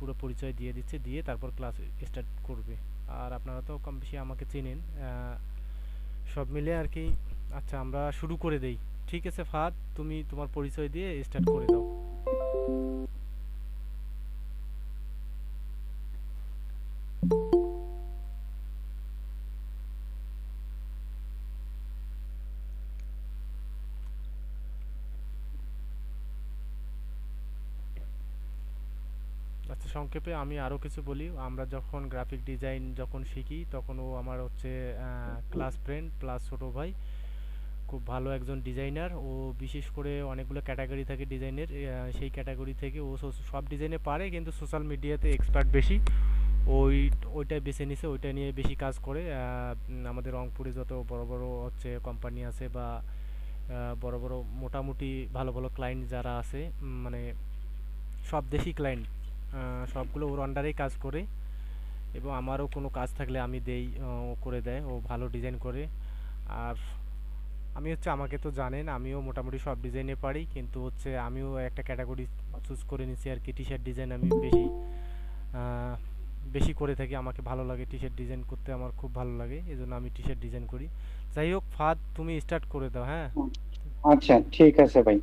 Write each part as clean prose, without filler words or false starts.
পুরো পরিচয় দিয়ে দিচ্ছে, দিয়ে তারপর ক্লাস স্টার্ট করবে। আর আপনারা তো কম বেশি আমাকে চেনেন, সব মিলে আর কি। আচ্ছা, আমরা শুরু করে দেই। ঠিক আছে ফাহাদ, তুমি তোমার পরিচয় দিয়ে স্টার্ট করে দাও। আচ্ছা, সংক্ষেপে আমি আরও কিছু বলি। আমরা যখন গ্রাফিক ডিজাইন যখন শিখি, তখন ও আমার হচ্ছে ক্লাস ফ্রেন্ড প্লাস ছোটো ভাই। খুব ভালো একজন ডিজাইনার ও। বিশেষ করে অনেকগুলো ক্যাটাগরি থাকে ডিজাইনের, সেই ক্যাটাগরি থেকে ও সব ডিজাইনে পারে, কিন্তু সোশ্যাল মিডিয়াতে এক্সপার্ট বেশি। ওই ওইটা বেছে নিছে, ওইটা নিয়ে বেশি কাজ করে। আমাদের রংপুরে যত বড় বড় হচ্ছে কোম্পানি আছে বা বড় বড় মোটামুটি ভালো ভালো ক্লায়েন্ট যারা আছে, মানে সব দেশি ক্লায়েন্ট, সবগুলো ওর আন্ডারেই কাজ করে। এবং আমারও কোনো কাজ থাকলে আমি দেই, ও করে দেয়, ও ভালো ডিজাইন করে। আর আমি হচ্ছে, আমাকে তো জানেন, আমিও মোটামুটি সব ডিজাইনে পারি, কিন্তু হচ্ছে আমিও একটা ক্যাটাগরি চুজ করে নিছি আর কি। টি শার্ট ডিজাইন আমি বেশি আহ, বেশি করে থাকি। আমাকে ভালো লাগে টি শার্ট ডিজাইন করতে, আমার খুব ভালো লাগে, এই জন্য আমি টি শার্ট ডিজাইন করি। যাই হোক ফাদ, তুমি স্টার্ট করে দাও, হ্যাঁ। আচ্ছা, ঠিক আছে ভাই।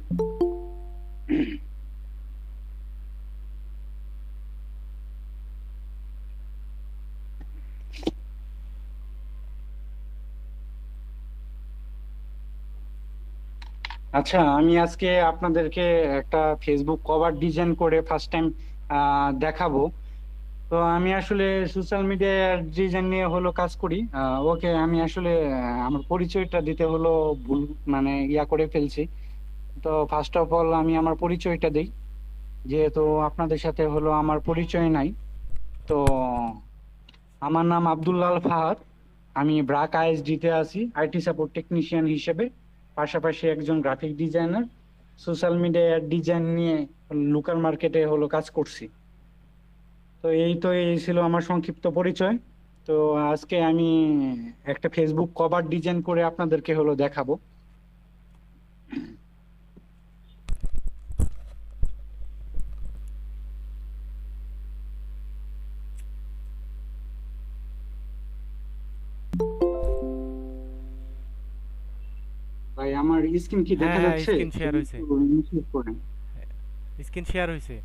আচ্ছা, আমি আজকে আপনাদেরকে একটা ফেসবুক কভার ডিজাইন করে ফার্স্ট টাইম দেখাবো। তো আমি আসলে সোশ্যাল মিডিয়ার ডিজাইন নিয়ে হলো কাজ করি। ওকে, আমি আসলে আমার পরিচয়টা দিতে হলো ভুল, মানে ইয়া করে ফেলছি। তো ফার্স্ট অফ অল আমি আমার পরিচয়টা দিই, যেহেতু আপনাদের সাথে হলো আমার পরিচয় নাই। তো আমার নাম আব্দুল্লাহ আল ফাহাদ। আমি ব্রাক আইএসডি তে আছি আইটি সাপোর্ট টেকনিশিয়ান হিসেবে, পাশাপাশি একজন গ্রাফিক ডিজাইনার। সোশ্যাল মিডিয়ার ডিজাইন নিয়ে লোকাল মার্কেটে হলো কাজ করছি। তো এই ছিল আমার সংক্ষিপ্ত পরিচয়। তো আজকে আমি একটা ফেসবুক কভার ডিজাইন করে আপনাদেরকে হলো দেখাবো। ভাই, আমার স্ক্রিন কি হ্যাঁ দেখা হ্যাঁ, যাচ্ছে? স্ক্রিন শেয়ার যদি হয়েছে। একটু ইনিশিয়েট করেন। স্ক্রিন শেয়ার হয়েছে।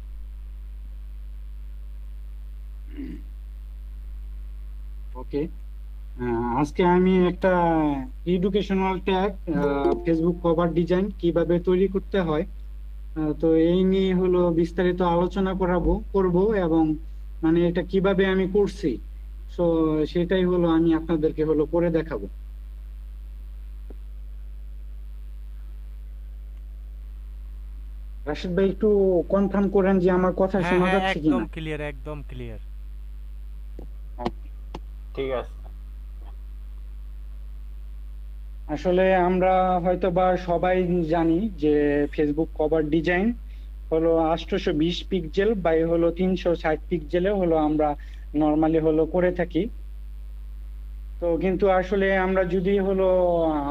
ওকে। আজকে আমি একটা educational tag Facebook cover design কিভাবে তৈরি করতে হয়, তো এই নিয়ে হলো বিস্তারিত আলোচনা করব, এবং মানে এটা কিভাবে আমি করছি, সো সেটাই হলো আমি আপনাদেরকে হলো করে দেখাবো। রাশিদ ভাই, একটু কনফার্ম করেন যে আমার কথা হ্যাঁ শোনা হ্যাঁ, যাচ্ছে একদম কিনা। ক্লিয়ার, একদম ক্লিয়ার। ঠিক আছে। আসলে আমরা হয়তো বা সবাই জানি যে ফেসবুক কভার ডিজাইন হলো 820 পিক্সেল বাই হলো 360 পিক্সেলে হলো আমরা নর্মালি হলো করে থাকি। তো কিন্তু আসলে আমরা যদি হলো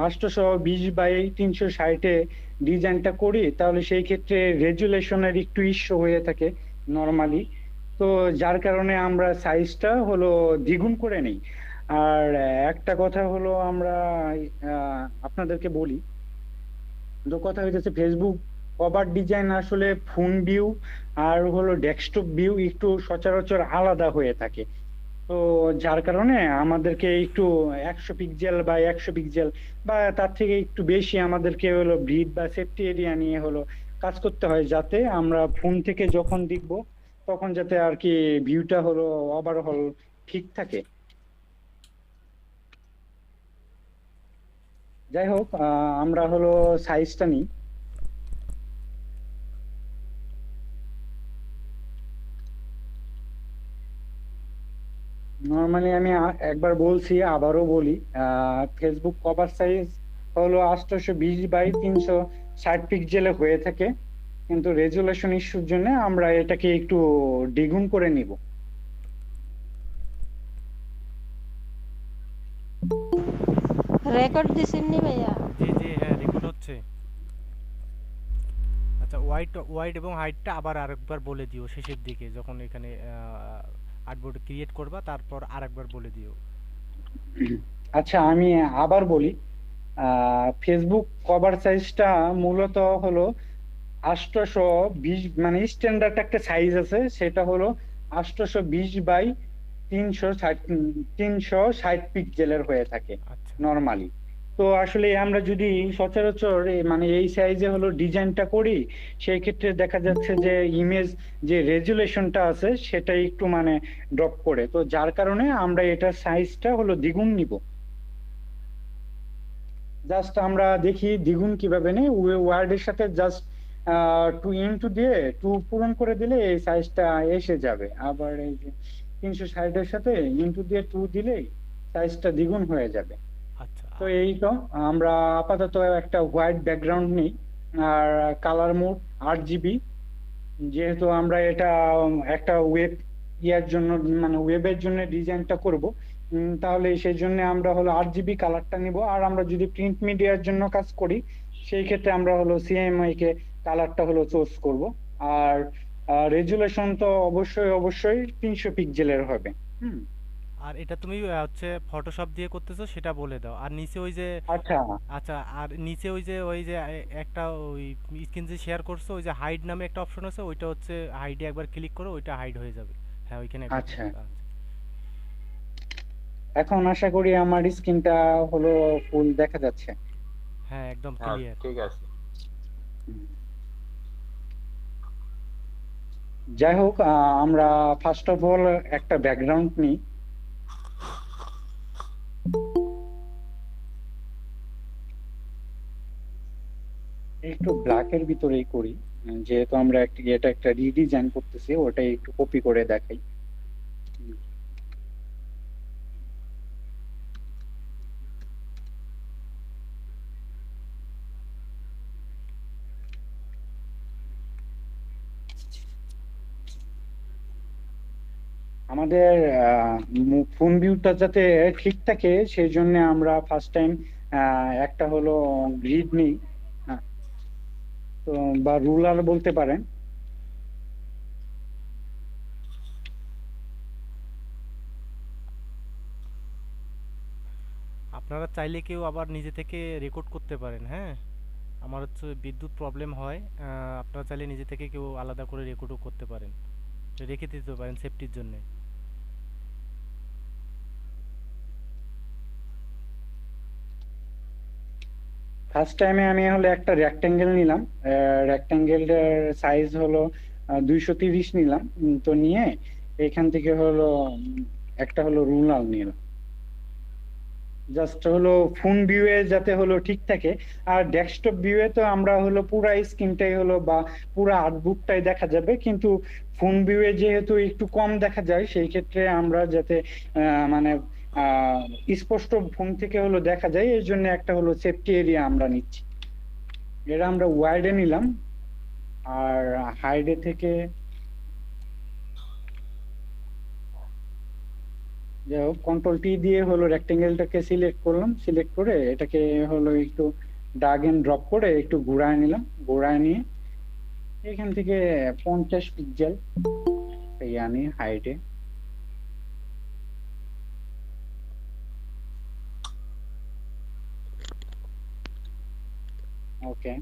820 বাই 360-এ ডিজাইনটা করি, তাহলে সেই ক্ষেত্রে রেজুলেশনের একটু ইস্যু হয়ে থাকে নর্মালি। তো যার কারণে আমরা সাইজটা হলো দ্বিগুণ করে নেই। আর একটা কথা হলো আমরা আপনাদেরকে বলি, তো কথা হইতেছে ফেসবুক কভার ডিজাইন আসলে ফোন ভিউ আর হলো ডেস্কটপ ভিউ একটু সচরাচর আলাদা হয়ে থাকে। তো যার কারণে আমাদেরকে একটু 100 পিক্সেল বা 100 পিক্সেল বা তার থেকে একটু বেশি আমাদেরকে হলো ব্রিড বা সেফটি এরিয়া নিয়ে হলো কাজ করতে হয়, যাতে আমরা ফোন থেকে যখন দেখবো তখন যাতে আর কি ভিউটা হলো ওভারঅল ঠিক থাকে। যাই হোক, আমরা হলো সাইজটা নিই। নর্মালি আমি একবার বলছি, আবারও বলি, ফেসবুক কভার সাইজ হলো 820 বাই 360 পিক্সেলে হয়ে থাকে, কিন্তু রেজুলেশন ইস্যুর জন্য আমরা এটাকে একটু দ্বিগুণ করে নিব। রেকর্ড দিছেননি ভাইয়া? জি জি, হ্যাঁ রেকর্ড হচ্ছে। আচ্ছা, ওয়াইড ওয়াইড এবং হাইটটা আবার আরেকবার বলে দিও শেষের দিকে যখন এখানে আর্টবোর্ড ক্রিয়েট করবা, তারপর আরেকবার বলে দিও। আচ্ছা, আমি আবার বলি। ফেসবুক কভার সাইজটা মূলত হলো 820, মানে স্ট্যান্ডার্ড একটা সাইজ আছে, সেটা হলো 820 বাই 360, 360 পিক্সেলের হয়ে থাকে আচ্ছা। নর্মালি। তো আসলে আমরা যদি সচরাচর মানে এই সাইজে হলো ডিজাইনটা করি, সেই ক্ষেত্রে দেখা যাচ্ছে যে ইমেজ যে রেজুলেশনটা আছে সেটা একটু মানে ড্রপ করে, তো যার কারণে আমরা এটার সাইজটা হলো দ্বিগুণ নিব। জাস্ট আমরা দেখি দ্বিগুণ কিভাবে নেই, ওয়ার্ডের সাথে জাস্ট 2 ইনটু দিয়ে 2 পূরণ করে দিলে এই সাইজটা এসে যাবে। আবার এই যে 360-এর সাথে ইনটু দিয়ে 2 দিলেই সাইজটা দ্বিগুণ হয়ে যাবে। আচ্ছা। তো এই তো, আমরা আপাতত একটা হোয়াইট ব্যাকগ্রাউন্ড নিই, আর কালার মোড 8 জিবি। যেহেতু আমরা এটা একটা ওয়েব ইয়ার জন্য, মানে ওয়েবের জন্য ডিজাইনটা করব, তাহলে সেই জন্য আমরা হলো 8 জিবি কালারটা নিব। আর আমরা যদি প্রিন্ট মিডিয়ার জন্য কাজ করি, সেই ক্ষেত্রে আমরা হলো সিএমওয়াই কে কালারটা হলো চুজ করব। আর রেজুলেশন তো অবশ্যই অবশ্যই 300 পিক্সেলের হবে। হুম। আর এটা তুমি হচ্ছে ফটোশপ দিয়ে করতেছো সেটা বলে দাও। আর নিচে ওই যে, আচ্ছা। আচ্ছা, আর নিচে ওই যে একটা ওই স্ক্রিন যে শেয়ার করছো, ওই যে হাইড নামে একটা অপশন আছে, ওইটা হচ্ছে হাইডে একবার ক্লিক করো, ওইটা হাইড হয়ে যাবে। হ্যাঁ, ওইখানে একবার আচ্ছা, ক্লিক করো। আচ্ছা। এখন আশা করি আমার স্ক্রিনটা হলো ফুল দেখা যাচ্ছে। হ্যাঁ, একদম হ্যাঁ, ক্লিয়ার। ঠিক আছে। হুম। যাই হোক, আমরা ফার্স্ট অফ অল একটা ব্যাকগ্রাউন্ড নিই। একটু ব্ল্যাকের ভিতরেই করি, যেহেতু আমরা এটা একটা রিডিজাইন করতেছি, ওটাই একটু কপি করে দেখাই। আমাদের ফোন ভিউটা যাতে ঠিক থাকে, সেই জন্য আমরা ফার্স্ট টাইম একটা হলো গ্রিড নিই। আহ, তো বা রুলার বলতে পারেন। আপনারা চাইলে কেউ আবার নিজে থেকে রেকর্ড করতে পারেন, হ্যাঁ। আমার হচ্ছে বিদ্যুৎ প্রবলেম হয়, আপনারা চাইলে নিজে থেকে কেউ আলাদা করে রেকর্ডও করতে পারেন, রেখে দিতে পারেন সেফটির জন্য। ফার্স্ট টাইমে আমি হলো একটা রেক্টেঙ্গেল নিলাম। রেক্টেঙ্গেলের সাইজ হলো 230 নিলাম। তো নিয়ে এখান থেকে হলো একটা হলো রুলার নিলাম, জাস্ট হলো ফোন ভিউয়ে যাতে হলো ঠিক থাকে। আর ডেস্কটপ ভিউয়ে তো আমরা হলো পুরা স্ক্রিনটাই হলো বা পুরা আর্টবুকটাই দেখা যাবে, কিন্তু ফোন ভিউয়ে যেহেতু একটু কম দেখা যায়, সেই ক্ষেত্রে আমরা যাতে মানে আহ স্পষ্ট ফোন থেকে হলো দেখা যায়, এই জন্য একটা হলো সেফটি এরিয়া আমরা নিচ্ছি। এটা আমরা ওয়াইডে নিলাম। আর হাইডে থেকে, যাই হোক, কন্ট্রোল টি দিয়ে হলো রেক্টেঙ্গেলটাকে সিলেক্ট করলাম, সিলেক্ট করে এটাকে হলো একটু ড্রাগ এন্ড ড্রপ করে একটু ঘুরায় নিলাম। ঘুরায় নিয়ে এখান থেকে 50 পিক্সেল আনি হাইটে। ওকে।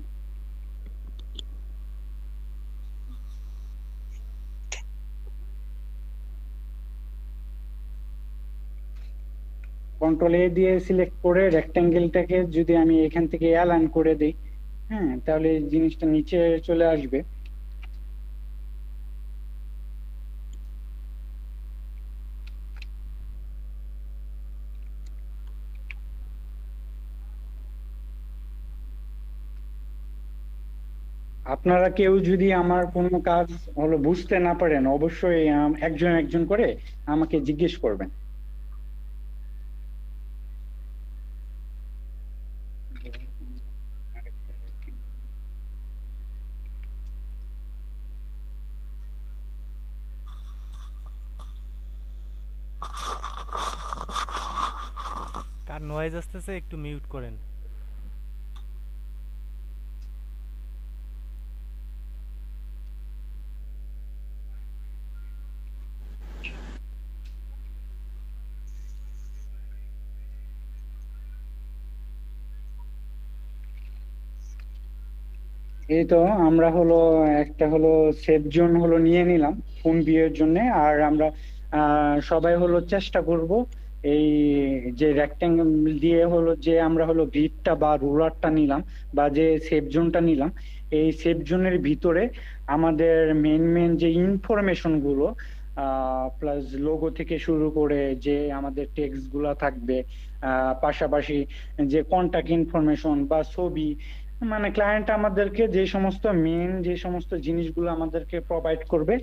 কন্ট্রোল দিয়ে সিলেক্ট করে রেক্টেঙ্গেলটাকে যদি আমি এখান থেকে অ্যালাইন করে দিই, হ্যাঁ, তাহলে এই জিনিসটা নিচে চলে আসবে। আপনারা কেউ যদি আমার কোনো কাজ হলো বুঝতে না পারেন, অবশ্যই একজন একজন করে আমাকে জিজ্ঞেস করবেন। কার নয়েজ আসতেছে একটু মিউট করেন। এই তো আমরা হলো একটা হলো সেফ জোন হলো নিয়ে নিলাম ফোন বিয়ের জন্য। আর আমরা সবাই হলো চেষ্টা করব এই যে রেক্টেঙ্গেল দিয়ে হলো যে আমরা হলো গ্রিডটা বা রুলারটা নিলাম বা যে সেফ জোনটা নিলাম, এই সেফ জোনের ভিতরে আমাদের মেন মেন যে ইনফরমেশন গুলো প্লাস লোগো থেকে শুরু করে যে আমাদের টেক্সট গুলা থাকবে, পাশাপাশি যে কন্টাক্ট ইনফরমেশন বা ছবি, মানে ক্লায়েন্ট আমাদেরকে যে সমস্ত মেন যে সমস্ত জিনিসগুলো আমাদেরকে প্রোভাইড করবে,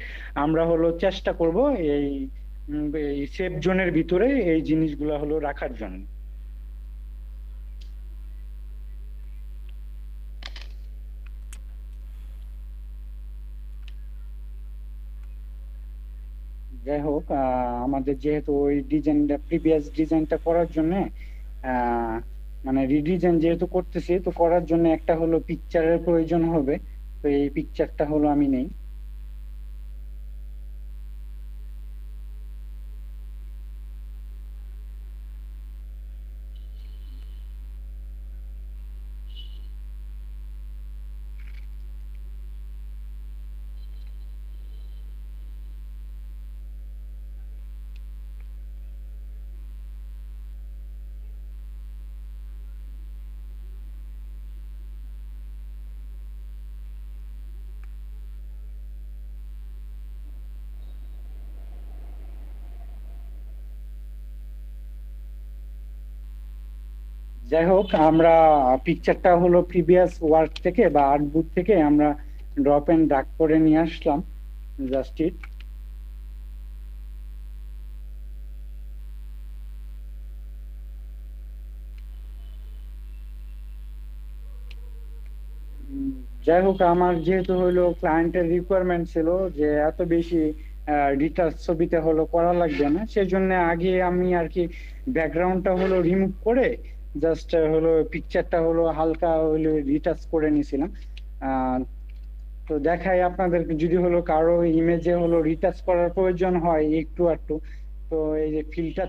আমরা হলো চেষ্টা করব এই এই সেফ জোনের ভিতরে এই জিনিসগুলো হলো রাখার জন্য। যাই হোক, আমাদের যেহেতু ওই ডিজাইনটা প্রিভিয়াস ডিজাইনটা করার জন্য আহ মানে রিডিজাইন যেহেতু করতেছি, তো করার জন্য একটা হলো পিকচারের প্রয়োজন হবে। তো এই পিকচারটা হলো আমি নেই। যাই হোক, আমরা পিকচারটা হলো প্রিভিয়াস ওয়ার্ক থেকে বা আর্টবুক থেকে আমরা ড্রপ এন্ড ড্রাগ করে নিয়ে আসলাম। Just it. যাই হোক, আমার যেহেতু হলো ক্লায়েন্টের রিকোয়ারমেন্ট ছিল যে এত বেশি ডিটাচ ছবিতে হলো করা লাগবে না, সেজন্য আগে আমি আর কি ব্যাকগ্রাউন্ডটা হলো রিমুভ করে জাস্ট হলো পিকচারটা হলো হালকা হলো রিটাচ করে নিয়েছিলাম। আহ তো দেখাই আপনাদেরকে, যদি হলো কারো ইমেজে হলো রিটাচ করার প্রয়োজন হয় একটু একটু, তো এই যে ফিল্টার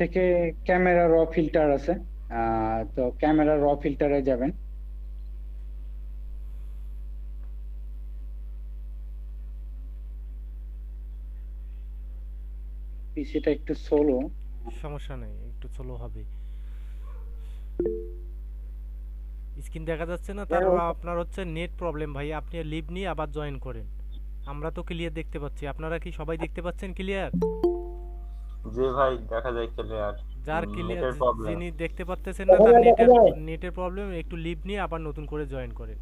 থেকে ক্যামেরা র ফিল্টার আছে। তো ক্যামেরা র ফিল্টারে যাবেন। পিসিটা একটু স্লো। সমস্যা নেই, একটু স্লো হবে। স্ক্রিন দেখা যাচ্ছে না যাই তার হোক, আপনার হচ্ছে নেট প্রবলেম ভাই, আপনি লিভ নিয়ে আবার জয়েন করেন। আমরা তো ক্লিয়ার দেখতে পাচ্ছি, আপনারা কি সবাই দেখতে পাচ্ছেন ক্লিয়ার? যে ভাই দেখা যায় ক্লিয়ার। যার ক্লিয়ার, নেটের প্রবলেম। যিনি দেখতে পাচ্তেছেন না দেখা তার যায় দেখা নেটের যায়। নেটের প্রবলেম, একটু লিভ নিয়ে আবার নতুন করে জয়েন করেন।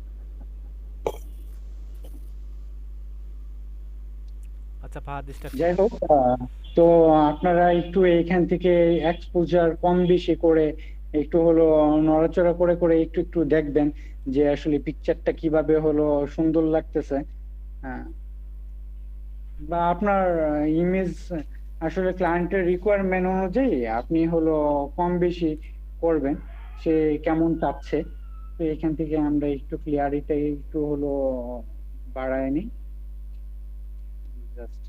আচ্ছা ফাহাদ স্টার্ট যাই করেন। হোক, তো আপনারা একটু এইখান থেকে এক্সপোজার কম বেশি করে একটু হলো নড়াচড়া করে করে একটু একটু দেখবেন যে আসলে পিকচারটা কিভাবে হলো সুন্দর লাগতেছে। হ্যাঁ, বা আপনার ইমেজ আসলে ক্লায়েন্টের রিকোয়ারমেন্ট অনুযায়ী আপনি হলো কম বেশি করবেন, সে কেমন চাচ্ছে। তো এখান থেকে আমরা একটু ক্লিয়ারিটি একটু হলো বাড়ায় নিই। Just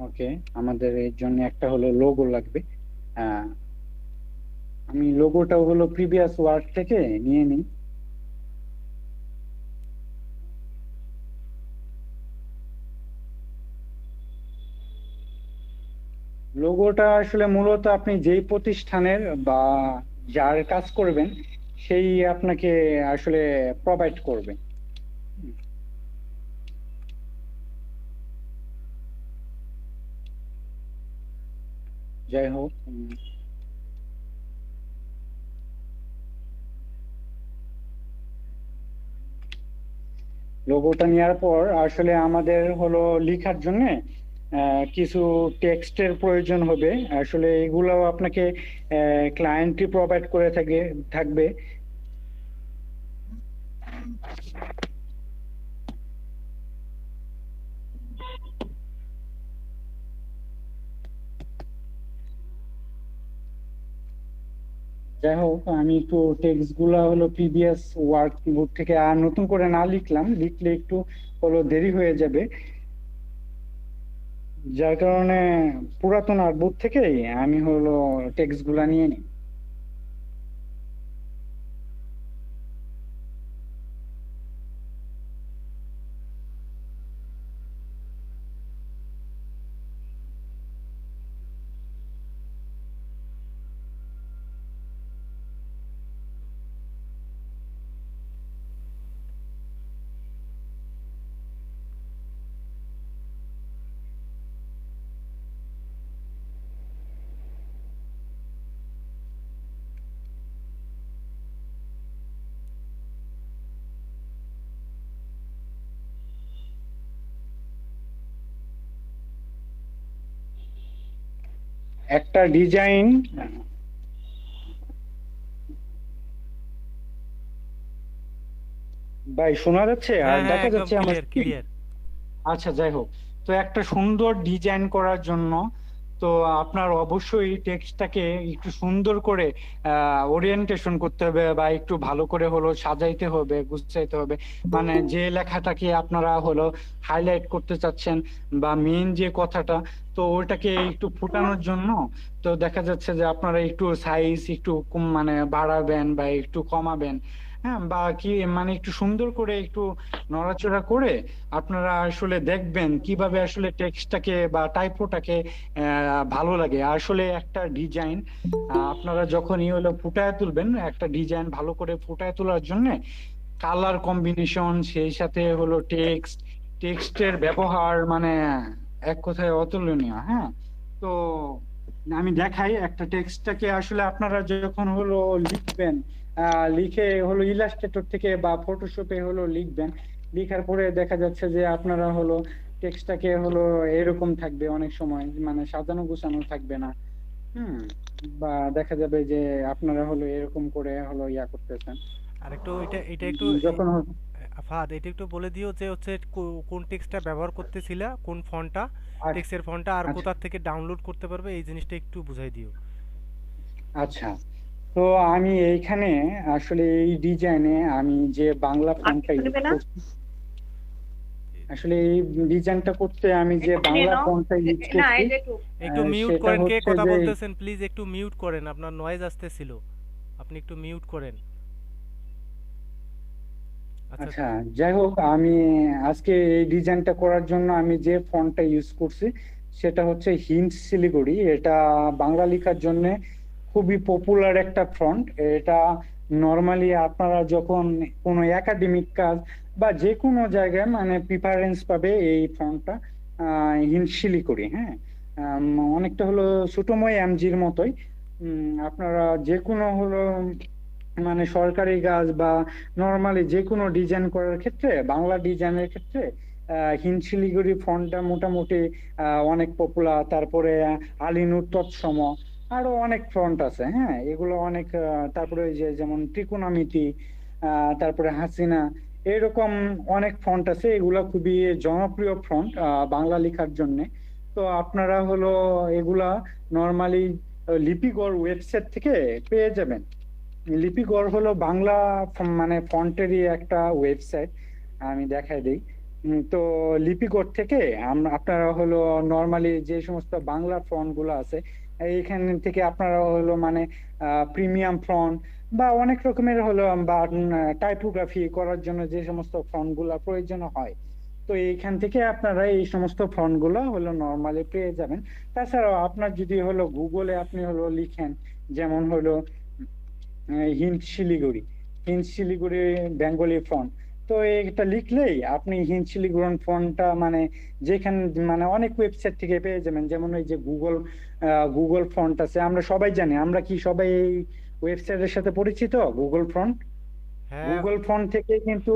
okay. আমাদের এর জন্য একটা হলো লোগো লাগবে। আহ, আমি লোগোটাও হলো প্রিভিয়াস ওয়ার্ক থেকে নিয়ে নিই। লোগোটা আসলে মূলত আপনি যেই প্রতিষ্ঠানের বা যার কাজ করবেন সেই আপনাকে আসলে প্রোভাইড করবে। যাই হোক, লোগোটা নেওয়ার পর আসলে আমাদের হলো লেখার জন্য কিছু টেক্সটের প্রয়োজন হবে। আসলে এগুলাও আপনাকে ক্লায়েন্টই প্রোভাইড করে থাকবে। যাই হোক, আমি একটু টেক্সট গুলা হলো প্রিভিয়াস ওয়ার্ক বুক থেকে আর নতুন করে না লিখলাম, লিখলে একটু হলো দেরি হয়ে যাবে, যার কারণে পুরাতন আর্টবুক থেকেই আমি হলো টেক্সট গুলা নিয়ে নিই। একটা ডিজাইন, ভাই শোনা যাচ্ছে আর হ্যাঁ হ্যাঁ, দেখা একদম যাচ্ছে আমার ক্লিয়ার screen? ক্লিয়ার। আচ্ছা, যাই হোক, তো একটা সুন্দর ডিজাইন করার জন্য তো আপনার অবশ্যই টেক্সটটাকে একটু সুন্দর করে ওরিয়েন্টেশন করতে হবে, বা একটু ভালো করে হলো সাজাইতে হবে, গুছাইতে হবে। মানে যে লেখাটাকে আপনারা হলো হাইলাইট করতে চাচ্ছেন, বা মেন যে কথাটা, তো ওইটাকে একটু ফুটানোর জন্য তো দেখা যাচ্ছে যে আপনারা একটু সাইজ একটু মানে বাড়াবেন বা একটু কমাবেন। হ্যাঁ, বা কি মানে একটু সুন্দর করে একটু নড়াচড়া করে আপনারা আসলে দেখবেন কিভাবে আসলে টেক্সটটাকে বা টাইপোটাকে ভালো লাগে। আসলে একটা ডিজাইন আপনারা যখনই হলো ফুটায় তুলবেন, একটা ডিজাইন ভালো করে ফুটায় তোলার জন্য কালার কম্বিনেশন, সেই সাথে হলো টেক্সটের ব্যবহার, মানে এক কথায় অতুলনীয়। হ্যাঁ, তো আমি দেখাই একটা টেক্সটটাকে আসলে আপনারা যখন হলো লিখবেন, লিখে হলো ইলাস্ট্রেটর থেকে বা ফটোশপে হলো লিখবেন, লিখার পরে দেখা যাচ্ছে যে আপনারা হলো টেক্সটটাকে হলো এরকম থাকবে, অনেক সময় মানে সাজানো গোছানো থাকবে না। হুম, বা দেখা যাবে যে আপনারা হলো এরকম করে হলো ইয়া করতেছেন। আর একটু এটা এটা একটু যখন ফাহাদ, এটা একটু বলে দিও যে হচ্ছে কোন টেক্সটটা ব্যবহার করতেছিলা, কোন ফন্টটা, টেক্সটের ফন্টটা, আর আচ্ছা, কোথা থেকে ডাউনলোড করতে পারবে, এই জিনিসটা একটু বুঝাই দিও। আচ্ছা, তো আমি এইখানে আসলে এই ডিজাইনে আমি যে বাংলা আর ফন্টটা কিছু ইউজ নেবে না? করছি, আসলে এই ডিজাইনটা করতে আমি যে একটু নিয়ে বাংলা নাও। ফন্টটা ইউজ না, করছি এই যে একটু। একটু মিউট সেটা করেন, কে হচ্ছে কথা যে, বলতেছেন প্লিজ একটু মিউট করেন, আপনার নয়েজ আসতেছিল, আপনি একটু মিউট করেন। আচ্ছা। আচ্ছা, যাই হোক, আমি আজকে এই ডিজাইনটা করার জন্য আমি যে ফন্টটা ইউজ করছি সেটা হচ্ছে হিন্টস শিলিগুড়ি। এটা বাংলা লেখার জন্য খুবই পপুলার একটা ফন্ট। এটা নর্মালি আপনারা যখন কোনো একাডেমিক কাজ বা যে কোনো জায়গায় মানে প্রিফারেন্স পাবে এই ফন্টটা, হিন্টস শিলিগুড়ি। হ্যাঁ, অনেকটা হলো ছোটময় এমজির মতোই। আপনারা যে কোনো হলো মানে সরকারি কাজ বা নর্মালি যে কোনো ডিজাইন করার ক্ষেত্রে, বাংলা ডিজাইনের ক্ষেত্রে হিন্দ শিলিগুড়ি ফন্টটা মোটামুটি অনেক পপুলার। তারপরে আলিনুর তৎসম, আরো অনেক ফন্ট আছে। হ্যাঁ, এগুলো অনেক তারপরে ওই যে যেমন ত্রিকোণামিতি, তারপরে হাসিনা, এরকম অনেক ফন্ট আছে। এগুলা খুবই জনপ্রিয় ফন্ট বাংলা লেখার জন্য। তো আপনারা হলো এগুলা নর্মালি লিপিকর ওয়েবসাইট থেকে পেয়ে যাবেন। লিপিকর হলো বাংলা মানে ফন্টেরই একটা ওয়েবসাইট, আমি দেখাই দিই। তো লিপিকর থেকে আপনারা হলো নর্মালি যে সমস্ত বাংলা ফন্ট গুলো আছে এইখান থেকে আপনারা হলো মানে প্রিমিয়াম ফন্ট বা অনেক রকমের হলো, বা টাইপোগ্রাফি করার জন্য যে সমস্ত ফন্ট গুলা প্রয়োজন হয়, তো এইখান থেকে আপনারা এই সমস্ত ফন্ট গুলো হলো নর্মালি পেয়ে যাবেন। তাছাড়াও আপনার যদি হলো গুগলে আপনি হলো লিখেন, যেমন হলো হিন্দ শিলিগুড়ি, হিন্দ শিলিগুড়ি বেঙ্গলি ফন্ট, তো এটা লিখলেই আপনি হিন্দ শিলিগুড়ি ফন্টটা মানে যেখানে মানে অনেক ওয়েবসাইট থেকে পেয়ে যাবেন। যেমন ওই যে গুগল ফন্ট আছে, আমরা সবাই জানি, আমরা কি সবাই এই ওয়েবসাইটের সাথে পরিচিত? গুগল ফন্ট, হ্যাঁ গুগল ফন্ট থেকে কিন্তু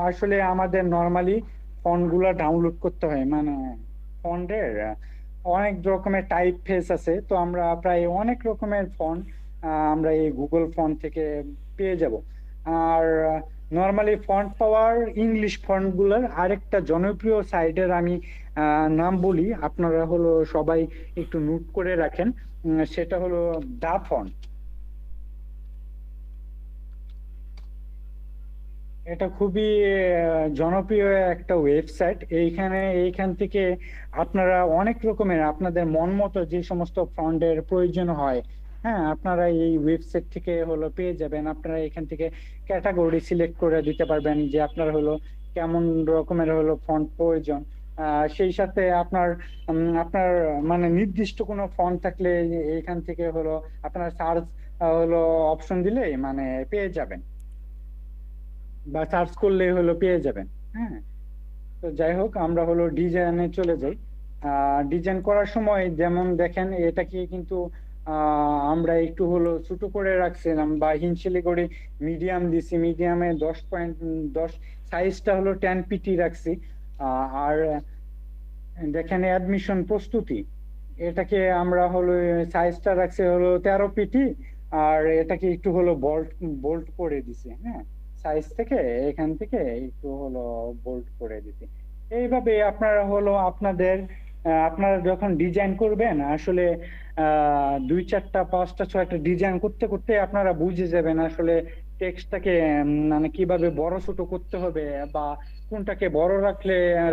আসলে আমাদের নর্মালি ফন্ট গুলা ডাউনলোড করতে হয়। মানে ফন্টের অনেক রকমের টাইপ ফেস আছে, তো আমরা প্রায় অনেক রকমের ফন্ট আমরা এই গুগল ফন্ট থেকে পেয়ে যাব। আর নর্মালি ফন্ট পাওয়ার ইংলিশ ফন্ট গুলার আরেকটা জনপ্রিয় সাইটের আমি নাম বলি, আপনারা হলো সবাই একটু নোট করে রাখেন। সেটা হলো দা ফন্ট। এটা খুবই জনপ্রিয় একটা ওয়েবসাইট। এইখান থেকে আপনারা অনেক রকমের আপনাদের মন মতো যে সমস্ত ফন্টের প্রয়োজন হয়, হ্যাঁ, আপনারা এই ওয়েবসাইট থেকে হলো পেয়ে যাবেন। আপনারা এখান থেকে ক্যাটাগরি সিলেক্ট করে দিতে পারবেন যে আপনার হলো কেমন রকমের হলো ফন্ট প্রয়োজন। সেই সাথে আপনার মানে নির্দিষ্ট কোনো ফন্ট থাকলে এখান থেকে হলো আপনার সার্চ হলো অপশন দিলে মানে পেয়ে যাবেন, বা সার্চ করলে হলো পেয়ে যাবেন। হ্যাঁ, তো যাই হোক, আমরা হলো ডিজাইনে চলে যাই। ডিজাইন করার সময় যেমন দেখেন, এটাকে কিন্তু আমরা একটু হলো ছোট করে রাখছিলাম বা হিনশিলি করে মিডিয়াম দিছি। মিডিয়ামে 10.10 সাইজটা হলো 10 পিটি রাখছি। আর দেখেন অ্যাডমিশন প্রস্তুতি, এটাকে আমরা হলো সাইজটা রাখছি হলো 13 পিটি। আর এটাকে একটু হলো বোল্ড বোল্ড করে দিছি। হ্যাঁ, সাইজ থেকে এখান থেকে একটু হলো বোল্ড করে দিছি। এইভাবে আপনারা হলো আপনারা যখন ডিজাইন করবেন আসলে 2 4 5 6টা ডিজাইন করতে করতে আপনারা বুঝে যাবেন আসলে টেক্সটটাকে মানে কিভাবে বড় ছোট করতে হবে, বা কোনটাকে বড়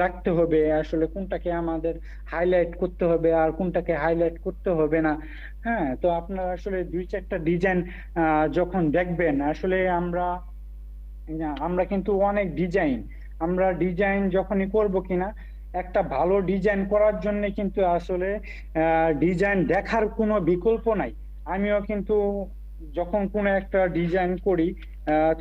রাখতে হবে, আসলে কোনটাকে আমাদের হাইলাইট করতে হবে আর কোনটাকে হাইলাইট করতে হবে না। হ্যাঁ, তো আপনারা আসলে 2 4টা ডিজাইন যখন দেখবেন আসলে আমরা কিন্তু অনেক আমরা ডিজাইন যখনই করব কিনা, একটা ভালো ডিজাইন করার জন্য কিন্তু আসলে ডিজাইন দেখার কোনো বিকল্প নাই। আমিও কিন্তু যখন কোনো একটা ডিজাইন করি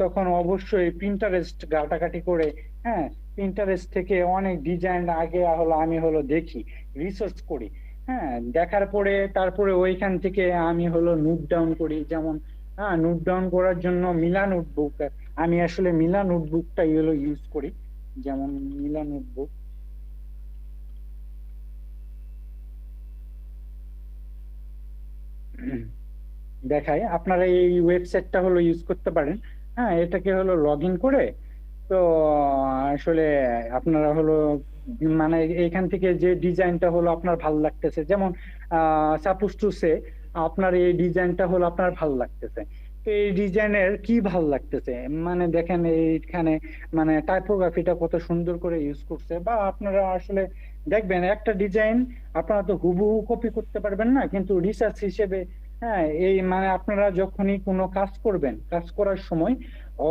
তখন অবশ্যই প্রিন্টারেস্ট ঘাটাঘাটি করে, হ্যাঁ, প্রিন্টারেস্ট থেকে অনেক ডিজাইন আগে হলো আমি হলো দেখি, রিসার্চ করি। হ্যাঁ, দেখার পরে তারপরে ওইখান থেকে আমি হলো নোট ডাউন করি। যেমন হ্যাঁ, নোট ডাউন করার জন্য মিলা নোটবুক, আমি আসলে মিলা নোটবুকটাই হলো ইউজ করি। যেমন মিলা নোটবুক দেখায়, আপনারা এই ওয়েবসাইটটা হলো ইউজ করতে পারেন। হ্যাঁ, এটাকে হলো লগ ইন করে, তো আসলে আপনারা হলো মানে এখান থেকে যে ডিজাইনটা হলো আপনার ভালো লাগতেছে, যেমন সাপোজ টু সে আপনার এই ডিজাইনটা হলো আপনার ভালো লাগতেছে, তো এই ডিজাইনের কি ভালো লাগতেছে, মানে দেখেন এইখানে মানে টাইপোগ্রাফিটা কত সুন্দর করে ইউজ করছে। বা আপনারা আসলে দেখবেন একটা ডিজাইন আপনারা তো হুবহু কপি করতে পারবেন না, কিন্তু রিসার্চ হিসেবে, হ্যাঁ, এই মানে আপনারা যখনই কোনো কাজ করবেন, কাজ করার সময়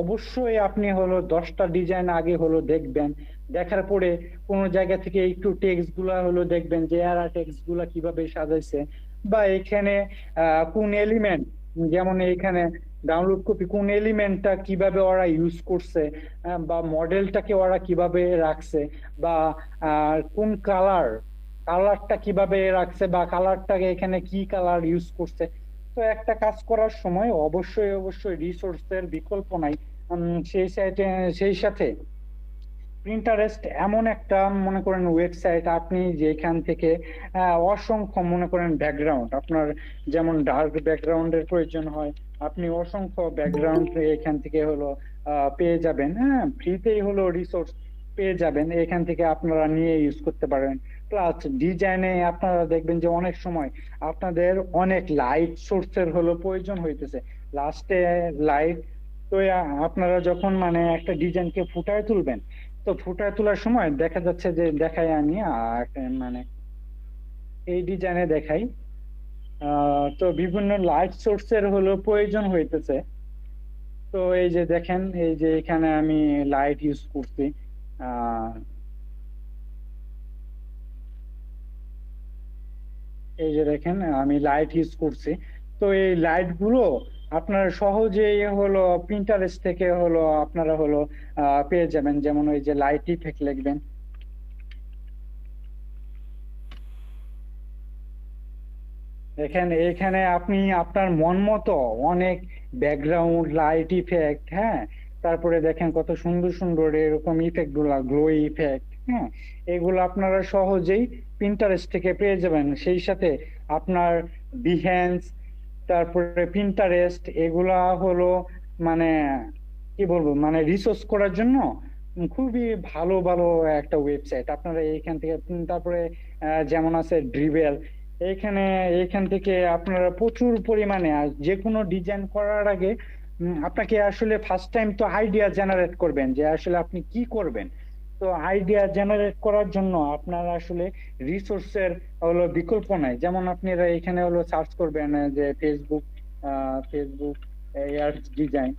অবশ্যই আপনি হলো 10টা ডিজাইন আগে হলো দেখবেন। দেখার পরে কোনো জায়গা থেকে একটু টেক্সট গুলা হলো দেখবেন যে এরা টেক্সট গুলা কিভাবে সাজাইছে, বা এখানে কোন এলিমেন্ট, যেমন এইখানে ডাউনলোড কপি কোন এলিমেন্টটা কিভাবে ওরা ইউজ করছে, বা মডেলটাকে ওরা কিভাবে রাখছে, বা কোন কালারটা কিভাবে রাখছে, বা কালারটাকে এখানে কি কালার ইউজ করছে। তো একটা কাজ করার সময় অবশ্যই অবশ্যই রিসোর্সের বিকল্প নাই। সেই সাথে প্রিন্টারেস্ট এমন একটা মনে করেন ওয়েবসাইট, আপনি যেখান থেকে অসংখ্য মনে করেন ব্যাকগ্রাউন্ড আপনার, যেমন ডার্ক ব্যাকগ্রাউন্ডের প্রয়োজন হয়, আপনি অসংখ্য ব্যাকগ্রাউন্ড এখান থেকে হলো পেয়ে যাবেন। হ্যাঁ, ফ্রিতেই হলো রিসোর্স পেয়ে যাবেন, এখান থেকে আপনারা নিয়ে ইউজ করতে পারেন। প্লাস ডিজাইনে আপনারা দেখবেন যে অনেক সময় আপনাদের অনেক লাইট সোর্সের হলো প্রয়োজন হইতেছে লাস্টে, লাইট। তো আপনারা যখন মানে একটা ডিজাইনকে ফুটায় তুলবেন, তো ফুটায় তোলার সময় দেখা যাচ্ছে যে দেখাই আমি মানে এই ডিজাইনে দেখাই, তো বিভিন্ন লাইট সোর্সের হলো প্রয়োজন হইতেছে। তো এই যে দেখেন, এই যে এখানে আমি লাইট ইউজ করছি। আহ এই যে দেখেন আমি লাইট ইউজ করছি। তো এই লাইট গুলো আপনারা সহজেই হলো প্রিন্টারেস্ট থেকে হলো আপনারা হলো পেয়ে যাবেন। যেমন ওই যে লাইট ইফেক্ট লিখবেন, দেখেন এখানে আপনি আপনার মন মতো অনেক ব্যাকগ্রাউন্ড লাইট ইফেক্ট, হ্যাঁ, তারপরে দেখেন কত সুন্দর সুন্দর এরকম ইফেক্ট গুলা, গ্লো ইফেক্ট, হ্যাঁ, এগুলো আপনারা সহজেই পিন্টারেস্ট থেকে পেয়ে যাবেন। সেই সাথে আপনার বিহেন্স, তারপরে পিন্টারেস্ট, এগুলা হলো মানে কি বলবো, মানে রিসোর্স করার জন্য খুবই ভালো ভালো একটা ওয়েবসাইট। আপনারা এইখান থেকে তারপরে যেমন আছে ড্রিবেল, এইখান থেকে আপনারা প্রচুর পরিমাণে আর যে কোনো ডিজাইন করার আগে আপনাকে আসলে ফার্স্ট টাইম তো আইডিয়া জেনারেট করবেন যে আসলে আপনি কি করবেন। তো আইডিয়া জেনারেট করার জন্য আপনার আসলে রিসোর্সের হলো বিকল্প নাই। যেমন আপনারা এখানে হলো সার্চ করবেন যে ফেসবুক এআর ডিজাইন।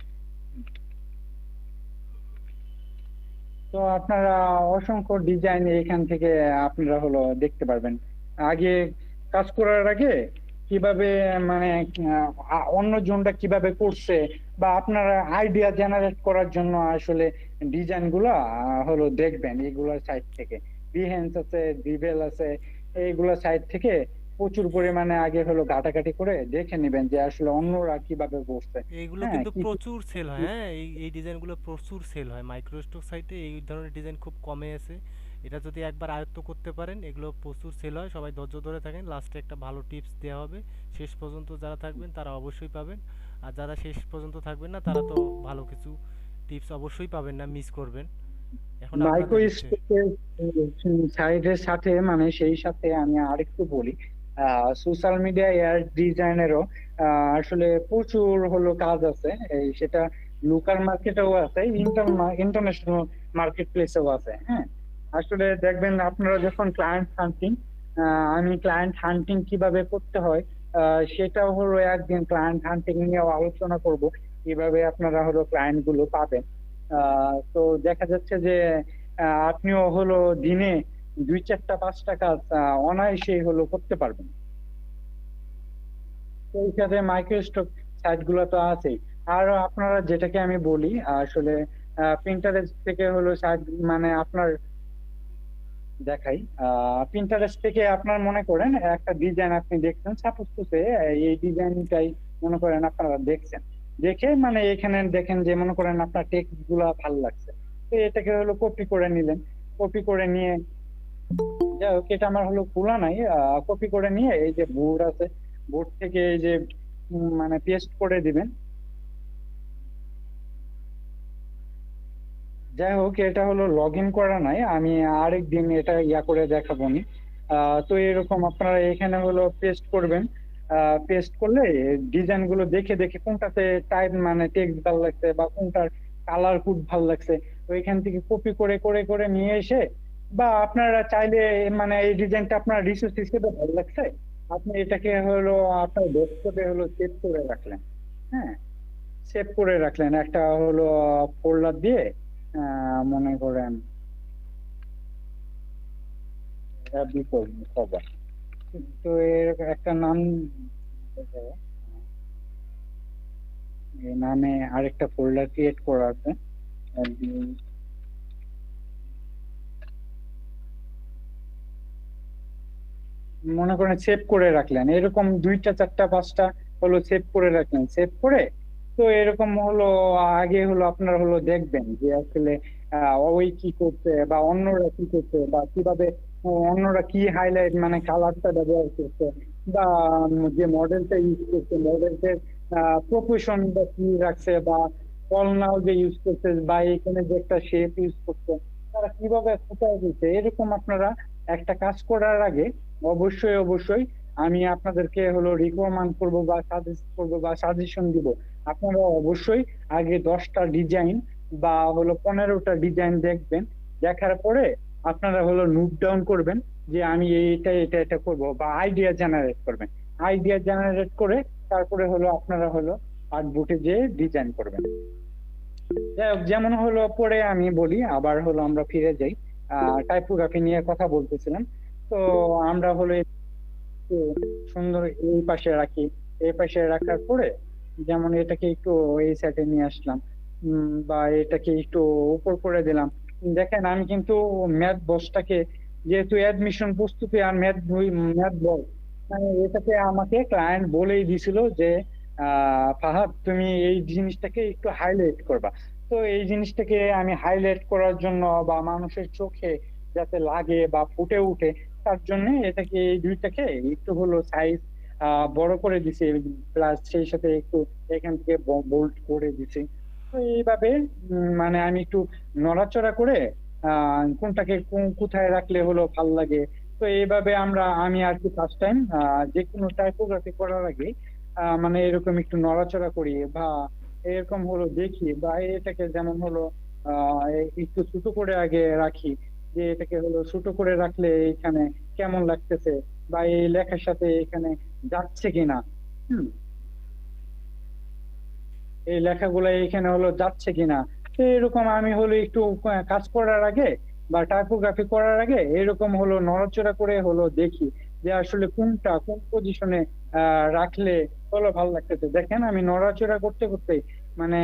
তো আপনারা অসংখ্য ডিজাইন এখান থেকে আপনারা হলো দেখতে পারবেন। আগে কাজ করার আগে কিভাবে মানে অন্য জনটা কিভাবে করছে, বা আপনারা আইডিয়া জেনারেট করার জন্য আসলে ডিজাইন গুলা হলো দেখবেন এগুলা সাইট থেকে। বিহেন্স আছে, ডিভেল আছে, এইগুলা সাইট থেকে প্রচুর পরিমাণে আগে হলো ঘাটাঘাটি করে দেখে নেবেন যে আসলে অন্যরা কিভাবে করছে। এইগুলো হ্যাঁ কিন্তু কি কি- প্রচুর সেল হয়, হ্যাঁ, এই ডিজাইনগুলো প্রচুর সেল হয় মাইক্রোস্টক সাইটে। এই ধরনের ডিজাইন খুব কমে আছে। এটা যদি একবার আয়ত্ত করতে পারেন, এগুলো প্রচুর সেল হয়। সবাই ধৈর্য ধরে থাকেন, লাস্টে একটা ভালো টিপস দেওয়া হবে। শেষ পর্যন্ত যারা থাকবেন তারা অবশ্যই পাবেন, আর যারা শেষ পর্যন্ত থাকবেন না তারা তো ভালো কিছু টিপস অবশ্যই পাবেন না, মিস করবেন। এখন মাইক্রো আপনাদের ইচ্ছে। স্পেসের সাইডের সাথে মানে সেই সাথে আমি আরেকটু বলি, সোশ্যাল মিডিয়া এর ডিজাইনেরও আসলে প্রচুর হলো কাজ আছে। এই সেটা লোকাল মার্কেটেও আছে, ইন্টারন্যাশনাল মার্কেট প্লেসেও আছে। হ্যাঁ, আসলে দেখবেন আপনারা যখন ক্লায়েন্ট হান্টিং, আমি ক্লায়েন্ট হান্টিং কিভাবে করতে হয় সেটাও হলো একদিন ক্লায়েন্ট হান্টিং নিয়ে আলোচনা করব, কিভাবে আপনারা হলো ক্লায়েন্ট গুলো পাবেন। তো দেখা যাচ্ছে যে আপনিও হলো দিনে 2 4 5টা কাজ অনায়াসেই হলো করতে পারবেন। তো এই সাথে মাইক্রোস্টক সাইট গুলো তো আছেই। আর আপনারা যেটাকে আমি বলি আসলে প্রিন্টারেস্ট থেকে হলো সাইট, মানে আপনার দেখাই, প্রিন্টারেস্ট থেকে আপনার মনে করেন একটা ডিজাইন আপনি দেখছেন, সাপোজ টু সে এই ডিজাইনটাই মনে করেন আপনারা দেখছেন, দেখে মানে এখানে দেখেন যে মনে করেন আপনার টেক্সট গুলা ভালো লাগছে, তো এটাকে হলো কপি করে নিলেন। কপি করে নিয়ে, যাই হোক এটা আমার হলো খোলা নাই, কপি করে নিয়ে এই যে বোর্ড আছে, বোর্ড থেকে এই যে মানে পেস্ট করে দিবেন। যাই হোক এটা হলো লগ ইন করা নাই, আমি আরেকদিন এটা ইয়া করে দেখাবো নি। তো এরকম আপনারা এখানে হলো পেস্ট করবেন। পেস্ট করলে ডিজাইন গুলো দেখে দেখে কোনটাতে টাইপ মানে টেক্সট ভালো লাগছে বা কোনটার কালার কোড ভালো লাগছে, তো এখান থেকে কপি করে করে করে নিয়ে এসে, বা আপনারা চাইলে মানে এই ডিজাইনটা আপনার রিসোর্স হিসেবে ভালো লাগছে, আপনি এটাকে হলো আপনার ডেস্কটপে হলো সেভ করে রাখলেন। হ্যাঁ, সেভ করে রাখলেন একটা হলো ফোল্ডার দিয়ে, মনে করেন বিকজ কভার, তো এর একটা নাম আছে, এই নামে আরেকটা ফোল্ডার ক্রিয়েট করা আছে। মনে করেন সেভ করে রাখলেন, এরকম 2 4 5টা হলো সেভ করে রাখলেন। সেভ করে তো এরকম হলো আগে হলো আপনার হলো দেখবেন যে আসলে ওই কি করছে বা অন্যরা কি করছে, বা কিভাবে অন্যরা কি হাইলাইট মানে কালারটা ব্যবহার করছে, বা যে মডেলটা ইউজ করছে মডেলটার প্রপোর্শন বা কি রাখছে, বা কলনাও যে ইউজ করছে, বা এখানে যে একটা শেপ ইউজ করছে, তারা কিভাবে কোথায় দিচ্ছে, এরকম আপনারা একটা কাজ করার আগে অবশ্যই অবশ্যই আমি আপনাদেরকে হলো রিকমেন্ড করব বা সাজেস্ট করব বা সাজেশন দিব, আপনারা অবশ্যই আগে 10টা ডিজাইন বা হলো 15টা ডিজাইন দেখবেন। দেখার পরে আপনারা হলো নোট ডাউন করবেন যে আমি এটা এটা এটা করব, বা আইডিয়া জেনারেট করবেন। আইডিয়া জেনারেট করে তারপরে হলো আপনারা হলো আর্টবোর্ডে যে ডিজাইন করবেন। যাই হোক, যেমন হলো পরে আমি বলি, আবার হলো আমরা ফিরে যাই, টাইপোগ্রাফি নিয়ে কথা বলতেছিলাম। তো আমরা হলো একটু সুন্দর এই পাশে রাখি, এই পাশে রাখার পরে যেমন এটাকে একটু এই সাইডে নিয়ে আসলাম, বা এটাকে একটু উপর করে দিলাম। দেখেন আমি কিন্তু ম্যাথ বসটাকে, যেহেতু অ্যাডমিশন প্রস্তুতি আর ম্যাথ বস, মানে এটাকে আমাকে ক্লায়েন্ট বলেই দিছিল যে ফাহাদ তুমি এই জিনিসটাকে একটু হাইলাইট করবা। তো এই জিনিসটাকে আমি হাইলাইট করার জন্য বা মানুষের চোখে যাতে লাগে বা ফুটে উঠে, তার জন্য এটাকে এই দুইটাকে একটু হলো সাইজ বড় করে দিছি, প্লাস সেই সাথে একটু এখান থেকে বোল্ড করে দিছি। তো এইভাবে মানে আমি একটু নড়াচড়া করে কোনটাকে কোথায় রাখলে হলো ভাল লাগে। তো এইভাবে আমি আর কি ফার্স্ট টাইম যে কোনো টাইপোগ্রাফি করার আগে মানে এরকম একটু নড়াচড়া করি, বা এরকম হলো দেখি, বা এটাকে যেমন হলো একটু ছোট করে আগে রাখি, যে এটাকে হলো ছোট করে রাখলে এখানে কেমন লাগতেছে, বা এই লেখার সাথে এখানে যাচ্ছে কিনা। হুম, এই লেখাগুলো এখানে হলো যাচ্ছে কিনা। তো এরকম আমি হলো একটু কাজ করার আগে বা টাইপোগ্রাফি করার আগে এরকম হলো নড়াচড়া করে হলো দেখি যে আসলে কোনটা কোন পজিশনে রাখলে হলো ভালো লাগতেছে। দেখেন আমি নড়াচড়া করতে করতে মানে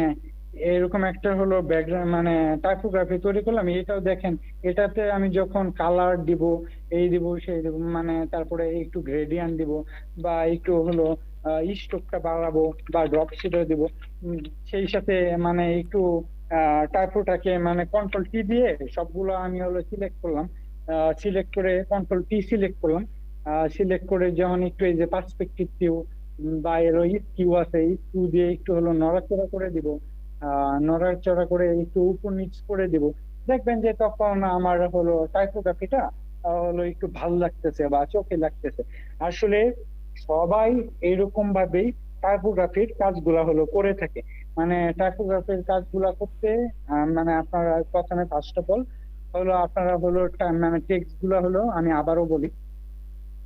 এরকম একটা হলো ব্যাকগ্রাউন্ড মানে টাইপোগ্রাফি তৈরি করলাম, এটাও দেখেন। এটাতে আমি যখন কালার দিব, এই দিব সেই দিব, মানে তারপরে একটু গ্রেডিয়েন্ট দিব, বা একটু হলো স্ট্রোকটা বাড়াবো বা ড্রপ শেডও দিব। উম, সেই সাথে মানে একটু টাইপোটাকে মানে কন্ট্রোল টি দিয়ে সবগুলো আমি হলো সিলেক্ট করলাম। সিলেক্ট করে কন্ট্রোল টি সিলেক্ট করলাম। সিলেক্ট করে যখন একটু এই যে পার্সপেক্টিভ কিউ বা এর কিউ আছে, এই কিউ দিয়ে একটু হলো নড়াচড়া করে দিব। নড়াচড়া করে একটু উপর নিচ করে দিব। দেখবেন যে তখন আমার হলো টাইপোগ্রাফিটা হলো একটু ভালো লাগতেছে বা চোখে লাগতেছে। আসলে সবাই এরকম ভাবেই টাইপোগ্রাফির কাজগুলা হলো করে থাকে। মানে টাইপোগ্রাফির কাজগুলা করতে মানে আপনারা প্রথমে ফার্স্ট অফ অল হলো আপনারা হলো মানে টেক্সট গুলা হলো, আমি আবারও বলি,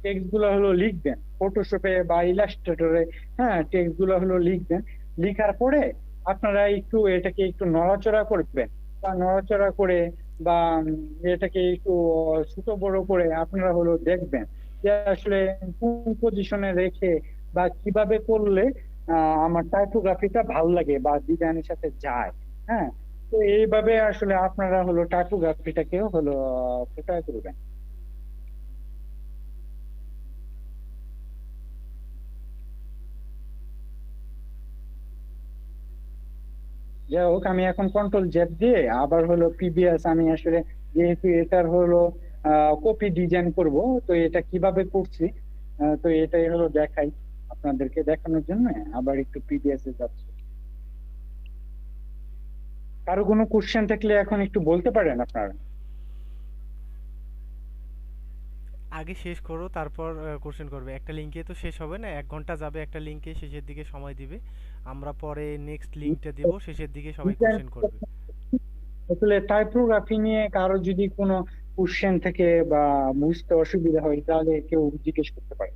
টেক্সট গুলা হলো লিখবেন ফটোশপে বা ইলাস্ট্রেটরে। হ্যাঁ, টেক্সট গুলা হলো লিখবেন। লিখার পরে আপনারা একটু এটাকে একটু নড়াচড়া করবেন, বা নড়াচড়া করে বা এটাকে একটু ছোট বড় করে আপনারা হলো দেখবেন যে আসলে কোন পজিশনে রেখে বা কিভাবে করলে আমার টাইপোগ্রাফিটা ভাল লাগে বা ডিজাইনের সাথে যায়। হ্যাঁ, তো এইভাবে আসলে আপনারা হলো টাইপোগ্রাফিটাকেও হলো ফুটায় তুলবেন। যাই হোক, আমি এখন কন্ট্রোল জেড দিয়ে আবার হলো পিবিএস আমি আসলে, যেহেতু এটার হলো কপি ডিজাইন করব, তো এটা কিভাবে করছি তো এটাই হলো দেখাই আপনাদেরকে দেখানোর জন্য। আবার একটু পিবিএস এ যাচ্ছি। কারো কোনো কোশ্চেন থাকলে এখন একটু বলতে পারেন আপনারা। আগে শেষ করো, তারপর কোশ্চেন করবে। একটা লিঙ্কে তো শেষ হবে না, 1 ঘন্টা যাবে একটা লিঙ্কে, শেষের দিকে সময় দিবে। আমরা পরে নেক্সট লিঙ্কটা দেব, শেষের দিকে সবাই ডিজাইন কোশ্চেন করবে। আসলে টাইপোগ্রাফি নিয়ে কারো যদি কোনো কোশ্চেন থাকে বা বুঝতে অসুবিধা হয় তাহলে কেউ জিজ্ঞেস করতে পারে।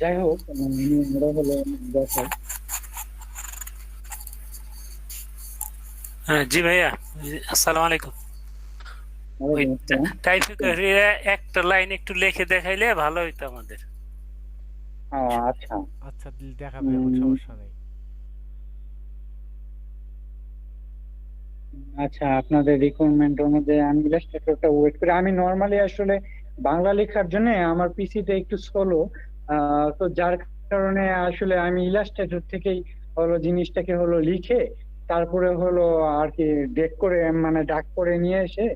যাই হোক, আমরা হলো দেখাই। হ্যাঁ জি ভাইয়া, আসসালামু আলাইকুম। ওই ওয়ালাইকুম আসসালাম। টাইপোগ্রাফির একটা লাইন একটু লিখে দেখাইলে ভালো হইতো আমাদের। আচ্ছা। আচ্ছা, দেখাবে এখন, উম, সমস্যা নেই। আচ্ছা, আপনাদের রিকোয়ারমেন্ট অনুযায়ী আমি ইলাস্ট্রেটরটা ওয়েট করি। আমি নর্মালি আসলে বাংলা লেখার জন্য আমার পিসিটা একটু স্লো, তো যার কারণে আসলে আমি ইলাস্ট্রেটর থেকেই হলো জিনিসটাকে হলো লিখে তারপরে হলো আর কি ডেক করে মানে ডাক করে নিয়ে এসে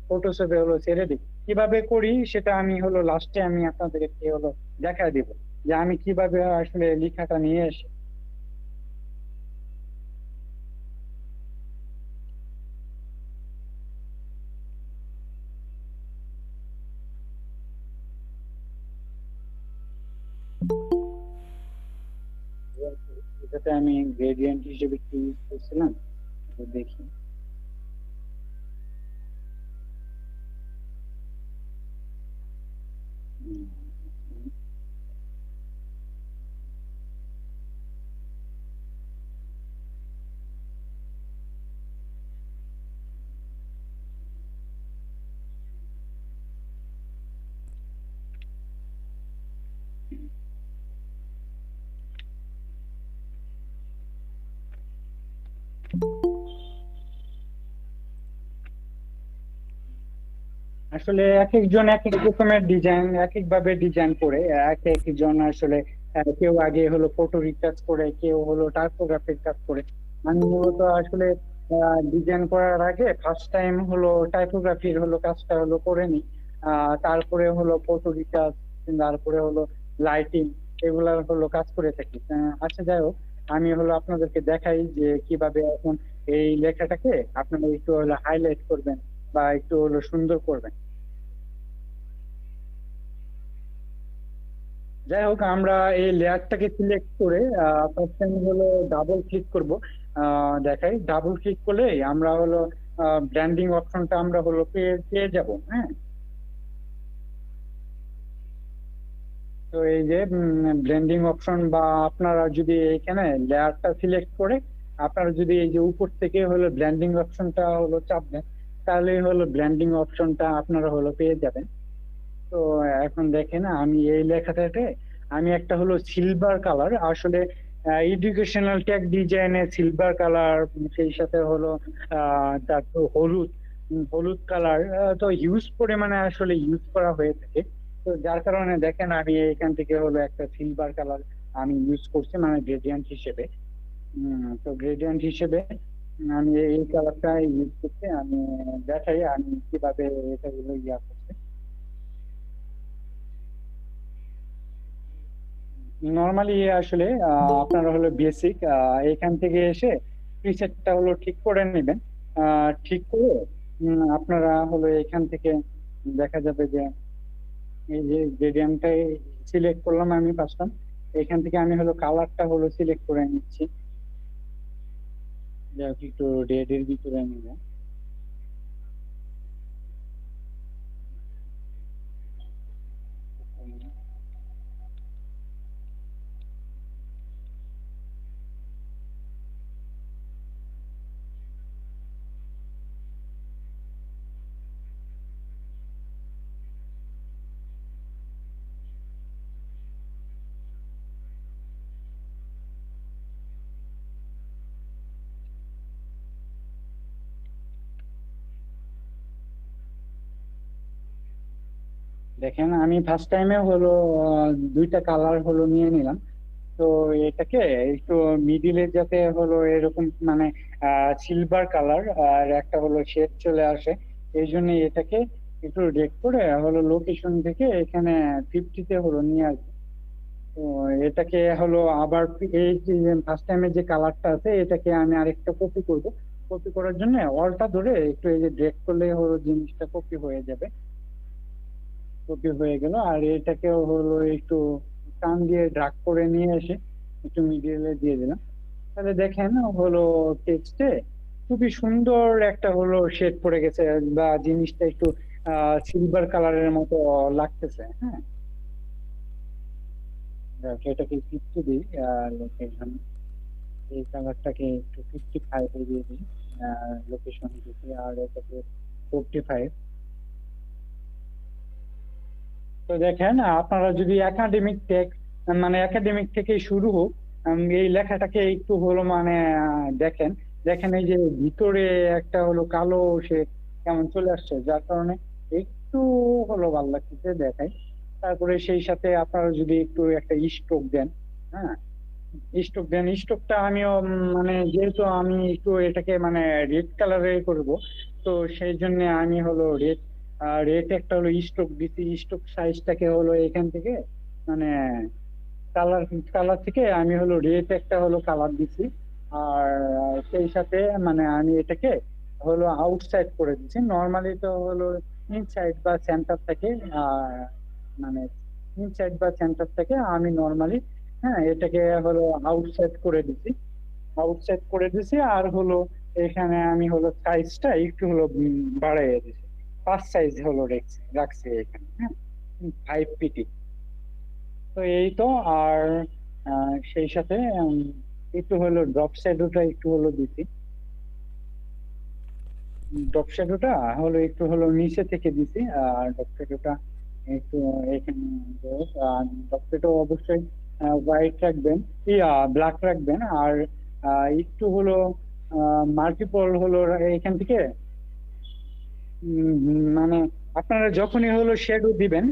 ফটোশপে হলো ছেড়ে দিই। কিভাবে করি সেটা আমি হলো লাস্টে আমি আপনাদেরকে হলো দেখা দিব যে আমি কিভাবে আসলে লেখাটা নিয়ে আসি। এটাতে আমি গ্রেডিয়েন্ট হিসেবে কি ইউজ করছিলাম, তো দেখি। উম, আসলে এক একজন এক এক রকমের ডিজাইন এক এক ভাবে ডিজাইন করে। এক একজন আসলে কেউ আগে হলো ফটো রিটাচ করে, কেউ হলো টাইপোগ্রাফির কাজ করে। আমি মূলত আসলে ডিজাইন করার আগে ফার্স্ট টাইম হলো টাইপোগ্রাফির হলো কাজটা হলো করে নি। তারপরে হলো ফটো রিটাচ, তারপরে হলো লাইটিং, এগুলা হলো কাজ করে থাকি। আচ্ছা, যাই হোক, আমি হলো আপনাদেরকে দেখাই যে কিভাবে এখন এই লেখাটাকে আপনারা একটু হলো হাইলাইট করবেন বা একটু হলো সুন্দর করবেন। যাই হোক, আমরা এই লেয়ারটাকে সিলেক্ট করে ফার্স্ট টাইম হলো ডাবল ক্লিক করব। দেখাই, ডাবল ক্লিক করলে আমরা হলো ব্র্যান্ডিং অপশনটা আমরা হলো পেয়ে পেয়ে যাব। হ্যাঁ, তো এই যে ব্লেন্ডিং অপশন, বা আপনারা যদি এখানে লেয়ারটা সিলেক্ট করে আপনারা যদি এই যে উপর থেকে হলো ব্লেন্ডিং অপশনটা হলো চাপ দেন, তাহলে হলো ব্লেন্ডিং অপশনটা আপনারা হলো পেয়ে যাবেন। তো এখন দেখেন, আমি এই লেখাটাতে আমি একটা হলো সিলভার কালার, আসলে এডুকেশনাল ট্যাগ ডিজাইনে সিলভার কালার, সেই সাথে হলো তারপর হলুদ, হলুদ কালার তো হিউজ পরিমাণে আসলে ইউজ করা হয়ে থাকে। তো যার কারণে দেখেন আমি এখান থেকে হলো একটা সিলভার কালার আমি ইউজ করছি, মানে গ্রেডিয়েন্ট হিসেবে। তো গ্রেডিয়েন্ট হিসেবে আমি এই কালারটা ইউজ করছি। আমি দেখাই আমি কিভাবে এটা হলো ইয়া করছি। নর্মালি আসলে আপনারা হলো বেসিক এখান থেকে এসে প্রিসেটটা হলো ঠিক করে নেবেন। ঠিক করে আপনারা হলো এখান থেকে দেখা যাবে যে এই যে গ্রেডিয়েন্টটাই সিলেক্ট করলাম আমি ফার্স্ট টাইম, এখান থেকে আমি হলো কালারটা হলো সিলেক্ট করে নিচ্ছি, যা হোক একটু রেড এর ভিতরে নিব। দেখেন আমি ফার্স্ট টাইমে হলো দুইটা কালার হলো নিয়ে নিলাম। তো এটাকে একটু মিডিলে যাতে হলো এরকম মানে সিলভার কালার আর একটা হলো শেড চলে আসে, এই জন্য এটাকে একটু রেড করে হলো লোকেশন থেকে এখানে 50-তে হলো নিয়ে আসবে। তো এটাকে হলো আবার এই যে ফার্স্ট টাইমে যে কালারটা আছে এটাকে আমি আরেকটা কপি করব। কপি করার জন্য অলটা ধরে একটু এই যে ড্রেগ করলে হলো জিনিসটা কপি হয়ে যাবে। কপি হয়ে গেল, আর এটাকেও হলো একটু টান দিয়ে ড্রাগ করে নিয়ে এসে একটু মিডিলে দিয়ে দিলাম। তাহলে দেখেন হলো টেক্সটে খুবই সুন্দর একটা হলো শেড পড়ে গেছে, বা জিনিসটা একটু সিলভার কালারের মতো লাগতেছে। হ্যাঁ, যাক, এটাকে 50 দিই, লোকেশন এই কালারটাকে একটু 55 এ দিয়ে দিই লোকেশন দিতে, আর এটাকে 45। তো দেখেন আপনারা যদি একাডেমিক টেক্সট মানে একাডেমিক থেকে শুরু হোক, এই লেখাটাকে একটু হলো মানে দেখেন, দেখেন এই যে ভিতরে একটা হলো কালো সে কেমন চলে আসছে, যার কারণে একটু হলো ভালো লাগতেছে দেখাই। তারপরে সেই সাথে আপনারা যদি একটু একটা স্ট্রোক দেন, হ্যাঁ স্ট্রোক দেন, স্ট্রোকটা আমিও মানে যেহেতু আমি একটু এটাকে মানে রেড কালারে করব, তো সেই জন্য আমি হলো রেড রেড একটা হলো স্ট্রোক দিছি। স্ট্রোক সাইজটাকে হলো এখান থেকে মানে কালার কালার থেকে আমি হলো রেড একটা হলো কালার দিছি। আর সেই সাথে মানে আমি এটাকে হলো আউটসাইড করে দিচ্ছি। নর্মালি তো হলো ইনসাইড বা সেন্টার থেকে মানে ইনসাইড বা সেন্টার থেকে আমি নর্মালি হ্যাঁ এটাকে হলো আউটসাইড করে দিছি। আউটসাইড করে দিছি আর হলো এখানে আমি হলো সাইজটা একটু হলো বাড়াইয়া দিছি, 5 সাইজ হলো রাখছি এখানে। হ্যাঁ, 5 পিটি। তো এই তো। আর সেই সাথে একটু হলো ড্রপ শ্যাডোটা একটু হলো দিছি। ড্রপ শ্যাডোটা হলো একটু হলো নিচে থেকে দিছি, আর ড্রপ শ্যাডোটা একটু এখানে ড্রপ শ্যাডো অবশ্যই হোয়াইট রাখবেন, ব্ল্যাক রাখবেন। আর একটু হলো মাল্টিপল হলো এখান থেকে মানে আপনারা যখনই হলো শ্যাডো দিবেন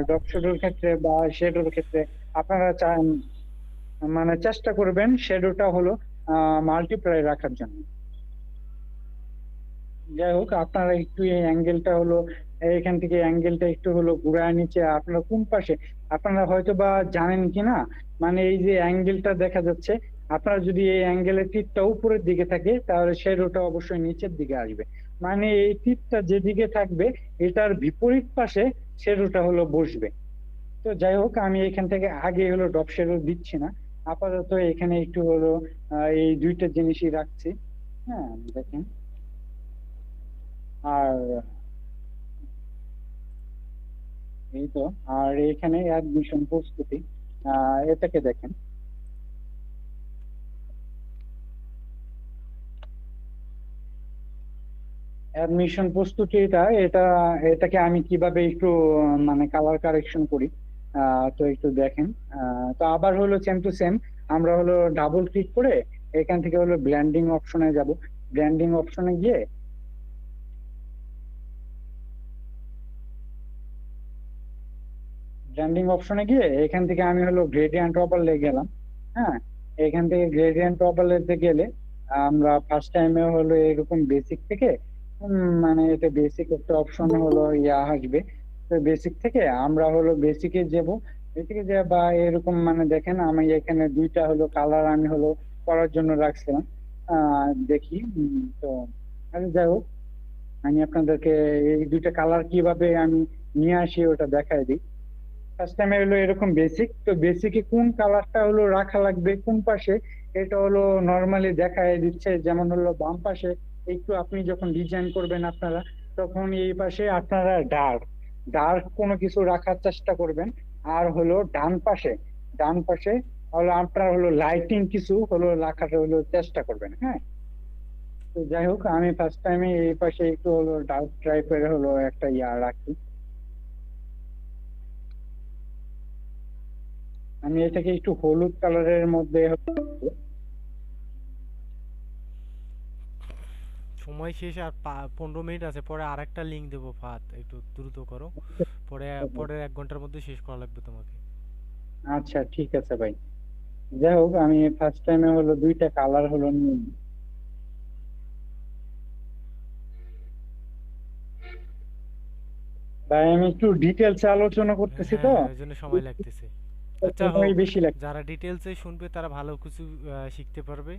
ড্রপ শ্যাডোর ক্ষেত্রে বা শ্যাডোর ক্ষেত্রে আপনারা চান মানে চেষ্টা করবেন শ্যাডোটা হলো মাল্টিপ্লাই রাখার জন্য। যাই হোক, আপনারা একটু এই অ্যাঙ্গেলটা হলো এখান থেকে অ্যাঙ্গেলটা একটু হলো ঘুরায় নিচে আপনারা কোন পাশে আপনারা হয়তো বা জানেন কিনা, মানে এই যে অ্যাঙ্গেলটা দেখা যাচ্ছে, আপনারা যদি এই অ্যাঙ্গেলের টিপটা উপরের দিকে থাকে তাহলে শ্যাডোটা অবশ্যই নিচের দিকে আসবে। মানে এই টিপটা যেদিকে থাকবে এটার বিপরীত পাশে শ্যাডোটা হলো বসবে। তো যাই হোক, আমি এখান থেকে আগে হলো ড্রপ শেডো দিচ্ছি না, আপাতত এখানে একটু হলো এই দুইটা জিনিসই রাখছি। হ্যাঁ, দেখেন। আর এই তো, আর এখানে অ্যাডমিশন প্রস্তুতি, এটাকে দেখেন। অ্যাডমিশন প্রস্তুতিটা এটাকে আমি কিভাবে একটু মানে কালার কারেকশন করি, তো একটু দেখেন। তো আবার হলো সেম টু সেম, আমরা হলো ডাবল ক্লিক করে এখান থেকে হলো ব্ল্যান্ডিং অপশনে যাব। ব্ল্যান্ডিং অপশনে গিয়ে এখান থেকে আমি হলো গ্রেডিয়েন্ট ওভারলে গেলাম। হ্যাঁ, এখান থেকে গ্রেডিয়েন্ট ওভারলেতে গেলে আমরা ফার্স্ট টাইমে হলো এরকম বেসিক থেকে মানে এটা বেসিক একটা অপশন হলো আসবে। তো বেসিক থেকে আমরা হলো বেসিকে যাব। বেসিকে যে বা এরকম মানে দেখেন, আমি এখানে দুইটা হলো কালার আমি হলো করার জন্য রাখছিলাম। দেখি। তো আচ্ছা, যাই হোক, আমি আপনাদেরকে এই দুইটা কালার কিভাবে আমি নিয়ে আসি ওটা দেখাই দিই। ফার্স্ট টাইমে হলো এরকম বেসিক, তো বেসিকে কোন কালারটা হলো রাখা লাগবে কোন পাশে, এটা হলো নর্মালি দেখায় দিচ্ছে। যেমন হলো বাম পাশে একটু আপনি যখন ডিজাইন করবেন আপনারা, তখন এই পাশে আপনারা ডার্ক ডার্ক কোনো কিছু রাখার চেষ্টা করবেন। আর হলো ডান পাশে হলো আপনার হলো লাইটিং কিছু হলো রাখার হলো চেষ্টা করবেন। হ্যাঁ, তো যাই হোক, আমি ফার্স্ট টাইমে এই পাশে একটু হলো ডার্ক টাইপের হলো একটা রাখি। আমি এটাকে একটু হলুদ কালারের মধ্যে সময় শেষ, আর 15 মিনিট আছে, পরে আরেকটা লিংক দেবো ফাহাদ, একটু দ্রুত করো। পরে পরের 1 ঘন্টার মধ্যে শেষ করা লাগবে তোমাকে। আচ্ছা, ঠিক আছে ভাই। যাই হোক, আমি ফার্স্ট টাইমে হলো দুইটা কালার হলো নিয়ে নিই। ভাই, আমি একটু ডিটেলসে আলোচনা করতেছি তো, হ্যাঁ হ্যাঁ, ওই জন্য সময় লাগতেছে। আচ্ছা সময় হোক, বেশি লাগে। যারা ডিটেলসে শুনবে তারা ভালো কিছু শিখতে পারবে,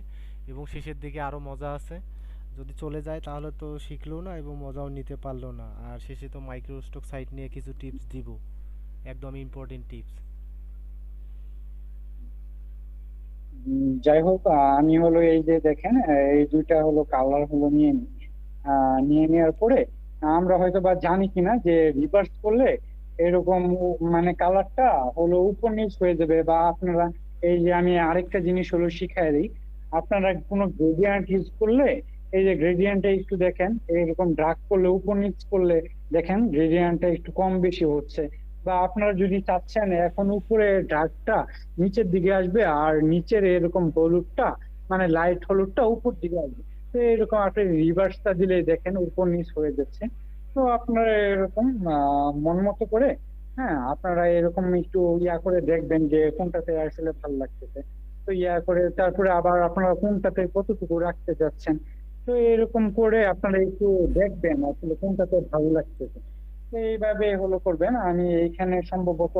এবং শেষের দিকে আরো মজা আছে। যদি চলে যায় তাহলে তো শিখলো না এবং মজাও নিতে পারলো না। আর শেষে তো মাইক্রোস্টক সাইট নিয়ে কিছু টিপস দিব, একদম ইম্পর্টেন্ট টিপস। যাই হোক, আমি হলো এই যে দেখেন, এই দুইটা হলো কালার হলো নিয়ে নিই। নিয়ে নেওয়ার পরে আমরা হয়তো বা জানি কিনা যে রিভার্স করলে এরকম মানে কালারটা হলো উপর নিচ হয়ে যাবে। বা আপনারা, এই যে আমি আরেকটা জিনিস হলো শিখাই দিই, আপনারা কোনো গ্রেডিয়েন্ট ইউজ করলে এই যে গ্রেডিয়েন্টটা একটু দেখেন, এরকম ড্রাগ করলে উপর নিচ করলে দেখেন গ্রেডিয়েন্টটা একটু কম বেশি হচ্ছে। বা আপনারা যদি চাচ্ছেন এখন উপরে ড্রাগটা নিচের দিকে আসবে আর নিচের এরকম হলুদটা মানে লাইট হলুদটা উপর দিকে আসবে, তো এরকম আপনি রিভার্সটা দিলে দেখেন উপর নিচ হয়ে যাচ্ছে। তো আপনারা এরকম মন মতো করে, হ্যাঁ, আপনারা এরকম একটু করে দেখবেন যে কোনটাতে আসলে ভালো লাগতেছে। তো করে তারপরে আবার আপনারা কোনটাতে কতটুকু রাখতে চাচ্ছেন, তো এরকম করে আপনারা একটু দেখবেন আসলে কোনটাতে ভালো লাগতেছে। তো এইভাবে হলো করবেন। আমি এইখানে সম্ভবত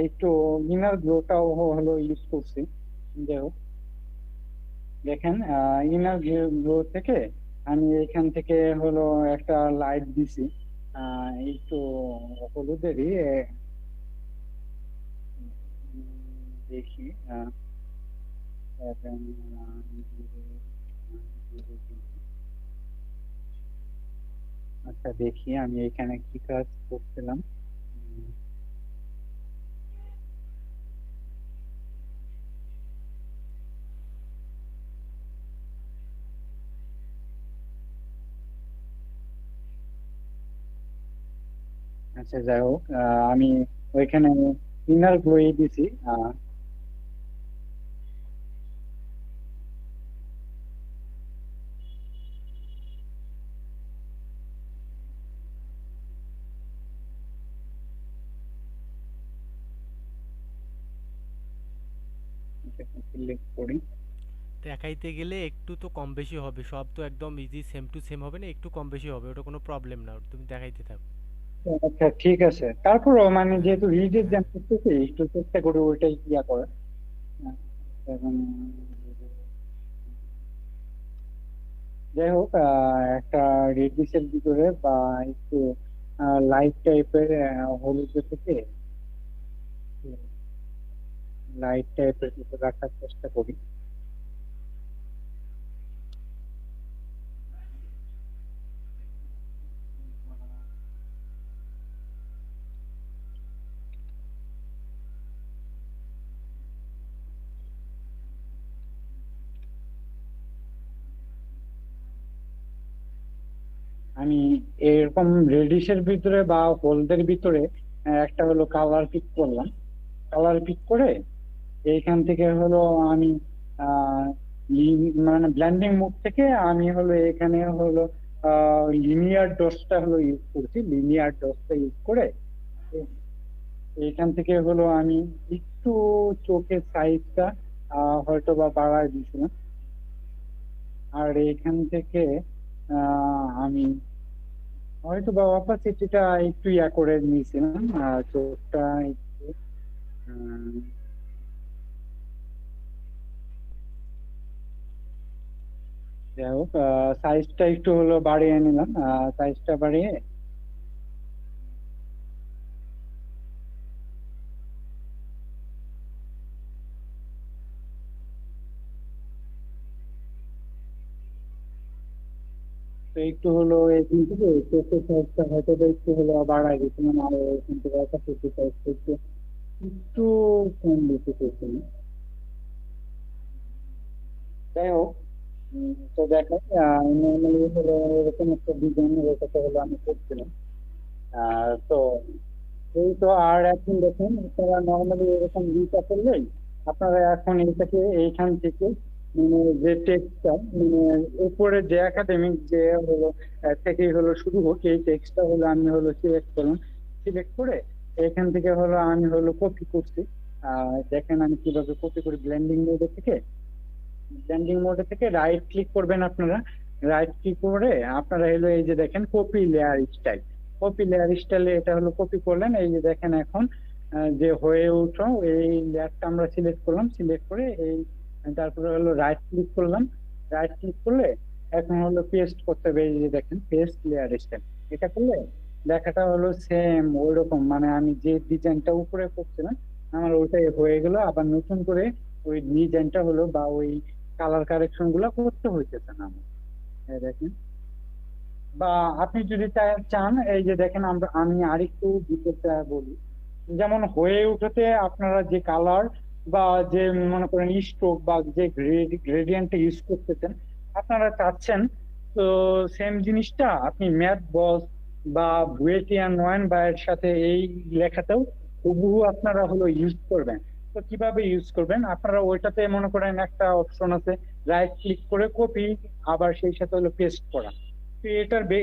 একটু ইনার গ্লোটাও হলো ইউজ করছি। যাই হোক, দেখেন, ইনার গ্লো থেকে আমি এখান থেকে হলো একটা লাইট দিছি, একটু হলুদেরই। দেখি। আহ, seven, zero, zero, আচ্ছা, দেখি আমি এখানে কি কাজ করছিলাম। উম, আচ্ছা, যাই হোক, আমি ওইখানে ইনার গ্লোই দিছি। আহ, সিলেক্ট করি। দেখাইতে গেলে একটু তো কম বেশি হবে, সব তো একদম ইজি সেম টু সেম হবে না, একটু কম বেশি হবে, ওটা কোনো প্রবলেম না, তুমি দেখাইতে থাকো। আচ্ছা, ঠিক আছে। তারপরও মানে হ্যাঁ যেহেতু রিডের জ্যাম হ্যাঁ। করতেছি, একটু চেষ্টা করি ওইটাই করে। আহ, এবং যাই হোক, একটা রেডিসের ভিতরে বা একটু লাইট টাইপের হলুদ থেকে লাইট টাইপের কিছু রাখার চেষ্টা করি। আমি এরকম রেডিশের ভিতরে বা হলদের ভিতরে একটা হলো কালার পিক করলাম। কালার পিক করে এইখান থেকে হলো আমি আহ মানে ব্লেন্ডিং মোড থেকে আমি হলো এখানে হলো লিনিয়ার ডটসটা হলো ইউজ করছি। লিনিয়ার ডটসটা ইউজ করে এইখান থেকে হলো আমি একটু চোখের সাইজটা হয়তো বা বাড়ায় দিয়েছিলাম। আর এইখান থেকে আমি হয়তো বা অপাসিটিটা একটু করে নিয়েছিলাম, চোখটা একটু উম, যাই হোক, সাইজটা একটু হলো বাড়িয়ে নিলাম। সাইজটা বাড়িয়ে তো একটু হলো এখান থেকে চোখের সাইজটা হয়তো বা একটু হলো বাড়াই দিয়েছিলাম। আর এখান থেকে অপাসিটি সাইজটা একটু একটু কম দিতে চেয়েছিলাম। যাই হোক, তো দেখো, নর্মালি হলো এরকম একটা ডিজাইন রেখাটা হলো আমি করছিলাম। তো এই তো। আর এখন দেখুন, আপনারা নর্মালি এরকম ভিউটা করলেই আপনারা এখন এটাকে এইখান থেকে মানে যে টেক্সটটা মানে উপরে যে একাডেমিক যে হলো থেকেই হলো শুরু হোক, এই টেক্সটটা হলো আমি হলো সিলেক্ট করলাম। সিলেক্ট করে এখান থেকে হলো আমি হলো কপি করছি। দেখেন আমি কিভাবে কপি করি। ব্লেন্ডিং মোডে থেকে রাইট ক্লিক করবেন আপনারা। রাইট ক্লিক করে আপনারা হলো এই যে দেখেন copy layer style. Copy layer স্টাইলে এটা হলো কপি করলেন। এই যে দেখেন এখন যে হয়ে উঠো এই লেয়ারটা আমরা সিলেক্ট করলাম। সিলেক্ট করে এই তারপরে হলো রাইট ক্লিক করলাম। রাইট ক্লিক করলে এখন হলো পেস্ট করতে হবে। এই যে দেখেন পেস্ট লেয়ার স্টাইল, এটা করলে লেখাটা হলো সেম ওই রকম, মানে আমি যে ডিজাইনটা উপরে করছিলাম আমার ওইটাই হয়ে গেল। আবার নতুন করে ওই ডিজাইনটা হলো বা ওই কালার কারেকশন গুলা করতে হইতেছে না আমার। এই দেখেন। বা আপনি যদি চান, এই যে দেখেন আমি আরেকটু ডিটেলসে বলি। যেমন হয়ে উঠতে আপনারা যে কালার বা যে মনে করেন স্ট্রোক বা যে গ্রেডিয়েন্ট ইউজ করতেছেন আপনারা চাচ্ছেন, তো সেম জিনিসটা আপনি ম্যাথ বস বা বুয়েটিয়ান ওয়ান বা এর সাথে এই লেখাটাও হুবহু আপনারা হলো ইউজ করবেন। তো কিভাবে ইউজ করবেন, আপনারা ওইটাতে মনে করেন একটা অপশন আছে রাইট ক্লিক করে কপি, আবার সেই সাথে হলো পেস্ট করা। তো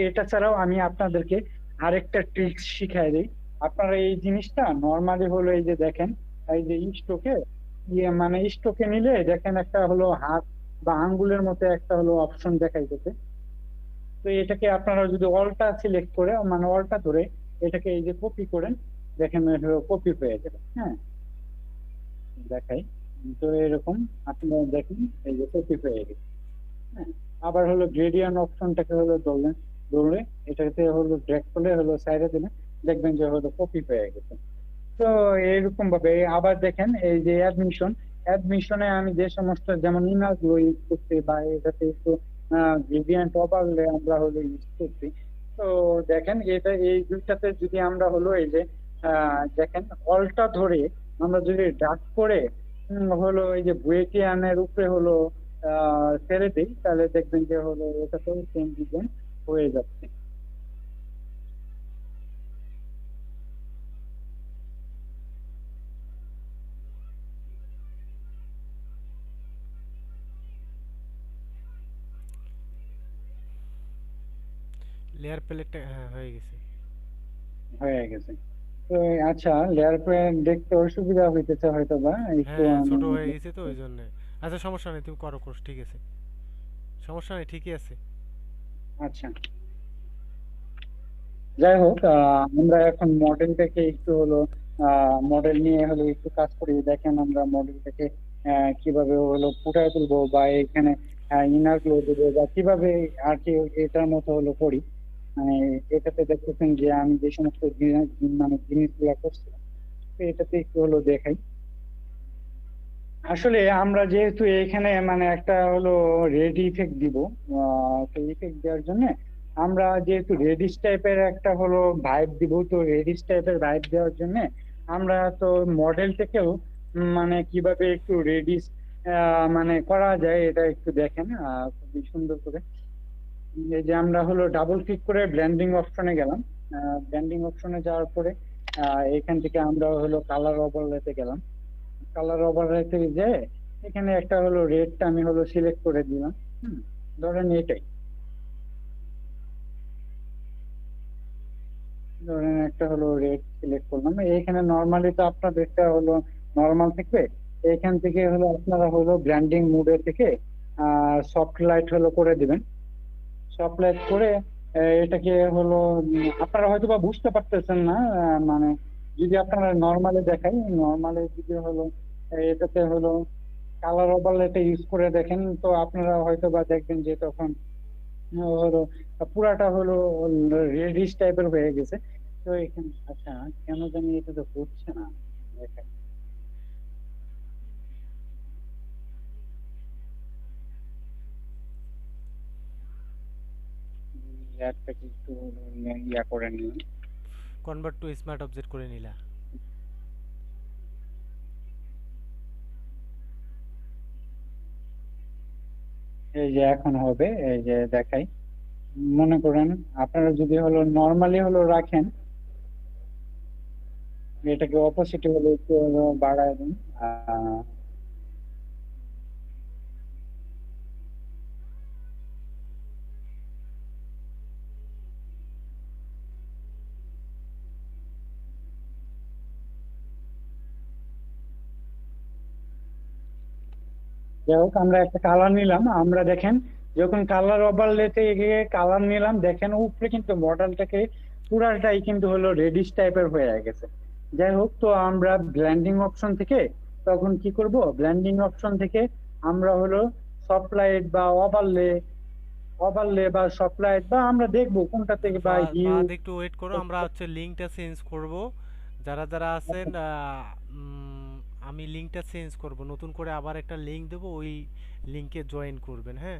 এটা ছাড়াও আমি আপনাদেরকে আরেকটা ট্রিক্স শিখাই দিই। আপনারা এই জিনিসটা নর্মালি হলো এই যে দেখেন, এই যে স্ট্রোকে মানে স্ট্রোকে নিলে দেখেন একটা হলো হাত বা আঙ্গুলের মতো একটা হলো অপশন দেখাইতেছে। তো এটাকে আপনারা যদি অলটা সিলেক্ট করে মানে অলটা ধরে এটাকে এই যে কপি করেন, দেখেন কপি হয়ে যাবে। হ্যাঁ, দেখাই। তো এরকম আপনারা দেখেন এই যে কপি হয়ে গেছে। হ্যাঁ, আবার হলো গ্রেডিয়েন্ট অপশনটাকে হলো ধরলেন, ধরলে এটাতে হলো ড্র্যাগ করলে হলো সাইডে দিলে দেখবেন যে হলো কপি হয়ে গেছে। তো এইরকম ভাবে আবার দেখেন এই যে অ্যাডমিশনে আমি যে সমস্ত যেমন ইনার গুলো ইউজ করছি বা এটাতে একটু গ্রেডিয়েন্ট ওভারলে আমরা হলো ইউজ করছি। তো দেখেন এটা এই দুইটাতে যদি আমরা হলো এই যে দেখেন অলটা ধরে আমরা যদি ডাক করে হলো এই যে বুয়েটিয়ানের উপরে হলো ছেড়ে দিই, তাহলে দেখবেন যে হলো এটাতেও সেম ডিজাইন হয়ে যাচ্ছে। লেয়ার প্যালেটটা হ্যাঁ হয়ে গেছে। হয়ে গেছে। তো আচ্ছা, লেয়ার পয়েন্ট দেখতে অসুবিধা হইতেছে হয়তো বা একটু হ্যাঁ ছোট হয়ে গেছে তো ওই জন্য। আচ্ছা সমস্যা নেই, তুমি করো কোর্স, ঠিক আছে, সমস্যা নেই, ঠিকই আছে। আচ্ছা, যাই হোক, আমরা এখন মডেলটাকে একটু হলো মডেল নিয়ে হলো একটু কাজ করি। দেখেন আমরা মডেলটাকে কিভাবে হলো ফুটায় তুলবো বা এখানে ইনার গ্লো দেবো বা কিভাবে আর কি এটার মতো হলো করি। মানে এটাতে দেখতেছেন যে আমি যে সমস্ত মানে জিনিসগুলা করছিলাম তো এটাতে একটু হলো দেখাই। আসলে আমরা যেহেতু এখানে মানে একটা হলো রেড ইফেক্ট দিব, তো ইফেক্ট দেওয়ার জন্য আমরা যেহেতু রেডিশ টাইপের একটা হলো ভাইব দিব, তো রেডিশ টাইপের ভাইব দেওয়ার জন্য আমরা তো মডেলটাকেও মানে কিভাবে একটু রেডিশ মানে করা যায় এটা একটু দেখেন খুবই সুন্দর করে। এই যে আমরা হলো ডাবল ক্লিক করে ব্লেন্ডিং অপশনে গেলাম। ব্লেন্ডিং অপশনে যাওয়ার পরে এখান থেকে আমরা হলো কালার ওভারলেতে গেলাম। কালার ওভারলেতে যে এখানে একটা হলো রেডটা আমি হলো সিলেক্ট করে দিলাম। হুম, ধরেন এটাই, ধরেন একটা হলো রেড সিলেক্ট করলাম। এইখানে নর্মালি তো আপনাদেরটা হলো নর্মাল থাকবে। এইখান থেকে হলো আপনারা হলো ব্র্যান্ডিং মুডে থেকে সফট লাইট হলো করে দিবেন। সফট লাইট করে এটাকে হলো আপনারা হয়তো বা বুঝতে পারতেছেন না, মানে যদি আপনারা নর্মালে দেখাই, নর্মালে যদি হলো এটাতে হলো কালার ওভারলেটা ইউজ করে দেখেন, তো আপনারা হয়তো বা দেখবেন যে তখন হলো পুরাটা হলো রেডিশ টাইপের হয়ে গেছে। তো এখানে আচ্ছা কেন জানি এটা তো হচ্ছে না, দেখেন ল্যাবটাকে একটু ইয়া করে নিন। কনভার্ট টু স্মার্ট অবজেক্ট করে নিলা। এই যে এখন হবে, এই যে দেখাই। মনে করেন আপনারা যদি হলো নর্মালি হলো রাখেন, এটাকে অপোজিটে হলো একটু হলো বাড়ায় দিন। আহ যাই হোক, আমরা একটা কালার নিলাম। আমরা দেখেন যখন কালার ওভারলেতে গিয়ে কালার নিলাম, দেখেন উপরে কিন্তু মডেলটাকে পুরাটাই কিন্তু হলো রেডিশ টাইপের হয়ে গেছে। যাই হোক, তো আমরা ব্লেন্ডিং অপশন থেকে তখন কি করব, ব্লেন্ডিং অপশন থেকে আমরা হলো সফট লাইট বা ওভারলে, ওভারলে বা সফট লাইট বা আমরা দেখবো কোনটা থেকে বা ফাহাদ হিউ। ফাহাদ একটু ওয়েট করো, আমরা হচ্ছে লিঙ্কটা চেঞ্জ করব। যারা যারা আছেন আমি লিঙ্কটা চেঞ্জ করব, নতুন করে আবার একটা লিঙ্ক দেবো, ওই লিঙ্কে জয়েন করবেন, হ্যাঁ।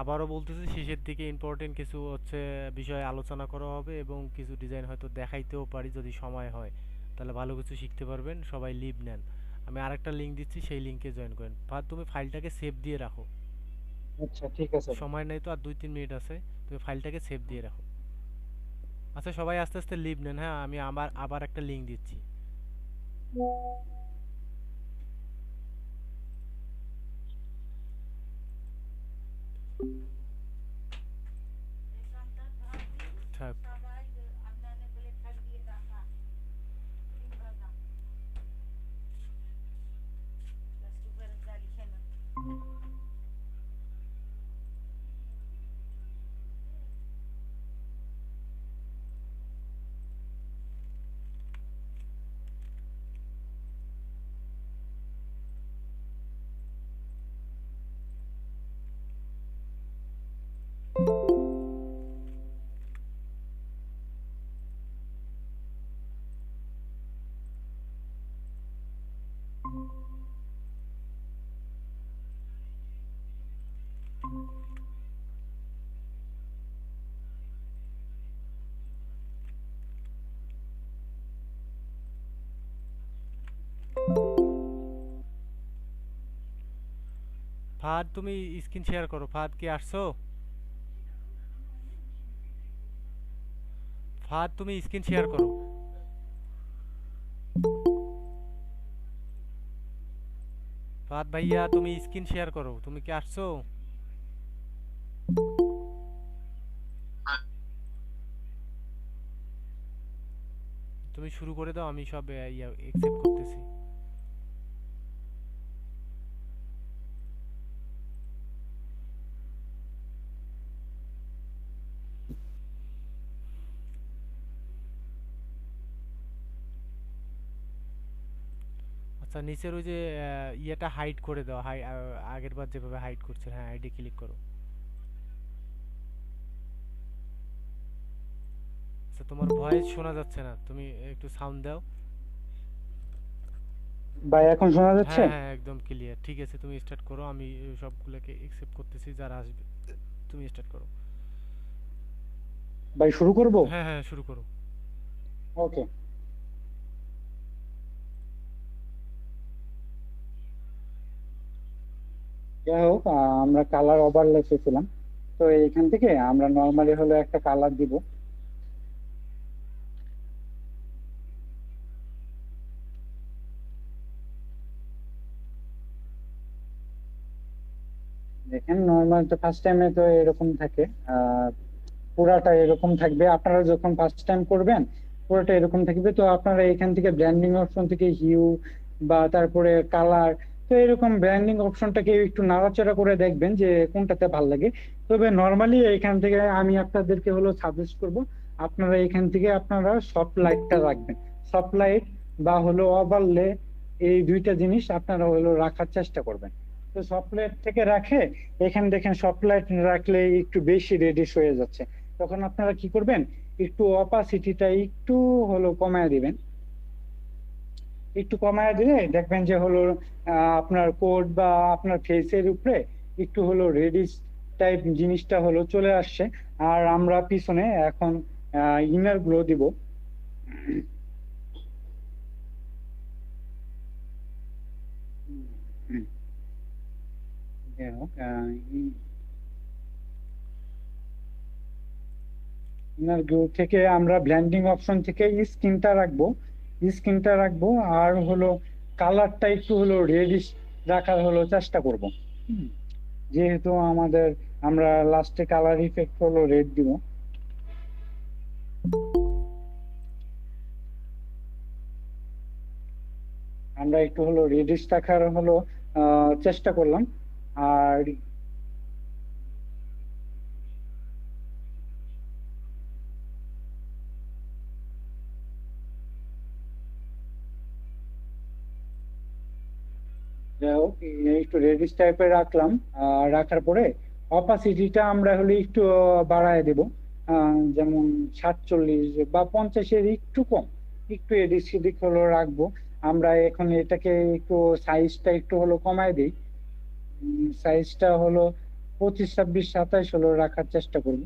আবারও বলতেছি, শেষের দিকে ইম্পর্টেন্ট কিছু হচ্ছে বিষয়ে আলোচনা করা হবে এবং কিছু ডিজাইন হয়তো দেখাইতেও পারি যদি সময় হয়, তাহলে ভালো কিছু শিখতে পারবেন। সবাই লিভ নেন। আমি আরেকটা লিঙ্ক দিচ্ছি, সেই লিঙ্কে জয়েন করেন। ফাহাদ তুমি ফাইলটাকে সেভ দিয়ে রাখো। আচ্ছা ঠিক আছে। সময় নেই তো, আর 2-3 মিনিট আছে। তুমি ফাইলটাকে সেভ দিয়ে রাখো। আচ্ছা সবাই আস্তে আস্তে লিভ নেন, হ্যাঁ। আমি আবার আবার একটা লিঙ্ক দিচ্ছি। থাক। ফাহাদ তুমি স্ক্রিন শেয়ার করো। ফাহাদ কি আসছো? ফাহাদ তুমি স্ক্রিন শেয়ার করো। ফাহাদ ভাইয়া তুমি স্ক্রিন শেয়ার করো। তুমি কি আসছো? তুমি শুরু করে দাও, আমি সব ইয়া একসেপ্ট করতেছি। আচ্ছা নিচের ওই যে ইয়েটা হাইড করে দাও, আগের বার যেভাবে হাইড করছে, হ্যাঁ আইডি ক্লিক করো। আচ্ছা তোমার ভয়েস শোনা যাচ্ছে না, তুমি একটু সাউন্ড দাও। ভাই এখন শোনা যাচ্ছে? হ্যাঁ হ্যাঁ একদম ক্লিয়ার। ঠিক আছে, তুমি স্টার্ট করো, আমি সবগুলোকে একসেপ্ট করতেছি যারা আসবে। তুমি স্টার্ট করো। ভাই শুরু করব? হ্যাঁ হ্যাঁ শুরু করো। ওকে। যাই হোক, আমরা কালার ওভারলে চেয়েছিলাম, তো এখান থেকে আমরা নর্মালি হলো একটা কালার দিব। দেখেন নর্মাল তো ফার্স্ট টাইমে তো এরকম থাকে, আহ পুরাটা এরকম থাকবে। আপনারা যখন ফার্স্ট টাইম করবেন পুরোটা এরকম থাকবে। তো আপনারা এখান থেকে ব্র্যান্ডিং অপশন থেকে হিউ বা তারপরে কালার, তো এরকম ব্র্যান্ডিং অপশনটাকে একটু নাড়াচাড়া করে দেখবেন যে কোনটাতে ভাল লাগে। তবে নর্মালি এখান থেকে আমি আপনাদেরকে হলো সাজেস্ট করব, আপনারা এখান থেকে আপনারা সফট লাইটটা রাখবেন। সফট লাইট বা হলো ওভারলে, এই দুইটা জিনিস আপনারা হলো রাখার চেষ্টা করবেন। তো সফট লাইট থেকে রাখে, এখানে দেখেন সফট লাইট রাখলে একটু বেশি রেডিশ হয়ে যাচ্ছে। তখন আপনারা কি করবেন, একটু অপাসিটিটা একটু হলো কমায় দিবেন। একটু কমায় দিলে দেখবেন যে হলো আপনার কোড বা আপনার ফেসের উপরে একটু হলো রেডিশ টাইপ জিনিসটা হলো চলে আসছে। আর আমরা পিছনে এখন ইনার গ্লো দিব। যাই হোক, ইনার গ্লো থেকে আমরা ব্লেন্ডিং অপশন থেকে স্কিনটা রাখবো আর হলো কালারটা একটু হলো রেডিশ রাখার হলো চেষ্টা করব। হুম, যেহেতু আমরা লাস্টে কালার ইফেক্ট হলো রেড দিব। আমরা একটু হলো রেডিশ রাখার হলো চেষ্টা করলাম। আর যাই হোক, একটু রেডিশ টাইপের রাখলাম। রাখার পরে অপাসিটিটা আমরা হলে একটু বাড়ায় দেব, যেমন 47 বা 50-এর একটু কম, একটু এদিক সেদিক হলো রাখবো। আমরা এখন এটাকে একটু সাইজটা একটু হলো কমায় দিই। সাইজটা হলো 25, 26, 27 হলো রাখার চেষ্টা করব,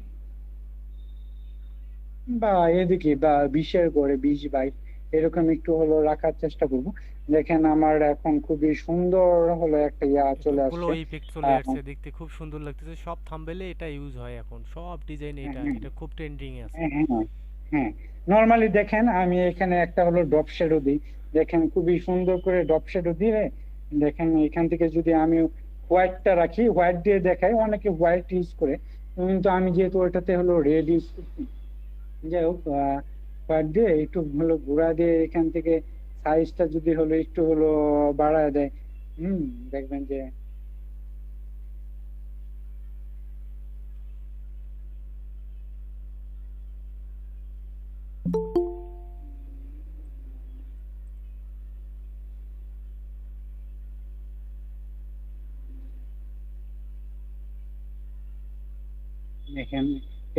বা এদিকে বা 20-এর করে 20, 22 এরকম একটু হলো রাখার চেষ্টা করব। দেখেন আমার এখন খুবই সুন্দর হলো একটা একটু চলে গ্লো আসছে। ইফেক্ট চলে আহ, আসছে, দেখতে খুব সুন্দর লাগতেছে। সব থাম্বনেলে এটা ইউজ হয় এখন, সব ডিজাইন হ্যাঁ এটা হ্যাঁ এটা খুব ট্রেন্ডিং এ আছে। হ্যাঁ হ্যাঁ হ্যাঁ। নর্মালি দেখেন আমি এখানে একটা হলো ড্রপ শ্যাডো দিই। দেখেন খুবই সুন্দর করে ড্রপ শ্যাডো দিয়ে দেখেন এখান থেকে যদি আমি হোয়াইটটা রাখি, হোয়াইট দিয়ে দেখাই, অনেকে হোয়াইট ইউজ করে, কিন্তু আমি যেহেতু ওইটাতে হলো রেড ইউজ করছি। যাই হোক, হোয়াইট দিয়ে একটু হলো গুঁড়া দিয়ে এখান থেকে সাইজটা যদি হলো একটু হলো বাড়ায় দেয়, হুম, দেখবেন যে দেখেন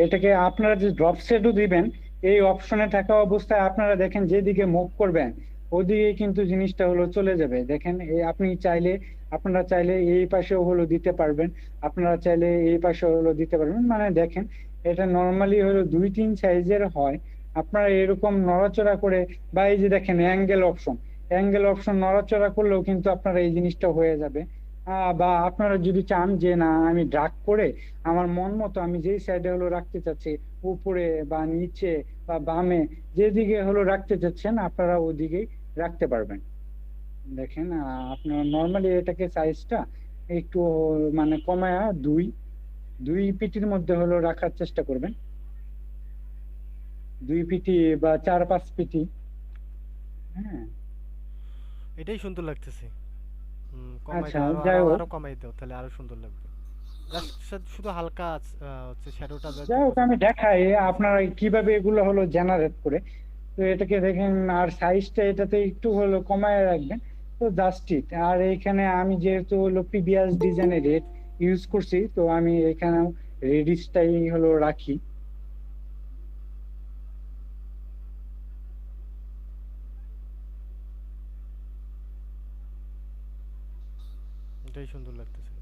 এটাকে আপনারা যে ড্রপ সেটও দিবেন, এই অপশনে থাকা অবস্থায় আপনারা দেখেন যেদিকে মুভ করবেন ওদিকে কিন্তু জিনিসটা হলো চলে যাবে। দেখেন এই আপনারা চাইলে এই পাশেও হলো দিতে পারবেন, আপনারা চাইলে এই পাশে হলো দিতে পারবেন। মানে দেখেন এটা নর্মালি হলো 2-3 সাইজের হয়। আপনারা এরকম নড়াচড়া করে, বা এই যে দেখেন অ্যাঙ্গেল অপশন নড়াচড়া করলেও কিন্তু আপনারা এই জিনিসটা হয়ে যাবে। বা আপনারা যদি চান যে না আমি ড্রাগ করে আমার মন মতো আমি যেই সাইডে হলো রাখতে চাচ্ছি, উপরে বা নিচে বা বামে, যেদিকে হলো রাখতে চাচ্ছেন আপনারা ওদিকেই রাখতে পারবেন। দেখেন আপনার নর্মালি এটাকে সাইজটা একটু মানে কমায়া দুই দুই পিটির মধ্যে হলো রাখার চেষ্টা করবেন। 2 পিটি বা 4-5 পিটি। হ্যাঁ। এটাই সুন্দর লাগতেছে। কমাই আচ্ছা, দাও, আরো যাই আরো হোক। আরো কমাই দাও, তাহলে আরো সুন্দর লাগবে। জাস্ট শুধু হালকা হচ্ছে শ্যাডোটা যাতে যাই হোক, বোঝা আমি যায়। দেখাই আপনারা কিভাবে এগুলো হলো জেনারেট করে। তো এটাকে দেখেন, আর সাইজটা এটাতে একটু হলো কমায় রাখবেন। তো জাস্ট ইট। আর এখানে আমি যেহেতু হলো প্রিভিয়াস ডিজাইনের রেড ইউজ করছি, তো আমি এখানে রেডিশটাই হলো রাখি। এটাই সুন্দর লাগতেছে।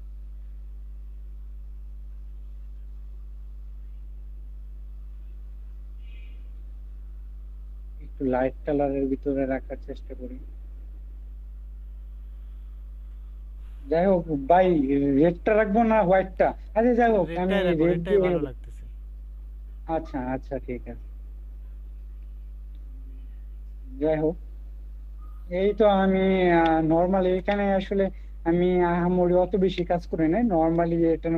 একটু লাইট কালারের ভিতরে রাখার চেষ্টা করি। যাই হোক ভাই, রেডটা রাখবো না হোয়াইটটা? আচ্ছা যাই হোক, আমি রেডটাই রাখো, রেড রেডটাই দিয়ে। ভালো লাগতেছে। আচ্ছা আচ্ছা ঠিক আছে। যাই হোক, এই তো আমি নর্মালি এখানে আসলে আমি আহামরি অত বেশি কাজ করি নাই, নর্মালি এটা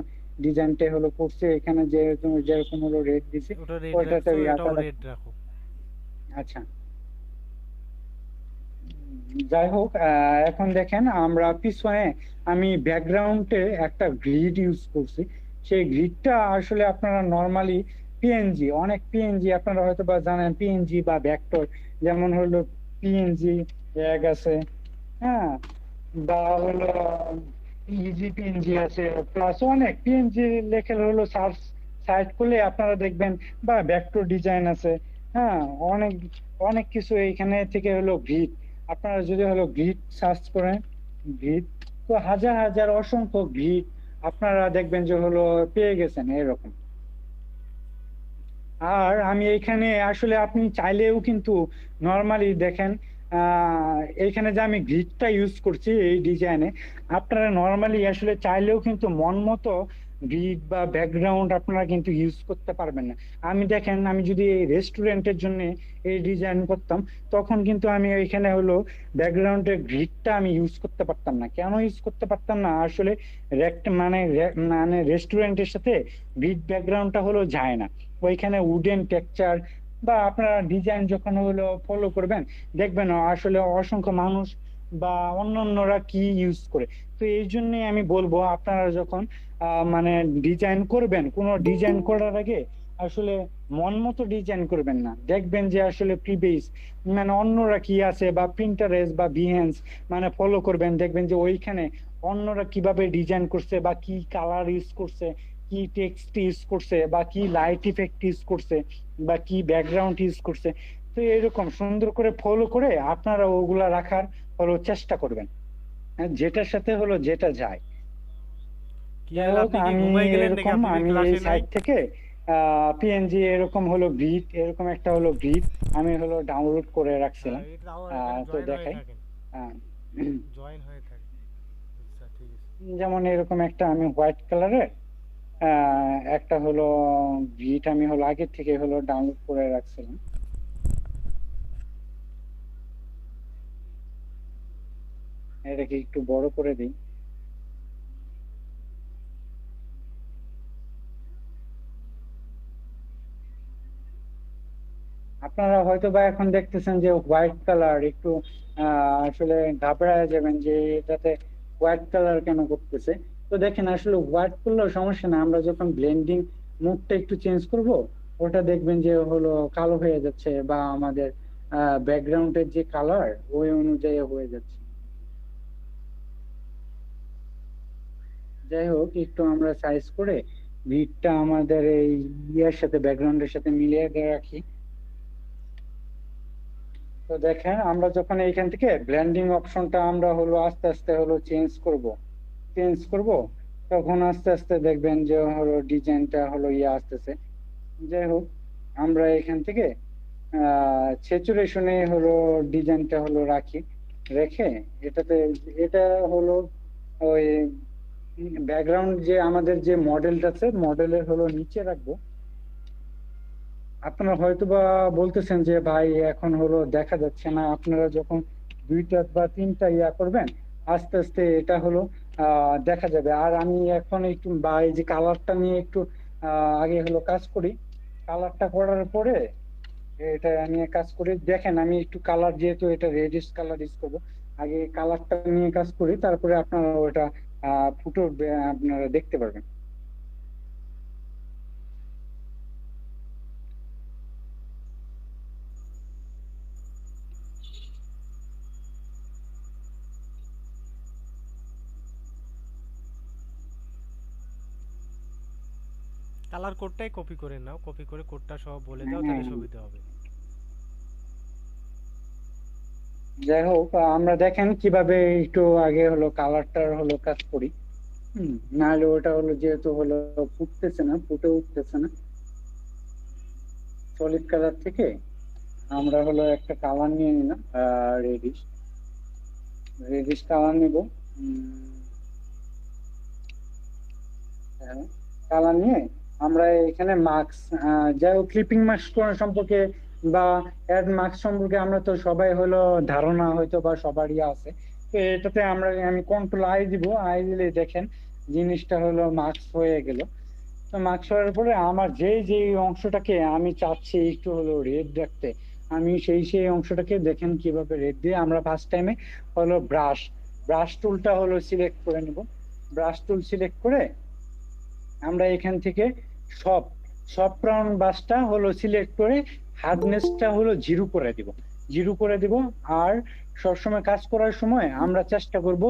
ডিজাইনটা হলো করছে এখানে, যে তুমি যেরকম হলো রেড দিছি ওটা রেড ওইটাতে রাখছো, ইয়াটা এটাও রেড রাখো। আচ্ছা। যাই হোক, এখন দেখেন আমরা পিছনে আমি ব্যাকগ্রাউন্ডে একটা গ্রিড ইউজ করছি। সেই গ্রিডটা আসলে আপনারা নর্মালি পিএনজি, অনেক পিএনজি আপনারা হয়তো বা জানেন, পিএনজি বা ভেক্টর, যেমন হলো পিএনজি এক আছে, হ্যাঁ, বা হলো ইজি পিএনজি আছে, প্লাস অনেক পিএনজি লেখা হলো সার্চ সাইট করলে আপনারা দেখবেন, বা ভেক্টর ডিজাইন আছে, হ্যাঁ, অনেক অনেক কিছু এইখানে থেকে হলো গ্রিড। আপনারা যদি হলো গ্রিড সার্চ করেন, গ্রিড, তো হাজার হাজার অসংখ্য গ্রিড আপনারা দেখবেন যে হলো পেয়ে গেছেন এরকম। আর আমি এখানে আসলে আপনি চাইলেও কিন্তু নর্মালি দেখেন, এইখানে যে আমি গ্রিডটা ইউজ করছি এই ডিজাইনে, আপনারা নর্মালি আসলে চাইলেও কিন্তু মন মতো গ্রিড বা ব্যাকগ্রাউন্ড আপনারা কিন্তু ইউজ করতে পারবেন না। আমি দেখেন, আমি যদি এই রেস্টুরেন্টের জন্য এই ডিজাইন করতাম, তখন কিন্তু আমি এখানে হলো ব্যাকগ্রাউন্ডের গ্রিডটা আমি ইউজ করতে পারতাম না। কেন ইউজ করতে পারতাম না? আসলে মানে রেস্টুরেন্টের সাথে গ্রিড ব্যাকগ্রাউন্ডটা হলো যায় না। ওইখানে উডেন টেক্সচার বা আপনারা ডিজাইন যখন হলো ফলো করবেন, দেখবেন আসলে অসংখ্য মানুষ বা অন্যান্যরা কি ইউজ করে। তো এই জন্যই আমি বলবো, আপনারা যখন মানে ডিজাইন করবেন, কোনো ডিজাইন করার আগে আসলে মন মতো ডিজাইন করবেন না। দেখবেন যে আসলে প্রিবেস মানে অন্যরা কি আছে, বা প্রিন্টারেস্ট বা বিহেন্স মানে ফলো করবেন, দেখবেন যে ওইখানে অন্যরা কিভাবে ডিজাইন করছে, বা কি কালার ইউজ করছে, কি টেক্সট ইউজ করছে, বা কি লাইট ইফেক্ট ইউজ করছে, বা কি ব্যাকগ্রাউন্ড ইউজ করছে। তো এরকম সুন্দর করে ফলো করে আপনারা ওগুলা রাখার হলো চেষ্টা করবেন, যেটার সাথে হলো যেটা যায়। কি যাই আর হোক, আপনি কি আমি ঘুমাই গেলেন নাকি? এরকম আপনি কি আমি এই ক্লাসে নাই? সাইট থেকে পিএনজি এরকম হলো গ্রিড, এরকম একটা হলো গ্রিড আমি হলো ডাউনলোড করে হ্যাঁ, রাখছিলাম। এটা এখানে তো জয়েন হয়ে দেখাই, থাকেন, আহ, জয়েন হয়ে থাকেন। আচ্ছা ঠিক আছে। যেমন এরকম একটা আমি হোয়াইট কালারের একটা হলো গ্রিড আমি হলো আগে থেকে হলো ডাউনলোড করে রাখছিলাম। এটাকে একটু বড় করে দিই। আপনারা হয়তো বা এখন দেখতেছেন যে হোয়াইট কালার একটু আসলে ঘাবড়ায় যাবেন যে এটাতে হোয়াইট কালার কেন করতেছে। তো দেখেন, আসলে হোয়াইট করলেও সমস্যা না, আমরা যখন ব্লেন্ডিং মুডটা একটু চেঞ্জ করব, ওটা দেখবেন যে হলো কালো হয়ে যাচ্ছে, বা আমাদের ব্যাকগ্রাউন্ডের যে কালার ওই অনুযায়ী হয়ে যাচ্ছে। যাই হোক, একটু আমরা সাইজ করে ভিড়টা আমাদের এই ইয়ার সাথে ব্যাকগ্রাউন্ডের সাথে মিলিয়ে রাখি। তো দেখেন, আমরা যখন এইখান থেকে ব্লেন্ডিং অপশনটা আমরা হলো আস্তে আস্তে হলো চেঞ্জ করব, তখন আস্তে আস্তে দেখবেন যে হলো ডিজাইনটা হলো ইয়ে আসতেছে। যাই হোক, আমরা এখান থেকে স্যাচুরেশনে হলো ডিজাইনটা হলো রাখি, রেখে এটাতে, এটা হলো ওই ব্যাকগ্রাউন্ড যে আমাদের যে মডেলটা আছে, মডেলের হলো নিচে রাখবো। আপনারা হয়তো বা বলতেছেন যে ভাই এখন হলো দেখা যাচ্ছে না, আপনারা যখন দুইটা বা তিনটা ইয়া করবেন, আস্তে আস্তে এটা হলো দেখা যাবে। আর আমি এখন একটু বা এই যে কালারটা নিয়ে একটু আগে হলো কাজ করি, কালারটা করার পরে এটা নিয়ে কাজ করি। দেখেন, আমি একটু কালার, যেহেতু এটা রেডিশ কালার ইউজ করবো, আগে কালারটা নিয়ে কাজ করি, তারপরে আপনারা ওটা ফুটো আপনারা দেখতে পারবেন। কালার কোডটাই কপি করে নাও, কপি করে কোডটা সহ বলে দাও, তাহলে হ্যাঁ, সুবিধা হবে। যাই হোক, আমরা দেখেন কিভাবে একটু আগে হলো কালারটার হলো কাজ করি। নাহলে ওটা হলো যেহেতু হলো ফুটতেছে না, ফুটে উঠতেছে না সলিড কালার থেকে, আমরা হলো একটা কালার নিয়ে নিলাম, রেডিশ রেডিশ কালার নিব। কালার নিয়ে আমরা এখানে মার্কস, যাই হোক ক্লিপিং মার্কস সম্পর্কে বা অ্যাড মার্কস সম্পর্কে আমরা তো সবাই হলো ধারণা হয়তো বা সবারই আছে। তো এটাতে আমি কন্ট্রোল আই দিব, আই দিলে দেখেন জিনিসটা হলো মার্কস হয়ে গেল। তো মার্কস হওয়ার পরে আমার যে অংশটাকে আমি চাচ্ছি একটু হলো রেড রাখতে, আমি সেই অংশটাকে দেখেন কিভাবে রেড দিয়ে আমরা ফার্স্ট টাইমে হলো ব্রাশ টুলটা হলো সিলেক্ট করে নিব। ব্রাশ টুল সিলেক্ট করে আমরা এখান থেকে সব সফট রাউন্ড ব্রাশটা হলো সিলেক্ট করে হার্ডনেসটা হলো জিরো করে দিব, জিরো করে দিব। আর সবসময় কাজ করার সময় আমরা চেষ্টা করব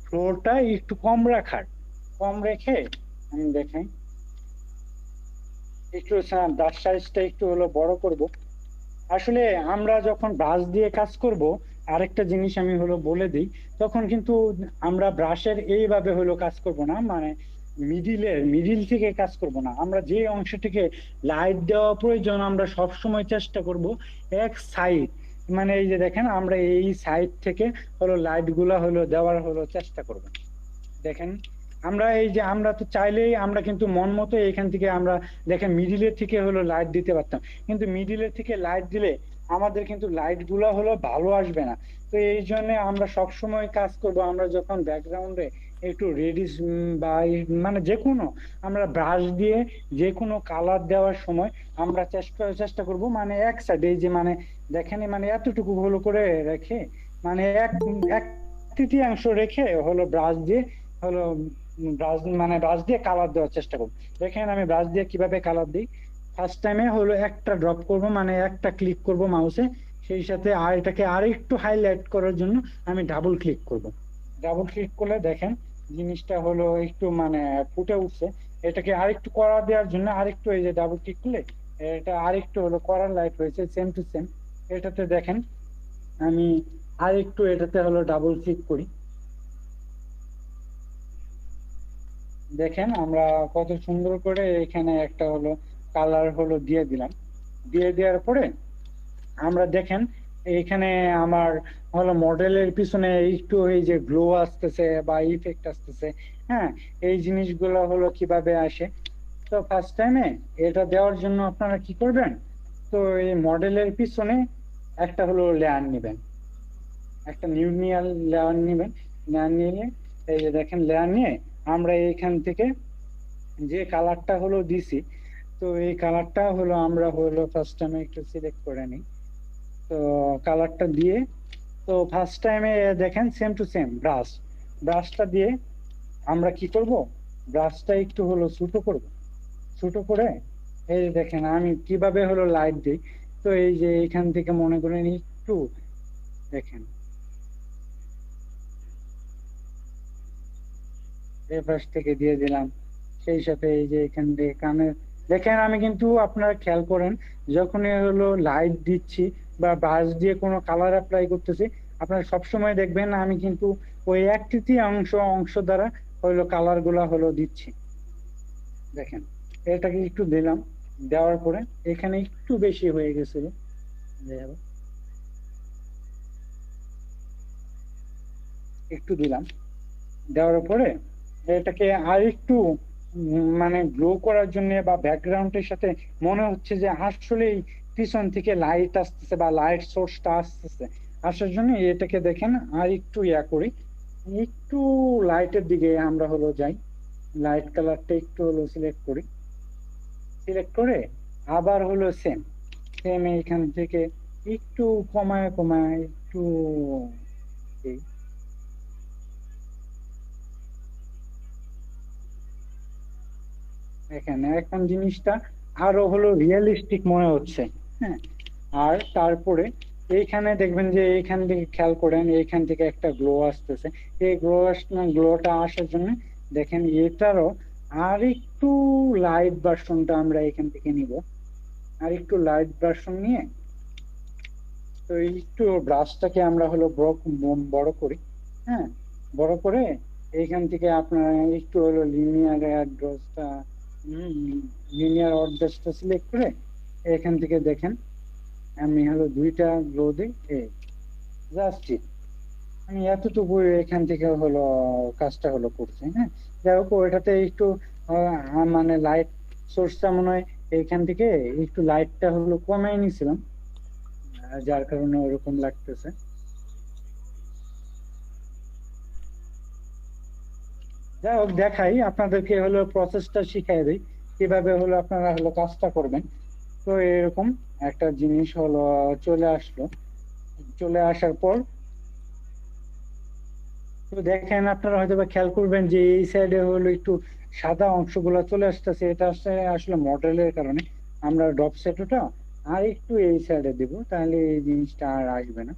ফ্লোরটা একটু কম রাখার, কম রেখে আমি দেখাই একটু ব্রাশ সাইজটা একটু হলো বড় করব। আসলে আমরা যখন ব্রাশ দিয়ে কাজ করব, আরেকটা জিনিস আমি হলো বলে দিই, তখন কিন্তু আমরা ব্রাশের এইভাবে হলো কাজ করব না, মানে মিডিল থেকে কাজ করব না। আমরা যে অংশটিকে লাইট দেওয়া প্রয়োজন আমরা সব সময় চেষ্টা করব এক সাইড, মানে এই যে দেখেন আমরা এই সাইড থেকে হলো লাইট গুলা হলো দেওয়ার হলো চেষ্টা করব। দেখেন আমরা এই যে আমরা তো চাইলেই আমরা কিন্তু মন মতো এখান থেকে আমরা দেখেন মিডিলের থেকে হলো লাইট দিতে পারতাম, কিন্তু মিডিলের থেকে লাইট দিলে আমাদের কিন্তু লাইট গুলা হলো ভালো আসবে না। তো এই জন্য আমরা সব সময় কাজ করব, আমরা যখন ব্যাকগ্রাউন্ডে একটু রেডিশ বা মানে যে কোনো আমরা ব্রাশ দিয়ে যে কোনো কালার দেওয়ার সময় আমরা চেষ্টা করব মানে এক সাইড, এই যে মানে দেখেন মানে এতটুকু হলো করে রেখে, মানে এক তৃতীয়াংশ রেখে হলো ব্রাশ দিয়ে হলো ব্রাশ দিয়ে কালার দেওয়ার চেষ্টা করবো। দেখেন আমি ব্রাশ দিয়ে কিভাবে কালার দিই। ফার্স্ট টাইমে হলো একটা ড্রপ করব, মানে একটা ক্লিক করব মাউসে, সেই সাথে আর এটাকে আর একটু হাইলাইট করার জন্য আমি ডাবল ক্লিক করব। ডাবল ক্লিক করলে দেখেন জিনিসটা হলো একটু মানে ফুটে উঠছে। এটাকে আরেকটু করা দেওয়ার জন্য আরেকটু এই যে ডাবল ক্লিক করলে এটা আরেকটু হলো করার লাইট হয়েছে সেম টু সেম। এটাতে দেখেন আমি আরেকটু এটাতে হলো ডাবল ক্লিক করি, দেখেন আমরা কত সুন্দর করে এখানে একটা হলো কালার হলো দিয়ে দিলাম। দিয়ে দেওয়ার পরে আমরা দেখেন এখানে আমার হলো মডেলের পিছনে একটু এই যে গ্লো আসতেছে বা ইফেক্ট আসতেছে। হ্যাঁ, এই জিনিসগুলো হলো কিভাবে আসে। তো ফার্স্ট টাইমে এটা দেওয়ার জন্য আপনারা কি করবেন, তো এই মডেলের পিছনে একটা হলো লেয়ার নেবেন, একটা নিউনিয়াল লেয়ার নেবেন। লেয়ার নিয়ে এই যে দেখেন লেয়ার নিয়ে আমরা এইখান থেকে যে কালারটা হলো দিছি, তো এই কালারটা হলো আমরা হলো ফার্স্ট টাইমে একটু সিলেক্ট করে নিই। তো কালারটা দিয়ে তো ফার্স্ট টাইমে দেখেন সেম টু সেম ব্রাশটা দিয়ে আমরা কি করব, ব্রাশটা একটু হলো ছোট করব। ছোট করে এই যে দেখেন আমি কিভাবে হলো লাইট দিই। তো এই যে এখান থেকে মনে করেন একটু দেখেন এই পাশ থেকে দিয়ে দিলাম, সেই সাথে এই যে এখান থেকে কানে দেখেন আমি কিন্তু আপনারা খেয়াল করেন যখনই হলো লাইট দিচ্ছি বা ব্রাশ দিয়ে কোনো কালার অ্যাপ্লাই করতেছি, আপনারা সবসময় দেখবেন আমি কিন্তু ওই এক তৃতীয়াংশ অংশ দ্বারা হলো কালার গুলা হলো দিচ্ছি। দেখেন এটাকে একটু দিলাম, দেওয়ার পরে এখানে একটু বেশি হয়ে গেছিল, একটু দিলাম। দেওয়ার পরে এটাকে আর একটু মানে গ্লো করার জন্য বা ব্যাকগ্রাউন্ডের সাথে মনে হচ্ছে যে আসলেই পিছন থেকে লাইট আসতেছে বা লাইট সোর্সটা আসতেছে, আসার জন্য এটাকে দেখেন আর একটু করি, একটু লাইটের দিকে আমরা হলো যাই, লাইট কালারটা একটু হলো সিলেক্ট করি। সিলেক্ট করে আবার হলো সেম সেম এখান থেকে একটু কমায় কমায় একটু দিই। এখানে এখন জিনিসটা আরো হলো রিয়েলিস্টিক মনে হচ্ছে। হ্যাঁ, আর তারপরে এইখানে দেখবেন যে এইখান থেকে খেয়াল করেন এইখান থেকে একটা গ্লো আসতেছে। এই গ্লোটা আসার জন্য দেখেন এটারও আর একটু লাইট ভার্সনটা আমরা এখান থেকে নিব। আর একটু লাইট ভার্সন নিয়ে তো একটু ব্রাশটাকে আমরা হলো বড় করি। হ্যাঁ, বড় করে এইখান থেকে আপনার একটু হলো লিনিয়ার অ্যাড্রেসটা লিনিয়ার অ্যাড্রেসটা সিলেক্ট করে এখান থেকে দেখেন আমি হলো দুইটা গ্লো দিই, এই জাস্ট আমি এতটুকু এখান থেকে হলো কাজটা হলো করছি। হ্যাঁ, যাই হোক ওইটাতে একটু মানে লাইট সোর্সটা মনে হয় এইখান থেকে একটু লাইটটা হলো কমাই নিয়েছিলাম, যার কারণে ওরকম লাগতেছে। যাই হোক দেখাই আপনাদেরকে হলো প্রসেসটা শিখাই দিই কিভাবে হলো আপনারা হলো কাজটা করবেন। তো এরকম একটা জিনিস হলো চলে আসলো। চলে আসার পর তো দেখেন আপনারা হয়তো বা খেয়াল করবেন যে এই সাইডে হলো একটু সাদা অংশগুলো চলে আসতেছে, এটা আসলে মডেলের কারণে। আমরা ড্রপ শ্যাডোটা আর একটু এই সাইডে দিব, তাহলে এই জিনিসটা আর আসবে না।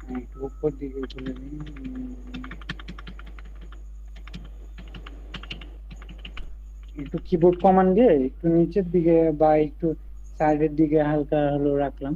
আমি একটু উপর দিকে তুলে নিই। একটু কিবোর্ড কমান্ড দিয়ে একটু নিচের দিকে বা একটু সাইডের দিকে হালকা হলো রাখলাম।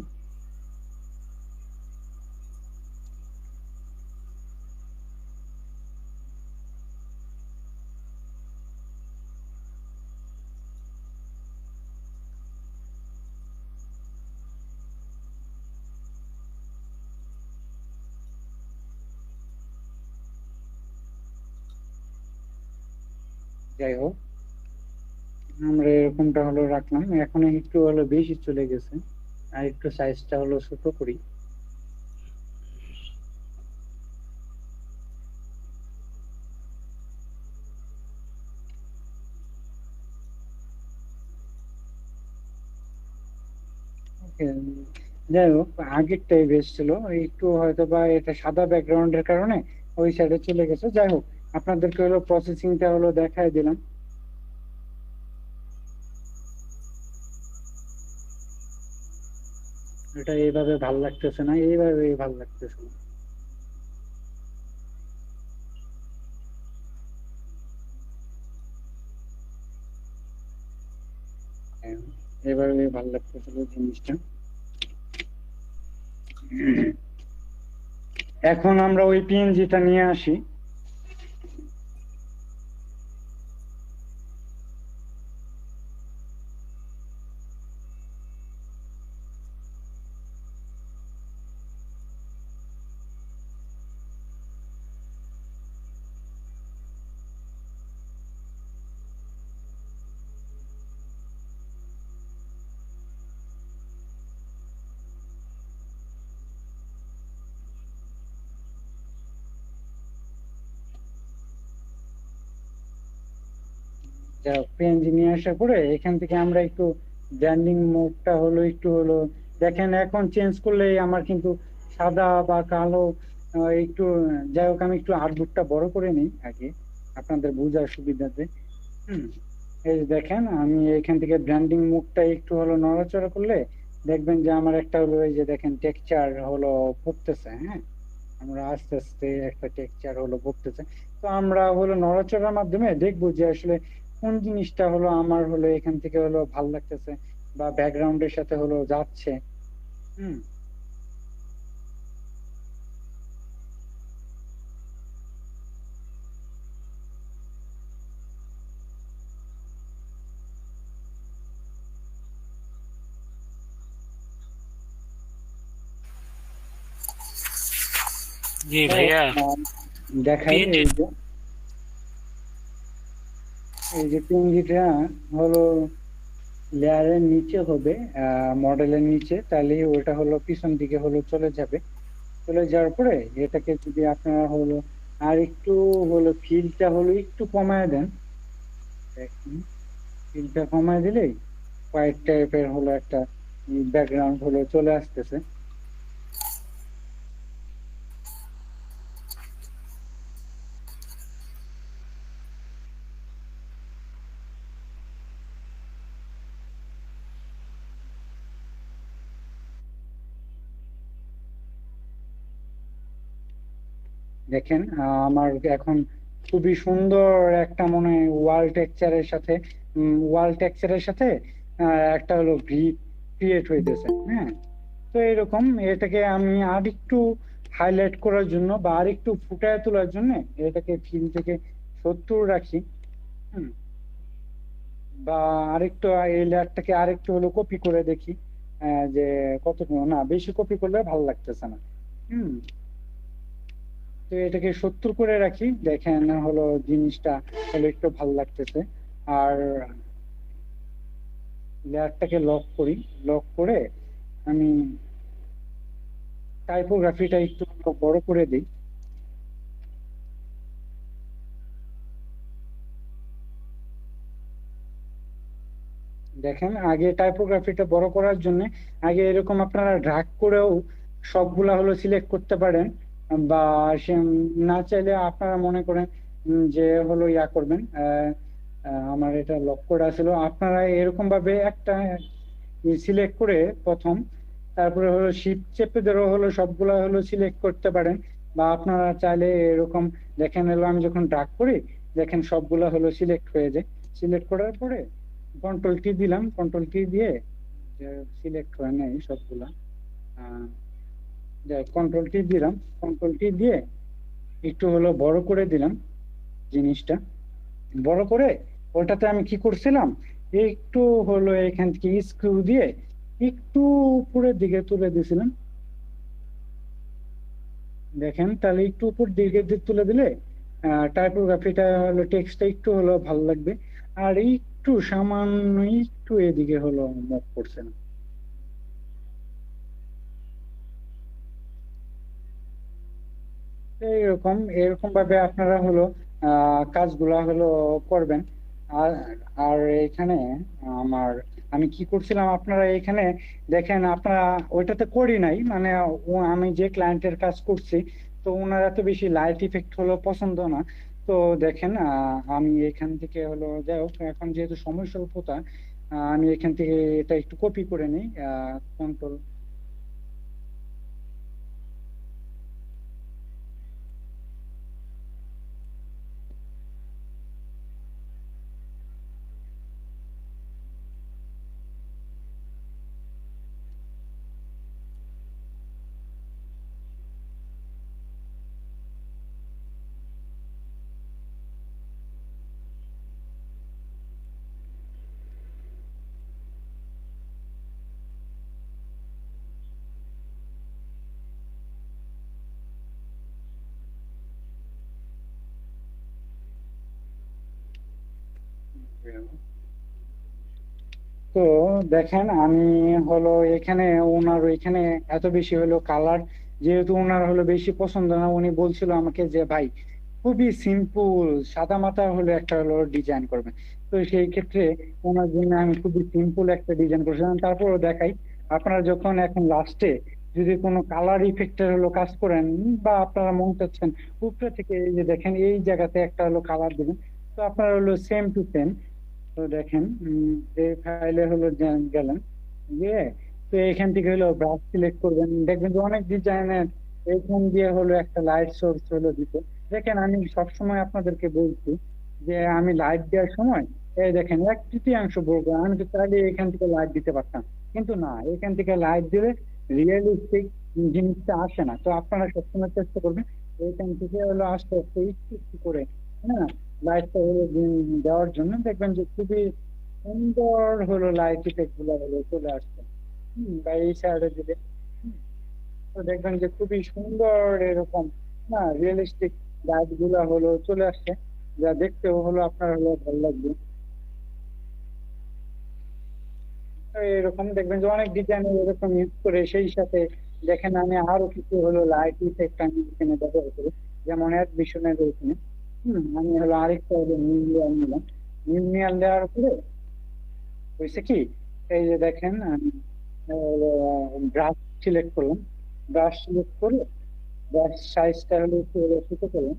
যাই হোক আমরা এরকমটা হলো রাখলাম, এখন একটু হলো বেশি চলে গেছে, আর একটু সাইজটা হলো ছোট করি। ওকে, যাই হোক আগেরটাই বেশ ছিল, একটু হয়তো বা এটা সাদা ব্যাকগ্রাউন্ডের কারণে ওই সাইডে চলে গেছে। যাই হোক আপনাদেরকে হলো প্রসেসিংটা হলো দেখাই দিলাম। এটা এইভাবে ভাল লাগতেছে না, এইভাবে ভাল লাগতেছে না। হ্যাঁ, এইভাবে ভাল লাগতেছিল জিনিসটা। এখন আমরা ওই পিএনজিটা নিয়ে আসি। যা পিএনজি নিয়ে আসার পরে এখান থেকে আমরা একটু ব্র্যান্ডিং মোডটা হলো একটু হলো দেখেন, এখন চেঞ্জ করলে আমার কিন্তু সাদা বা কালো একটু, যাই হোক আমি একটু আর্টবোর্ডটা বড় করে নিই আগে আপনাদের বোঝার সুবিধাতে। হুম, এই যে দেখেন আমি এখান থেকে ব্র্যান্ডিং মুডটা একটু হলো নড়াচড়া করলে দেখবেন যে আমার একটা হলো এই যে দেখেন টেক্সচার হলো পড়তেছে। হ্যাঁ, আমরা আস্তে আস্তে একটা টেক্সচার হলো পড়তেছে। তো আমরা হলো নড়াচড়ার মাধ্যমে দেখবো যে আসলে কোন জিনিসটা হলো আমার হলো এখান থেকে হলো ভাল লাগতেছে বা ব্যাকগ্রাউন্ডের সাথে হলো যাচ্ছে। হুম, জি ভাইয়া। দেখাই পিএনজি এই যে পিএনজিটা হলো লেয়ারের নিচে হবে, মডেলের নিচে, তাহলে ওটা হলো পিছন দিকে হলো চলে যাবে। চলে যাওয়ার পরে এটাকে যদি আপনারা হলো আর একটু হলো ফিলটা হলো একটু কমায় দেন, ফিলটা কমায় দিলেই হোয়াইট টাইপের হলো একটা ব্যাকগ্রাউন্ড হলো চলে আসতেছে। দেখেন আমার এখন খুবই সুন্দর একটা মনে ওয়াল টেক্সচারের সাথে একটা হলো গ্রিড ক্রিয়েট হইতেছে। হ্যাঁ, তো এরকম এটাকে আমি আরেকটু হাইলাইট করার জন্য বা আরেকটু ফুটায় তোলার জন্য এটাকে ফিল থেকে 70 রাখি। হুম, বা আরেকটু এই লেয়ারটাকে আরেকটু হলো কপি করে দেখি যে কতটুকু, না বেশি কপি করলে ভালো লাগতেছে না। হুম, তো এটাকে 70 করে রাখি। দেখেন হলো জিনিসটা হলো একটু ভালো লাগতেছে। আর লেয়ারটাকে লক করি, লক করে আমি টাইপোগ্রাফিটা একটু বড় করে দিই। দেখেন আগে টাইপোগ্রাফিটা বড় করার জন্য আগে এরকম আপনারা ড্র্যাগ করেও সবগুলা হলো সিলেক্ট করতে পারেন, বা সে না চাইলে আপনারা মনে করেন যে হলো ইয়া করবেন। আমার এটা লক করা ছিল, আপনারা এরকম ভাবে একটা সিলেক্ট করে প্রথম, তারপরে হলো শিফট চেপে ধরে হলো সবগুলা হলো সিলেক্ট করতে পারেন। বা আপনারা চাইলে এরকম, দেখেন হলো আমি যখন ড্র্যাগ করি দেখেন সবগুলা হলো সিলেক্ট হয়ে যায়। সিলেক্ট করার পরে কন্ট্রোল টি দিলাম, কন্ট্রোল টি দিয়ে সিলেক্ট হয় নাই সবগুলা। আহ কন্ট্রোল টি দিলাম, কন্ট্রোল টি দিয়ে একটু হলো বড় করে দিলাম জিনিসটা। বড় করে ওটাতে আমি কি করছিলাম, একটু হলো এখান থেকে স্ক্রু দিয়ে একটু উপরের দিকে তুলে দিয়েছিলাম। দেখেন তাহলে একটু উপর দিকে তুলে দিলে টাইপোগ্রাফিটা হলো টেক্সটটা একটু হলো ভালো লাগবে। আর একটু সামান্য একটু এদিকে হলো মুভ করছে না। এইরকম এরকম ভাবে আপনারা হলো কাজগুলা হলো করবেন। আর আর এখানে আমার আমি কি করছিলাম, আপনারা এখানে দেখেন আপনারা ওইটাতে করি নাই মানে আমি যে ক্লায়েন্টের কাজ করছি তো ওনার এত বেশি লাইট ইফেক্ট হলো পছন্দ না। তো দেখেন আমি এখান থেকে হলো যাই হোক, এখন যেহেতু সময় স্বল্পতা আমি এখান থেকে এটা একটু কপি করে নিই। কন্ট্রোল তো দেখেন আমি হলো এখানে ওনার ওইখানে এত বেশি হলো কালার, যেহেতু ওনার হলো বেশি পছন্দ না, উনি বলছিল আমাকে যে ভাই খুবই সিম্পল সাদা মাথা হলো একটা হলো ডিজাইন করবেন। তো সেই ক্ষেত্রে ওনার জন্য আমি খুবই সিম্পল একটা ডিজাইন করেছিলাম। তারপরও দেখাই, আপনারা যখন এখন লাস্টে যদি কোনো কালার ইফেক্টের হলো কাজ করেন বা আপনারা মন চাচ্ছেন উপরে থেকে এই যে দেখেন এই জায়গাতে একটা হলো কালার দিবেন, তো আপনারা হলো সেম টু সেম। তো দেখেন এই ফাইলে হলো গেলেন গিয়ে, তো এখান থেকে হলো ব্রাশ সিলেক্ট করবেন, দেখবেন যে অনেক ডিজাইনের এখান দিয়ে হলো একটা লাইট সোর্স হলো দিতে। দেখেন আমি সবসময় আপনাদেরকে বলছি যে আমি লাইট দেওয়ার সময় এই দেখেন 1/3 বলবো, আমি তো চাইলে এখান থেকে লাইট দিতে পারতাম, কিন্তু না, এখান থেকে লাইট দিলে রিয়েলিস্টিক জিনিসটা আসে না। তো আপনারা সবসময় চেষ্টা করবেন এখান থেকে হলো আস্তে আস্তে একটু একটু করে, হ্যাঁ, লাইটটা হলো দেওয়ার জন্য দেখবেন যে খুবই সুন্দর হলো লাইট ইফেক্ট গুলো হলো চলে আসছে। বা এই সাইডে দিলে তো দেখবেন যে খুবই সুন্দর এরকম না রিয়েলিস্টিক লাইট গুলা হলো চলে আসছে, যা দেখতেও হলো আপনার হলো ভালো লাগবে। তো এরকম দেখবেন যে অনেক ডিজাইনের এরকম ইউজ করে সেই সাথে দেখেন আমি আরো কিছু হলো লাইট ইফেক্ট আমি এখানে ব্যবহার করি, যেমন এক ভীষণের এখানে আমি হলো আরেকটা হলো নিউমিয়াল নিলাম। নিউমিয়াল দেওয়ার পরে হয়েছে কি, এই যে দেখেন আমি ব্রাশ সিলেক্ট করলাম, ব্রাশ সিলেক্ট করে ব্রাশ সাইজটা হলো একটু হলো ছোট করলাম,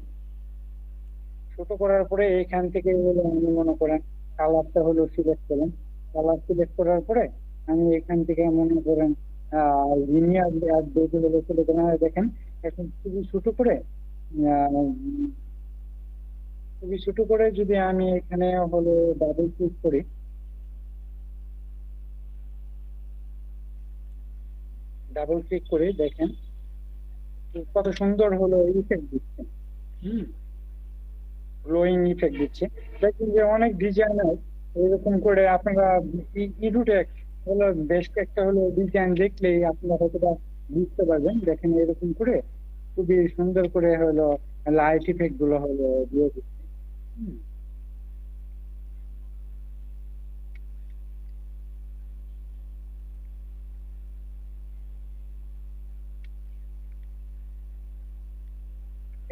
ছোট করার পরে এখান থেকে হলো আমি মনে করেন কালারটা হলো সিলেক্ট করলাম, কালার সিলেক্ট করার পরে আমি এখান থেকে মনে করেন লিনিয়ার লেয়ার দেখে হলো চলে গেলাম। দেখেন এখন খুবই ছোট করে আহ, খুবই ছোট করে যদি আমি এখানে হলো ডাবল ক্লিক করি, ডাবল ক্লিক করে দেখেন কত সুন্দর হলো ইফেক্ট দিচ্ছে। হুম, গ্লোয়িং ইফেক্ট দিচ্ছে। দেখুন যে অনেক ডিজাইনার এরকম করে আপনারা ইডুটে হলো বেশ একটা হলো ডিজাইন দেখলেই আপনারা হয়তো বা বুঝতে পারবেন। দেখেন এরকম করে খুবই সুন্দর করে হলো লাইট ইফেক্ট গুলো হলো দিয়ে দিচ্ছে। হুম,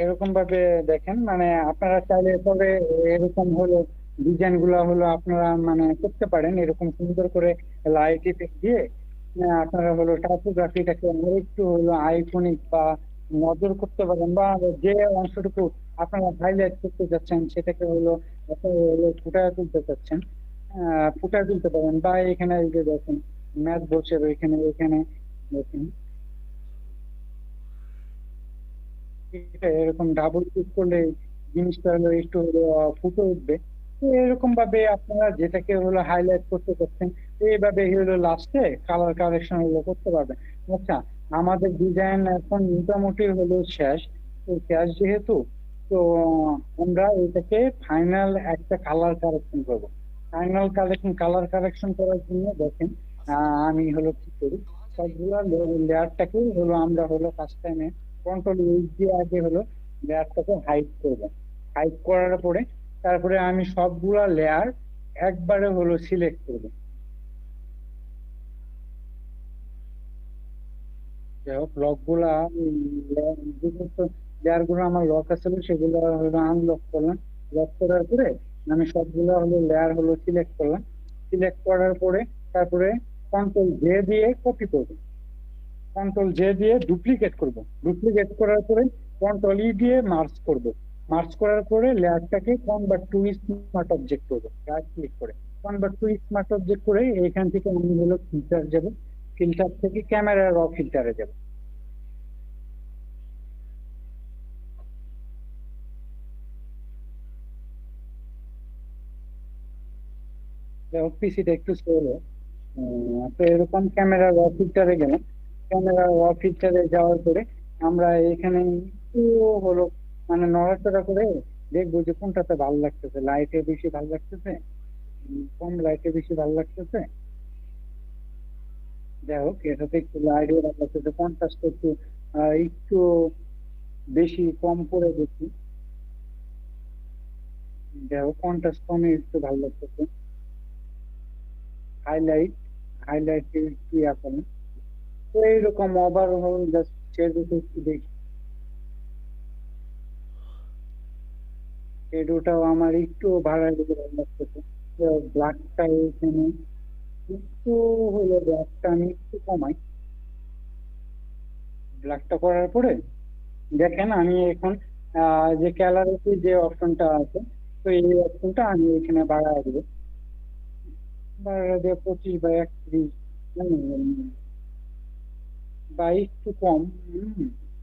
এরকম ভাবে দেখেন মানে আপনারা চাইলে তবে এরকম হলো ডিজাইন গুলা হলো আপনারা মানে করতে পারেন এরকম সুন্দর করে লাইট ইফেক্ট দিয়ে। আপনারা হলো টাইপোগ্রাফিটাকে একটু হলো আইকনিক বা নজর করতে পারেন, বা যে অংশটুকু আপনারা হাইলাইট করতে চাচ্ছেন সেটাকে হলো আপনারা হলো ফুটায় তুলতে চাচ্ছেন, ফুটায় তুলতে পারেন। বা এখানে এই যে দেখেন ম্যাথ বলছে এখানে এখানে দেখেন এরকম ডাবল ক্লিক করলে জিনিসটা হলো একটু হলো ফুটে উঠবে। তো এরকম ভাবে আপনারা যেটাকে হলো হাইলাইট করতে করছেন এইভাবে হলো লাস্টে কালার কারেকশন হলো করতে পারবেন। আচ্ছা, আমাদের ডিজাইন এখন মোটামুটি হলো শেষ। তো শেষ যেহেতু, তো আমরা এটাকে ফাইনাল একটা কালার কারেকশন করবো। ফাইনাল কালার কারেকশন করার জন্য দেখেন আমি হলো কি করি, সবগুলা লেয়ারটাকে হলো আমরা হলো ফার্স্ট টাইমে কন্ট্রোল এইচ দিয়ে আগে হলো লেয়ারটাকে হাইড করবো। হাইড করার পরে তারপরে আমি সবগুলা লেয়ার একবারে হলো সিলেক্ট করবো। যাই হোক লক গুলা লেয়ার গুলো আমার লক আছে সেগুলো হলো আনলক করলাম। লক করার পরে আমি সবগুলা হলো লেয়ার হলো সিলেক্ট করলাম। সিলেক্ট করার পরে তারপরে কন্ট্রোল জে দিয়ে কপি করবো, কন্ট্রোল জে দিয়ে ডুপ্লিকেট করব, ডুপ্লিকেট করার পরে কন্ট্রোল ই দিয়ে মার্জ করব। মার্জ করার পরে লেয়ারটাকে কনভার্ট টু স্মার্ট অবজেক্ট করব, রাইট ক্লিক করে কনভার্ট টু স্মার্ট অবজেক্ট করে এখান থেকে আমি হলো ফিল্টার যাব, ফিল্টার থেকে ক্যামেরা র ফিল্টারে যাব। পিসিটা একটু স্লো। তো এরকম ক্যামেরা র ফিল্টারে গেলাম, ক্যামেরা র ফিল্টারে যাওয়ার পরে আমরা এখানে একটু হলো মানে নড়াচড়া করে দেখবো যে কোনটাতে ভালো লাগতেছে, লাইটে বেশি ভালো লাগতেছে, কম লাইটে বেশি ভালো লাগতেছে। যাই হোক এটাতে একটু লাইটে ভালো লাগতেছে, কন্ট্রাস্ট একটু একটু বেশি কম করে দেখি। যাই হোক কন্ট্রাস্ট কমে একটু ভালো লাগতেছে। হাইলাইট, হাইলাইট একটু ইয়া করেন। তো এইরকম ওভারঅল জাস্ট ছেড়ে একটু দেখি। শ্যাডোটাও আমার একটু বাড়ায় দিতে ভালো লাগতেছে। ব্ল্যাকটা এখানে একটু হলো, ব্ল্যাকটা আমি একটু কমাই। ব্ল্যাকটা করার পরে দেখেন আমি এখন যে ক্যালারিটি যে অপশনটা আছে, তো এই অপশনটা আমি এখানে বাড়ায় দেবো। বাড়ায় দিয়ে 25 বা 31 বা একটু কম,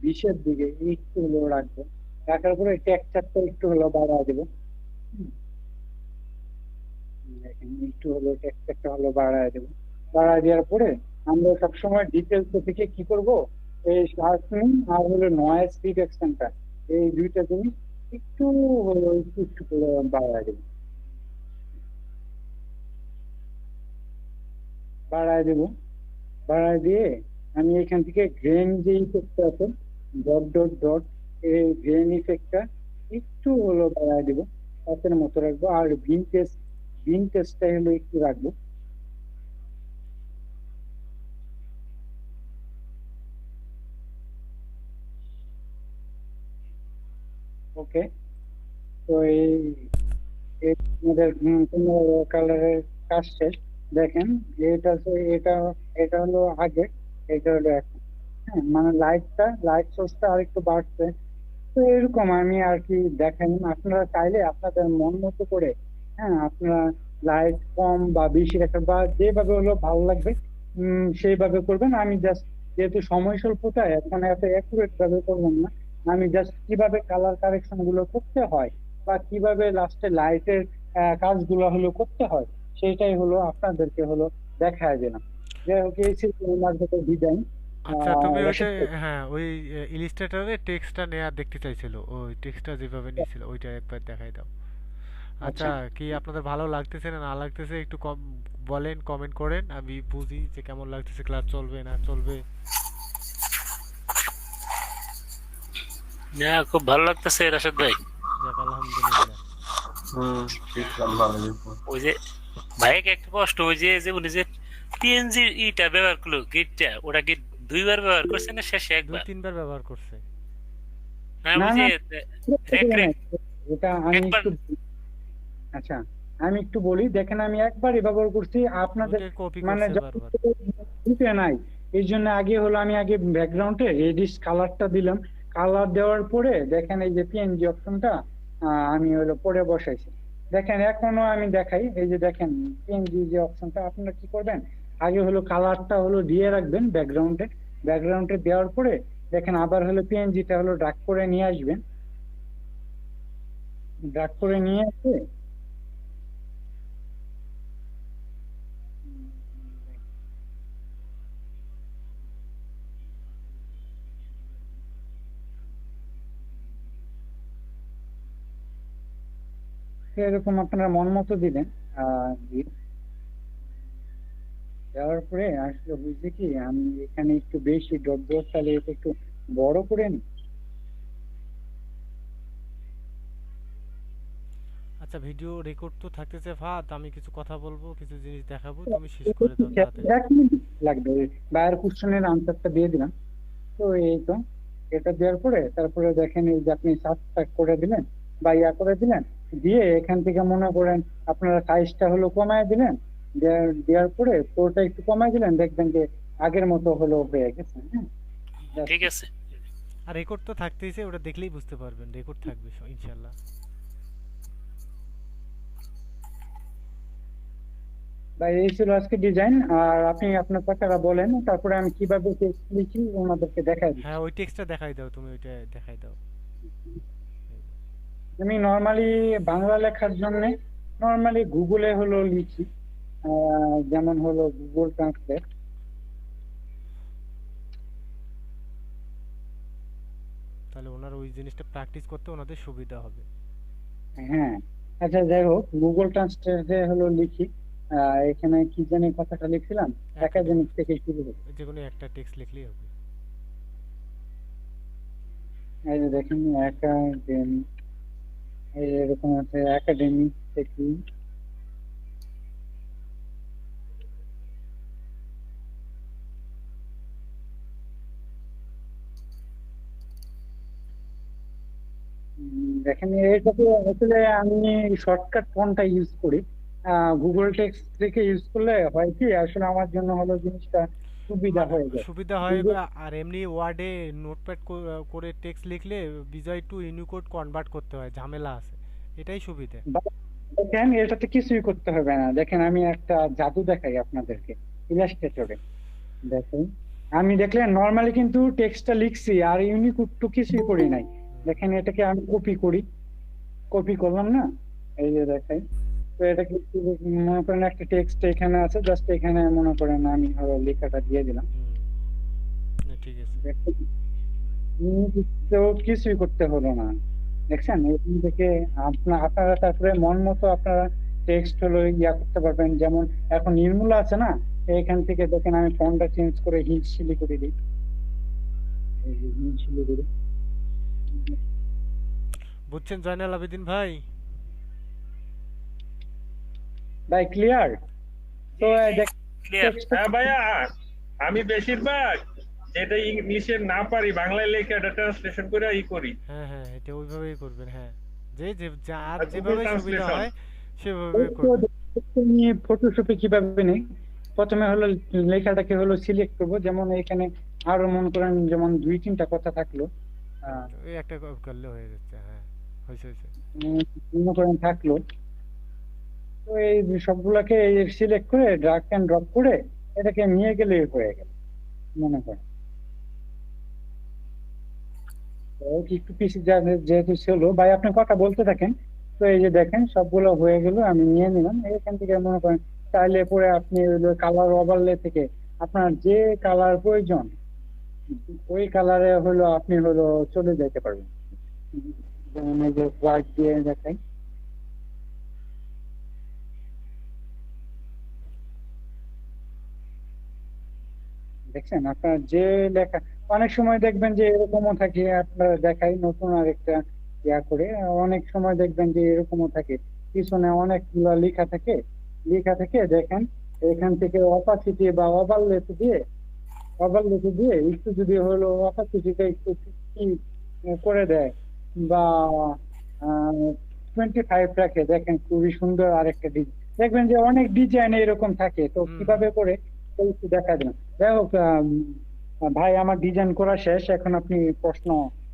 20-এর দিকে একটু হলো রাখবো। রাখার পরে টেক্সচারটা একটু হলো বাড়ায় দেবো। দেখেন একটু হলো টেক্সচারটা হলো বাড়ায় দেবো। বাড়ায় দেওয়ার পরে আমরা সবসময় ডিটেলস থেকে কি করব, এই শার্পনিং আর হলো নয়েজ রিডাকশনটা, এই দুইটা জিনিস একটু হলো একটু একটু করে বাড়ায় দেবো। বাড়ায় দেবো, বাড়ায় দিয়ে আমি এখান থেকে গ্রেন যে ইফেক্টটা আছে, ডট ডট ডট, এই গ্রেন ইফেক্টটা একটু হলো বাড়ায় দেবো, পাঁচের মতো রাখবো। আর ভিনটেজ, ভিনটেজটা হলো একটু রাখবো। ওকে, তো এই এই আমাদের কালারের কাজ শেষ। দেখেন এটা এটা এটা হলো আগে, এটা হলো এখন। হ্যাঁ, মানে লাইট সোর্সটা আর একটু বাড়ছে। তো এরকম আমি আর কি দেখেন, আপনারা চাইলে আপনাদের মন মতো করে, হ্যাঁ, আপনারা লাইট কম বা বেশি রাখবেন বা যেভাবে হলো ভালো লাগবে সেইভাবে করবেন। আমি জাস্ট যেহেতু সময় স্বল্পতা, এখন এত অ্যাকুরেট ভাবে করবেন না। আমি জাস্ট কিভাবে কালার কারেকশন গুলো করতে হয় বা কিভাবে লাস্টে লাইটের কাজগুলো হলো করতে হয়, সেটাই হলো আপনাদেরকে হলো দেখায় দিলাম। যাই হোক, এই ছিল আমার ডিজাইন। আচ্ছা, তুমি ওইটা, রাশেদ ভাই, হ্যাঁ, ওই ইলিস্ট্রেটরে টেক্সটটা নেয়া দেখতে চাইছিল, ওই টেক্সটটা যেভাবে নিয়েছিল ওইটা একবার দেখাই দাও। আচ্ছা, আচ্ছা। কি আপনাদের ভালো লাগতেছে না না লাগতেছে একটু কম বলেন, কমেন্ট করেন, আমি বুঝি যে কেমন লাগতেছে, ক্লাস চলবে না চলবে। না, খুব ভালো লাগতেছে রাশেদ ভাই। যাক, আলহামদুলিল্লাহ। ইসলাম ভালো হয়েছে। ওই যে ভাইকে একটা প্রশ্ন, ওই যে যে উনি যে পিএনজি ইটা ব্যবহার করলো, গিটটা, ওটা কি দুইবার ব্যবহার করছে না শেষে দুই একবার? তিনবার ব্যবহার করছে। না না ওই না, যে রেক না, রেক এটা আমি একবার। একটু, আচ্ছা, আমি একটু বলি। দেখেন, আমি একবারই ব্যবহার করছি আপনাদের, ওইটার কপি মানে করছে যখন বারবার। দিতে নাই, এই জন্য আগে হলো আমি আগে ব্যাকগ্রাউন্ডে রেডিশ কালারটা দিলাম। কালার দেওয়ার পরে দেখেন এই যে পিএনজি অপশনটা আমি হলো পরে বসাইছি। দেখেন এখনো আমি দেখাই, এই যে দেখেন পিএনজি যে অপশনটা, আপনারা কি করবেন, আগে হলো কালারটা হলো দিয়ে রাখবেন ব্যাকগ্রাউন্ডে। ব্যাকগ্রাউন্ডে দেওয়ার পরে দেখেন আবার হলো পিএনজিটা হলো ড্রাগ করে নিয়ে আসবেন। ড্রাগ করে নিয়ে আসে এরকম আপনারা মন মতো দিবেন। দিয়ে দেওয়ার পরে আসলে বুঝছি কি, আমি এখানে একটু বেশি ডট ডট, তাহলে এটা একটু বড় করে নিই। আচ্ছা, ভিডিও রেকর্ড তো থাকতেছে ফাদ, আমি কিছু কথা বলবো, কিছু জিনিস দেখাবো, তুমি শেষ করে দাও তাড়াতাড়ি। 1 মিনিট লাগবে। বায়ার কোশ্চেনের আনসারটা দিয়ে দিলাম। তো এই তো, এটা দেওয়ার পরে তারপরে দেখেন এই যে আপনি সাবস্ক্রাইব করে দিলেন বা ইয়া করে দিলেন, দিয়ে এখান থেকে মনে করেন আপনারা সাইজটা হলো কমায় দিলেন। দেওয়ার পরে পুরোটা একটু কমায় দিলেন, দেখবেন যে আগের মতো হলো হয়ে গেছে। হ্যাঁ, just ঠিক আছে। আর রেকর্ড তো থাকতেইছে, ওটা দেখলেই বুঝতে পারবেন, রেকর্ড থাকবে ইনশাল্লাহ। বা এই ছিল আজকে ডিজাইন। আর আপনি আপনার কথাটা বলেন, তারপরে আমি কিভাবে টেক্সট লিখি ওনাদেরকে দেখাই হ্যাঁ, দিচ্ছি। ওই টেক্সটটা দেখাই দাও, তুমি ওইটা দেখাই দাও। আমি নর্মালি বাংলা লেখার জন্য নর্মালি গুগলে হলো লিখি, যেমন হলো গুগল ট্রান্সলেট। তাহলে ওনার ওই জিনিসটা প্র্যাকটিস করতে ওনাদের সুবিধা হবে। হ্যাঁ, আচ্ছা, যাই হোক, গুগল ট্রান্সলেটে হলো লিখি। এখানে কি জানি কথাটা লিখছিলাম, একাডেমিক, একাডেমিক থেকে শুরু হবে। যে কোনো একটা টেক্সট লিখলেই হবে। এই যে দেখেন একাডেমি, এই যে এরকম আছে একাডেমিক থেকে। দেখেন এটাতে আসলে আমি শর্টকাট কোনটা ইউজ করি, গুগল টেক্সট থেকে ইউজ করলে হয় কি, আসলে আমার জন্য হলো জিনিসটা সুবিধা হয়ে যায়। সুবিধা হয়, গুগল, আর এমনি ওয়ার্ডে নোটপ্যাড করে টেক্সট লিখলে বিজয় টু ইউনিকোড কনভার্ট করতে হয়, ঝামেলা আছে, এটাই সুবিধা। দেখেন এটাতে কিছুই করতে হবে না। দেখেন আমি একটা জাদু দেখাই আপনাদেরকে ইলাস্ট্রেটরে। দেখেন, আমি দেখলেন নর্মালি কিন্তু টেক্সটটা লিখছি আর ইউনিকোড তো কিছুই করি নাই। দেখেন এটাকে আমি কপি করি, কপি করলাম না, এই যে দেখাই। তো এটা কি, মনে করেন একটা টেক্সট এখানে আছে, জাস্ট এখানে মনে করেন আমি হলো লেখাটা দিয়ে দিলাম। ঠিক আছে। দেখেন, তো কিছুই করতে হলো না। দেখছেন, এখান থেকে আপনারা তারপরে মন মতো আপনারা টেক্সট হলো ইয়া করতে পারবেন। যেমন এখন নির্মূলা আছে না, এখান থেকে দেখেন আমি ফন্টটা চেঞ্জ করে হিলশিলি করে দিই। এই যে হিলশিলি করে, বুঝছেন জয়নাল আবেদিন ভাই? ভাই ক্লিয়ার? তো ক্লিয়ার। হ্যাঁ ভাইয়া, আমি বেশিরভাগ যেটা ইংলিশে না পারি বাংলায় লেখে এটা ট্রান্সলেশন করে করি। হ্যাঁ হ্যাঁ, এটা ওইভাবেই করবেন। হ্যাঁ, যে যে আর আর গুগল যেভাবে সুবিধা ট্রান্সলেশন। হয় সেভাবে করবেন। নিয়ে ফটোশপে কিভাবে নেই, প্রথমে হলো লেখাটাকে হলো সিলেক্ট করব, যেমন এখানে আরো মনে করেন যেমন 2-3টা কথা থাকলো, আহ এই একটা করলে হয়ে যাচ্ছে, হ্যাঁ হয়েছে হয়েছে। মনে করেন থাকলো, তো এই সবগুলাকে সিলেক্ট করে ড্রাগ এন্ড ড্রপ করে এটাকে নিয়ে গেলে হয়ে গেল মনে করেন। তো একটু পিছিয়ে যেহেতু ছিল ভাই, আপনি কথা বলতে থাকেন। তো এই যে দেখেন সবগুলো হয়ে গেল, আমি নিয়ে নিলাম এখান থেকে মনে করেন। চাইলে পরে আপনি কালার ওভারলে থেকে আপনার যে কালার প্রয়োজন ওই কালারে হলো আপনি হলো চলে যেতে পারবেন। যেমন এই যে হোয়াইট দিয়ে দেখাই, দেখছেন আপনার যে লেখা। অনেক সময় দেখবেন যে এরকমও থাকে, আপনার দেখাই নতুন আরেকটা করে। অনেক সময় দেখবেন যে এরকমও থাকে, পিছনে অনেকগুলা লেখা থাকে দেখেন। এখান থেকে অপাসিটি বা ওভারলেতে দিয়ে একটু যদি হলো অপাসিটিটা একটু 50 করে দেয়, বা 25 রাখে, দেখেন খুবই সুন্দর আরেকটা ডিজাইন। দেখবেন যে অনেক ডিজাইন এরকম থাকে, তো হুম হুম। কিভাবে করে তো একটু দেখা দেন। যাই হোক, ভাই আমার ডিজাইন করা শেষ, এখন আপনি প্রশ্ন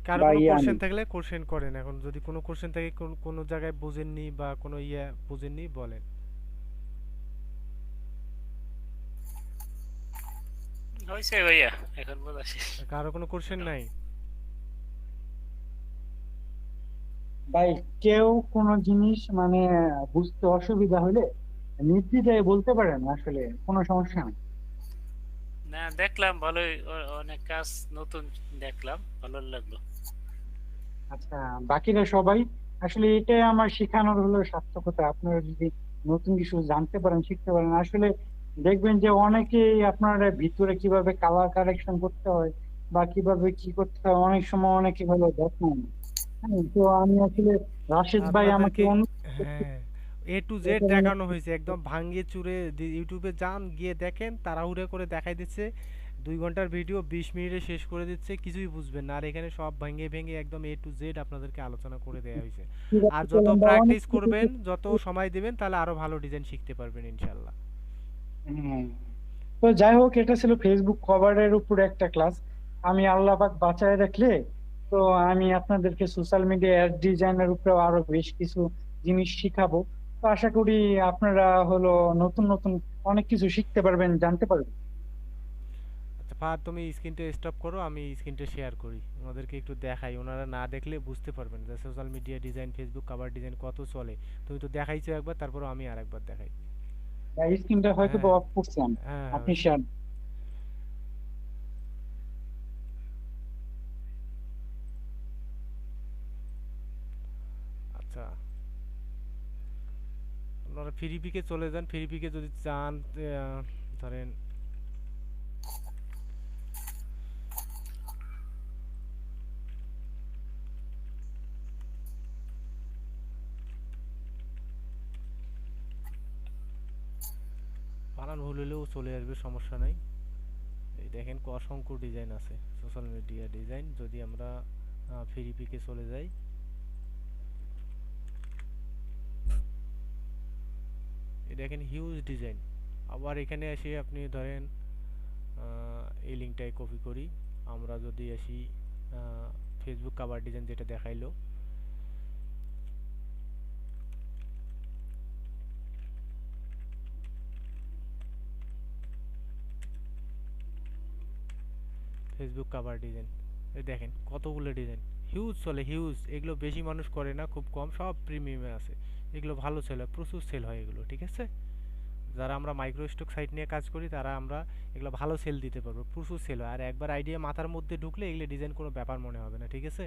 কারো বা কোনো ইয়ে কোশ্চেন আনেন। থাকলে কোশ্চেন করেন, এখন যদি কোনো কোশ্চেন থাকে কোনো জায়গায় বুঝেননি বা কোনো বুঝেননি বলেন। হয়েছে ভাইয়া, এখন বোঝা শেষ। কারো কোনো কোশ্চেন নাই? ভাই কেউ কোনো জিনিস মানে বুঝতে অসুবিধা হলে নির্দ্বিধায় বলতে পারেন, আসলে কোনো সমস্যা নেই। না দেখলাম ভালোই, অনেক কাজ নতুন দেখলাম, ভালো লাগলো। আচ্ছা, বাকিরা সবাই আসলে এটাই আমার শেখানোর হলো সার্থকতা। আপনারা যদি নতুন কিছু জানতে পারেন, শিখতে পারেন, আসলে দেখবেন যে অনেকেই আপনার ভিতরে কিভাবে কালার কারেকশন করতে হয় বা কিভাবে কি করতে হয় অনেক সময় অনেকে হলো দেখেন। হ্যাঁ, তো আমি আসলে রাশেদ ভাই আমাকে আপনাদেরকে, অনুরোধ করছি, হ্যাঁ, A to Z এটা যেন দেখানো হয়েছে, একদম ভাঙ্গিয়ে চুরে। ইউটিউবে যান, গিয়ে দেখেন, তাড়াহুড়ো করে দেখাই দিচ্ছে। 2 ঘন্টার ভিডিও 20 মিনিটে শেষ করে দিচ্ছে, কিছুই বুঝবেন না। আর এখানে সব ভেঙে ভেঙে একদম A to Z আপনাদেরকে আলোচনা করে দেওয়া হয়েছে। ঠিক আর আছে, যত চলেন বা অনেক প্র্যাকটিস কিছু করবেন, যত সময় দিবেন, তাহলে আরো ভালো ডিজাইন শিখতে পারবেন ইনশাল্লাহ। হ্যাঁ। তো যাই হোক, এটা ছিল ফেসবুক কভারের উপরে একটা ক্লাস। আমি আল্লাহ পাক বাঁচায় রাখলে তো আমি আপনাদেরকে সোশ্যাল মিডিয়া অ্যাড ডিজাইনের উপরে আরো বেশ কিছু জিনিস শিখাবো। তো আশা করি আপনারা হলো নতুন নতুন অনেক কিছু শিখতে পারবেন, জানতে পারবেন। আচ্ছা ফাহাদ, তুমি স্ক্রিনটা স্টপ করো, আমি স্ক্রিনটা শেয়ার করি, ওনাদেরকে একটু দেখাই। ওনারা না দেখলে বুঝতে পারবেন যে social media design, Facebook cover design কত চলে। তুমি তো দেখাইছো একবার, তারপর আমি আরেকবার দেখাই। স্ক্রিনটা হয়তো হ্যাঁ অফ করছি আমি, হ্যাঁ আপনি হয়েছে। শেয়ার। আচ্ছা, আপনারা ফ্রি পিকে চলে যান। ফ্রি পিকে যদি চান, ধরেন বানান ভুল হলেও চলে আসবে, সমস্যা নাই। এই দেখেন অসংখ্য ডিজাইন আছে সোশ্যাল মিডিয়া ডিজাইন। যদি আমরা ফ্রি পিকে চলে যাই, এই দেখেন হিউজ ডিজাইন। আবার এখানে এসে আপনি ধরেন এই লিঙ্কটাই কপি করি। আমরা যদি আসি ফেসবুক কভার ডিজাইন যেটা দেখাইলো, ফেসবুক কভার ডিজাইন, এই দেখেন কতগুলো ডিজাইন, হিউজ চলে, হিউজ। এগুলো বেশি মানুষ করে না, খুব কম, সব প্রিমিয়ামে আছে। এগুলো ভালো সেল হয়, প্রচুর সেল হয় এগুলো, ঠিক আছে। যারা আমরা মাইক্রো স্টক সাইট নিয়ে কাজ করি, তারা আমরা এগুলো ভালো সেল দিতে পারবো, প্রচুর সেল হয়। আর একবার আইডিয়া মাথার মধ্যে ঢুকলে এগুলো ডিজাইন কোনো ব্যাপার মনে হবে না, ঠিক আছে।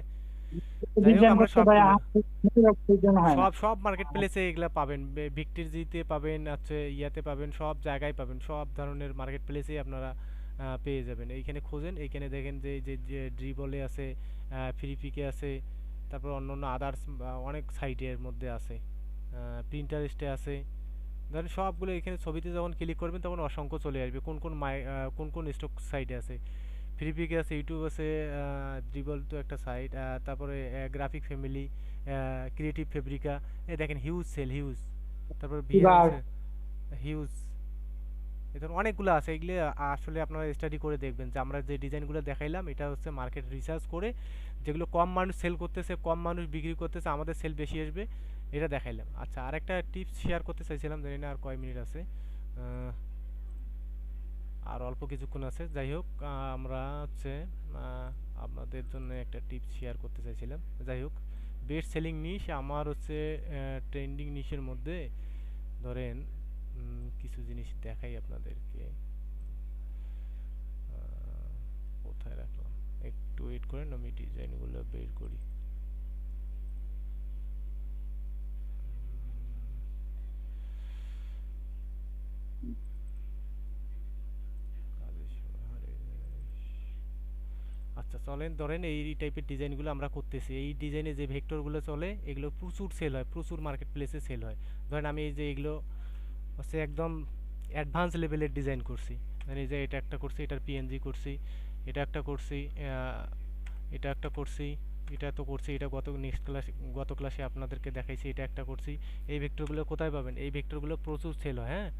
যাই হোক, ডিজাইন আমরা করতে ভাই সবগুলো, আমার প্রয়োজন হয় না। সব সব মার্কেট প্লেসে এগুলা পাবেন। ভিক্টির জিতে পাবেন, আছে ইয়াতে পাবেন, সব জায়গায় পাবেন, সব ধরনের মার্কেট প্লেসেই আপনারা পেয়ে যাবেন। এইখানে খোঁজেন, এইখানে দেখেন যে যে ড্রিবলে আছে, ফ্রি পিকে আছে, তারপর অন্য অন্য আদার্স অনেক সাইটের মধ্যে আছে, প্রিন্টারেস্টে আছে। ধরেন সবগুলো এখানে ছবিতে যখন ক্লিক করবেন তখন অসংখ্য চলে আসবে কোন কোন কোন কোন স্টক সাইটে আছে। ফ্রি পিকে আছে, ইউটিউব আছে, ড্রিবল তো একটা সাইট, তারপরে গ্রাফিক ফ্যামিলি, ক্রিয়েটিভ ফেব্রিকা। এই দেখেন হিউজ সেল, হিউজ। তারপর বিহার এবার আছে, হিউজ। এই ধরুন অনেকগুলো আছে, এগুলো আসলে আপনারা স্টাডি করে দেখবেন যে আমরা যে ডিজাইনগুলো দেখাইলাম এটা হচ্ছে মার্কেট রিসার্চ করে যেগুলো কম মানুষ সেল করতেছে, কম মানুষ বিক্রি করতেছে, আমাদের সেল বেশি আসবে, এটা দেখাইলাম। আচ্ছা, আরেকটা টিপস শেয়ার করতে চাইছিলাম, জানি না আর কয় মিনিট আছে, আর অল্প কিছুক্ষণ আছে। যাই হোক, আমরা হচ্ছে আপনাদের জন্য একটা টিপস শেয়ার করতে চাইছিলাম। যাই হোক, বেস্ট সেলিং নিশ আমার হচ্ছে ট্রেন্ডিং নিশের মধ্যে ধরেন কিছু জিনিস দেখাই আপনাদেরকে। কোথায় রাখলাম, একটু ওয়েট করেন, আমি ডিজাইনগুলো বের করি। আচ্ছা চলেন, ধরেন এই টাইপের ডিজাইনগুলো আমরা করতেছি, এই ডিজাইনে যে ভেক্টরগুলো চলে এগুলো প্রচুর সেল হয়, প্রচুর মার্কেট প্লেসে সেল হয়। ধরেন আমি এই যে এগুলো হচ্ছে একদম অ্যাডভান্স লেভেলের ডিজাইন করছি, মানে এই যে এটা একটা করছি, এটার পিএনজি করছি, এটা একটা করছি, এটা একটা করছি, এটা তো করছি, এটা গত ক্লাসে আপনাদেরকে দেখাইছি, এটা একটা করছি। এই ভেক্টরগুলো কোথায় পাবেন? এই ভেক্টরগুলো প্রচুর সেল হয়, হ্যাঁ।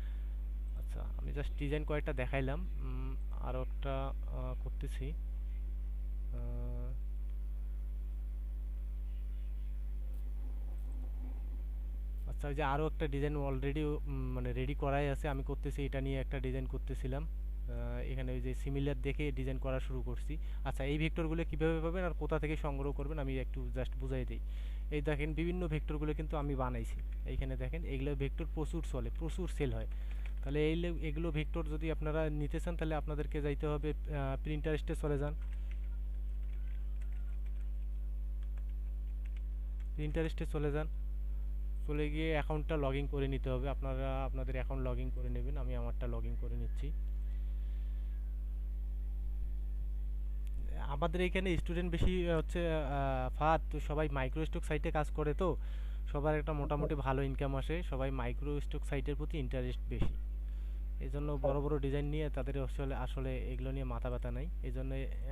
আচ্ছা, আমি জাস্ট ডিজাইন কয়েকটা দেখাইলাম, আরও একটা করতেছি। আচ্ছা, ওই যে আরও একটা ডিজাইন অলরেডি মানে রেডি করাই আছে, আমি করতেছি, এটা নিয়ে একটা ডিজাইন করতেছিলাম। এখানে ওই যে সিমিলার দেখে ডিজাইন করা শুরু করছি। আচ্ছা, এই ভেক্টরগুলো কীভাবে পাবেন আর কোথা থেকে সংগ্রহ করবেন আমি একটু জাস্ট বুঝাই দিই। এই দেখেন বিভিন্ন ভেক্টরগুলো কিন্তু আমি বানাইছি, এইখানে দেখেন এগুলো ভেক্টর প্রচুর চলে, প্রচুর সেল হয়। তাহলে এগুলো ভেক্টর যদি আপনারা নিতে চান তাহলে আপনাদেরকে যাইতে হবে প্রিন্টারেস্টে চলে যান। প্রিন্টারেস্টে চলে যান, চলে গিয়ে অ্যাকাউন্টটা লগ ইন করে নিতে হবে। আপনারা আপনাদের অ্যাকাউন্ট লগ ইন করে নেবেন, আমি আমারটা লগ ইন করে নিচ্ছি। আমাদের এখানে স্টুডেন্ট বেশি হচ্ছে ফাদ, তো সবাই মাইক্রো স্টক সাইটে কাজ করে, তো সবার একটা মোটামুটি ভালো ইনকাম আসে, সবাই মাইক্রো স্টক সাইটের প্রতি ইন্টারেস্ট বেশি। এই জন্য বড় বড় ডিজাইন নিয়ে তাদের আসলে আসলে এগুলো নিয়ে মাথা ব্যথা নাই, এই জন্য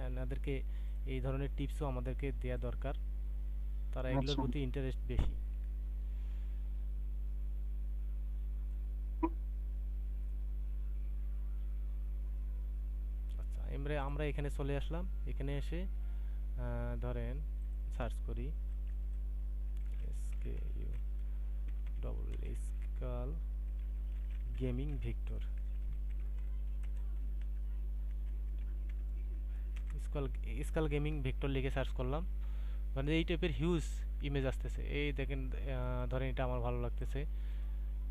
এনাদেরকে এই ধরনের টিপসও আমাদেরকে দেওয়া দরকার, তারা এগুলোর প্রতি ইন্টারেস্ট বেশি। আচ্ছা, আমরা এখানে চলে আসলাম, এখানে এসে ধরেন সার্চ করি skull gaming vector, skull gaming vector লিখে সার্চ করলাম, মানে এই টাইপের হিউজ ইমেজ আসতেছে। এই দেখেন, ধরেন এটা আমার ভালো লাগতেছে,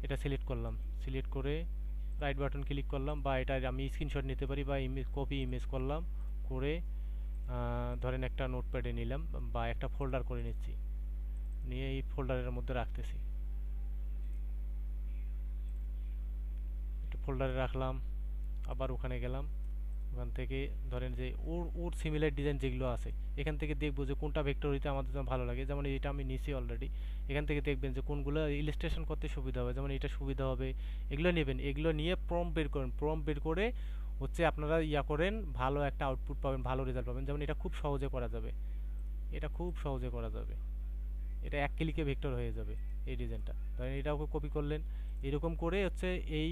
এটা সিলেক্ট করলাম, সিলেক্ট করে রাইট বাটন ক্লিক করলাম, বা এটা আমি স্ক্রিনশট নিতে পারি, বা ইমেজ কপি ইমেজ করলাম, করে ধরেন একটা নোটপ্যাডে নিলাম বা একটা ফোল্ডার করে নিচ্ছি, নিয়ে এই ফোল্ডারের মধ্যে রাখতেছি, একটা ফোল্ডারে রাখলাম, আবার ওখানে গেলাম, ওখান থেকে ধরেন যে ওর সিমিলার ডিজাইন যেগুলো আছে এখান থেকে দেখবো যে কোনটা ভেক্টর হইতে আমাদের জন্য ভালো লাগে। যেমন এটা আমি নিছি অলরেডি, এখান থেকে দেখবেন যে কোনগুলো ইলাস্ট্রেশন করতে সুবিধা হবে, যেমন এটা সুবিধা হবে, এগুলো নেবেন। এগুলো নিয়ে প্রম্পট বের করেন, প্রম্পট বের করে হচ্ছে আপনারা করেন, ভালো একটা আউটপুট পাবেন, ভালো রেজাল্ট পাবেন। যেমন এটা খুব সহজে করা যাবে, এটা খুব সহজে করা যাবে, এটা এক ক্লিকে ভেক্টর হয়ে যাবে এই ডিজাইনটা। ধরেন এটাও কপি করলেন, এরকম করে হচ্ছে এই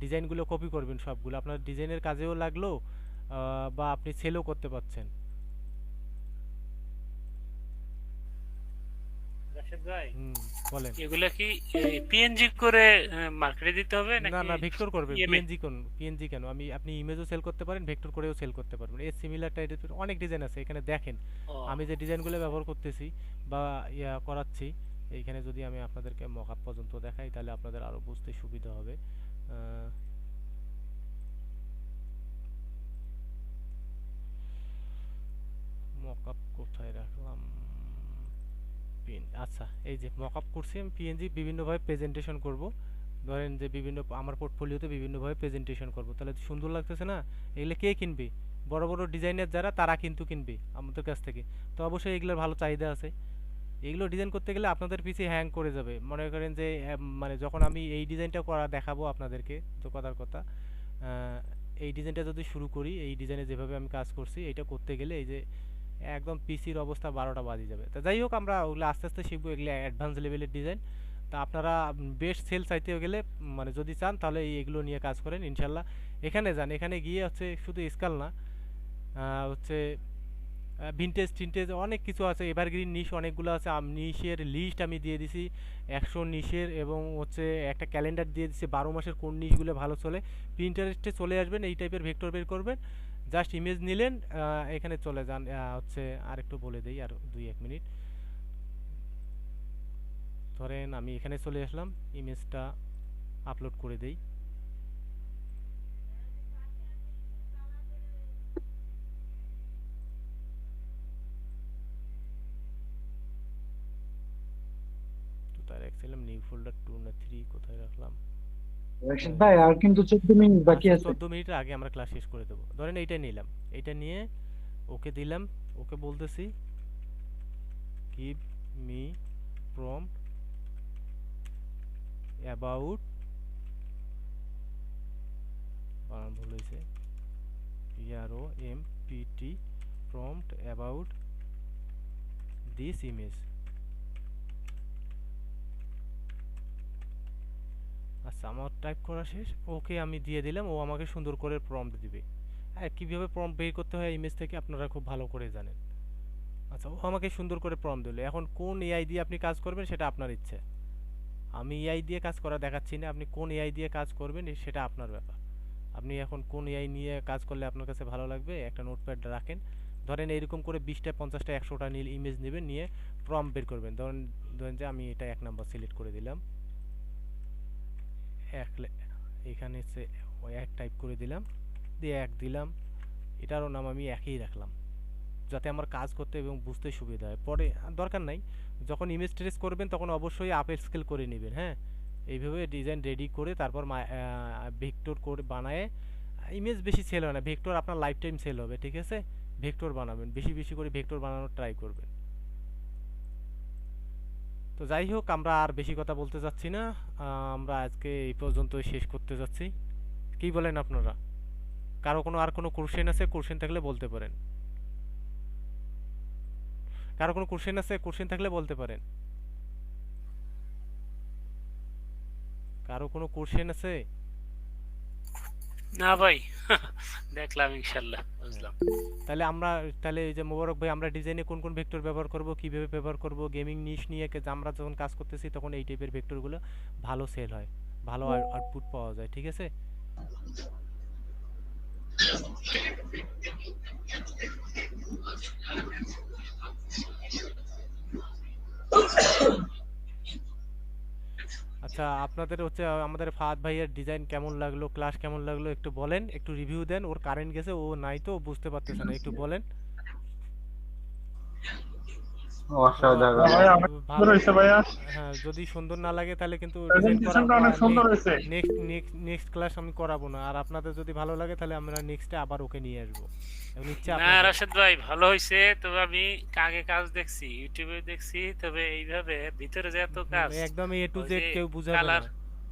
ডিজাইনগুলো কপি করবেন সবগুলো, আপনার ডিজাইনের কাজেও লাগলো, বা আপনি সেলও করতে পারছেন। রাশেদ ভাই, বলেন। এগুলা কি পিএনজি করে মার্কেটে দিতে হবে না নাকি? না, ভেক্টর করবেন। পিএনজি কেন, আপনি ইমেজও সেল করতে পারেন, ভেক্টর করেও সেল করতে পারবেন। এর সিমিলার টাইপের অনেক ডিজাইন আছে, এখানে দেখেন আমি যে ডিজাইনগুলো ব্যবহার করতেছি বা করাচ্ছি, এইখানে যদি আমি আপনাদেরকে মকআপ পর্যন্ত দেখাই তাহলে আপনাদের আরো বুঝতে সুবিধা হবে। মকআপ কোথায় রাখলাম, আচ্ছা, এই যে মকআপ করছি আমি, পিএনজি বিভিন্নভাবে প্রেজেন্টেশন করব। ধরেন যে বিভিন্ন আমার পোর্টফোলিওতে বিভিন্নভাবে প্রেজেন্টেশন করব, তাহলে সুন্দর লাগতেছে না? এগুলো কে কিনবে? বড় বড় ডিজাইনার যারা, তারা কিন্তু কিনবে আমাদের কাছ থেকে, তো অবশ্যই এগুলোর ভালো চাহিদা আছে। এগুলো ডিজাইন করতে গেলে আপনাদের পিসি হ্যাং করে যাবে, মনে করেন যে মানে যখন আমি এই ডিজাইনটা করা দেখাবো আপনাদেরকে, তো কথার কথা এই ডিজাইনটা যদি শুরু করি, এই ডিজাইনে যেভাবে আমি কাজ করছি এটা করতে গেলে এই যে একদম পিসির অবস্থা 12টা বাজে যাবে। তো যাই হোক, আমরা ওগুলো আস্তে আস্তে শিখবো, এগুলো অ্যাডভান্স লেভেলের ডিজাইন। তা আপনারা বেস্ট সেল চাইতে গেলে মানে যদি চান তাহলে এগুলো নিয়ে কাজ করেন ইনশাল্লাহ। এখানে যান, এখানে গিয়ে হচ্ছে শুধু স্কাল না, হচ্ছে ভিনটেজ টিনটেজ অনেক কিছু আছে, এভারগ্রিন নিশ অনেকগুলো আছে। নিশের লিস্ট আমি দিয়ে দিছি 100 নিশের, এবং হচ্ছে একটা ক্যালেন্ডার দিয়ে দিছি 12 মাসের কোন নিশগুলো ভালো চলে। পিন্টারেস্টে চলে আসবেন, এই টাইপের ভেক্টর বের করবেন, জাস্ট ইমেজ নিলেন, এখানে চলে যান। হচ্ছে আর একটু বলে দেই, আর 2-1 মিনিট। ধরেন আমি এখানে চলে আসলাম, ইমেজটা আপলোড করে দেই। তো তার রাখছিলাম নিউ ফোল্ডার 2 না 3 কোথায় রাখলাম? রাশিদ ভাই আর কিন্তু 14 মিনিট বাকি আচ্ছা, আছে। 14 মিনিটের আগে আমরা ক্লাস শেষ করে দেবো। ধরেন এইটা নিলাম, এইটা নিয়ে ওকে দিলাম, ওকে বলতেছি গিভ মি প্রম্পট অ্যাবাউট, বানান ভুল হয়েছে, PROMPT prompt about this image. আচ্ছা, আমার টাইপ করা শেষ, ওকে আমি দিয়ে দিলাম, ও আমাকে সুন্দর করে প্রম্পট দিবে। হ্যাঁ, কীভাবে প্রম্পট বের করতে হয় ইমেজ থেকে আপনারা খুব ভালো করে জানেন। আচ্ছা, ও আমাকে সুন্দর করে প্রম্পট দিল। এখন কোন এআই দিয়ে আপনি কাজ করবেন সেটা আপনার ইচ্ছে। আমি এআই দিয়ে কাজ করা দেখাচ্ছি না, আপনি কোন এআই দিয়ে কাজ করবেন সেটা আপনার ব্যাপার। আপনি এখন কোন এআই নিয়ে কাজ করলে আপনার কাছে ভালো লাগবে একটা নোটপ্যাড রাখেন। ধরেন এইরকম করে 20টা 50টা 100টা নীল ইমেজ নেবেন, নিয়ে প্রম্পট বের করবেন। ধরেন ধরেন যে আমি এটা 1 নাম্বার সিলেক্ট করে দিলাম, এখানে এক টাইপ করে দিলাম, দিয়ে 1 দিলাম, এটারও নাম আমি একই রাখলাম যাতে আমার কাজ করতে এবং বুঝতে সুবিধা হয়। পরে দরকার নাই, যখন ইমেজ ট্রেস করবেন তখন অবশ্যই আপ স্কেল করে নেবেন। হ্যাঁ, এইভাবে ডিজাইন রেডি করে তারপর ভেক্টর করে বানায়। ইমেজ বেশি সেল হয় না, ভেক্টর আপনার লাইফ টাইম সেল হবে, ঠিক আছে? ভেক্টর বানাবেন, বেশি বেশি করে ভেক্টর বানানোর ট্রাই করবেন। তো যাই হোক, আমরা আর বেশি কথা বলতে যাচ্ছি না, আমরা আজকে এই পর্যন্ত শেষ করতে যাচ্ছি। কি বলেন আপনারা? কারো আর কোনো কোশ্চেন আছে? কোশ্চেন থাকলে বলতে পারেন। কারো কোনো কোশ্চেন আছে? কোশ্চেন থাকলে বলতে পারেন। কারো কোনো কোশ্চেন আছে? না ভাই, দেখলাম ইনশাল্লাহ বুঝলাম। তাহলে এই যে মোবারক ভাই, আমরা ডিজাইনে কোন কোন ভেক্টর ব্যবহার করব, কিভাবে ব্যবহার করব, গেমিং নিশ নিয়ে আমরা যখন কাজ করতেছি তখন এই টাইপের ভেক্টরগুলো ভালো সেল হয়, ভালো আউটপুট পাওয়া যায়, ঠিক আছে? আচ্ছা, আপনাদের হচ্ছে আমাদের ফাহাদ ভাইয়ের ডিজাইন কেমন লাগলো, ক্লাস কেমন লাগলো একটু বলেন, একটু রিভিউ দেন। ওর কারেন্ট গেছে, ও নাই তো বুঝতে পারতেছে না, একটু বলেন। অসাধারণ। ভাইয়া অনেক সুন্দর হয়েছে ভাইয়া, হ্যাঁ, যদি সুন্দর না লাগে তাহলে কিন্তু ডিজাইন প্রেজেন্টেশনটা অনেক সুন্দর হয়েছে। নেক্সট ক্লাস আমি করাবো না। আর আপনাদের যদি ভালো লাগে তাহলে আমরা নেক্সটে আবার ওকে নিয়ে আসবো, এখন ইচ্ছা না আপনাদের। রাশেদ ভাই, ভালো হয়েছে। তবে আমি আগে কাজ দেখছি, ইউটিউবে দেখছি, তবে এইভাবে ভিতরে যে এত কাজ, একদম এ টু ওই জেড যে কেউ বুঝাবে না। Colour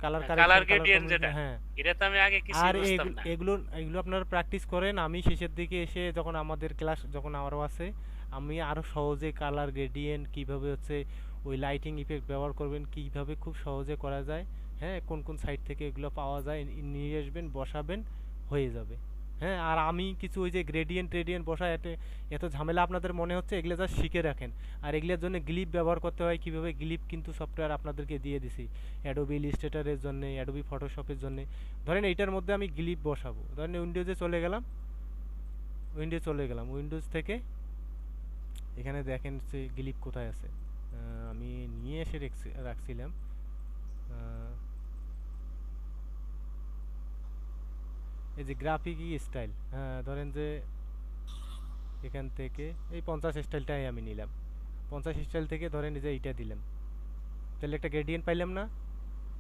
colour colour correction, colour gradient যেটা, কম্বিনেশন, হ্যাঁ। এটা তো আমি আগে কিছু আর বুঝতাম না। এগুলো এগুলো আপনারা প্র্যাকটিস করেন। আমি শেষের দিকে এসে যখন আমাদের ক্লাস যখন আরও আছে, আমি আরও সহজে কালার গ্রেডিয়েন্ট কীভাবে হচ্ছে ওই লাইটিং ইফেক্ট ব্যবহার করবেন, কীভাবে খুব সহজে করা যায়, হ্যাঁ, কোন কোন সাইট থেকে এগুলো পাওয়া যায় নিয়ে আসবেন, বসাবেন, হয়ে যাবে। হ্যাঁ, আর আমি কিছু ওই যে গ্রেডিয়েন্ট বসা, এত ঝামেলা আপনাদের মনে হচ্ছে, এগুলো যা শিখে রাখেন। আর এগুলোর জন্য গ্লিপ ব্যবহার করতে হয়, কীভাবে গ্লিপ কিন্তু সফটওয়্যার আপনাদেরকে দিয়ে দিছি, অ্যাডোবি ইলাস্ট্রেটরের জন্য, অ্যাডোবি ফটোশপের জন্য। ধরেন এইটার মধ্যে আমি গ্লিপ বসাবো, ধরেন উইন্ডোজে চলে গেলাম, উইন্ডোজ থেকে এখানে দেখেন যে গ্লিপ কোথায় আছে, আমি নিয়ে এসে রাখছিলাম। এই যে গ্রাফিক স্টাইল, হ্যাঁ, ধরেন যে এখান থেকে এই 50 স্টাইলটাই আমি নিলাম, 50 স্টাইল থেকে ধরেন এই যে এইটা দিলাম, তাহলে একটা গ্রেডিয়েন্ট পাইলাম না?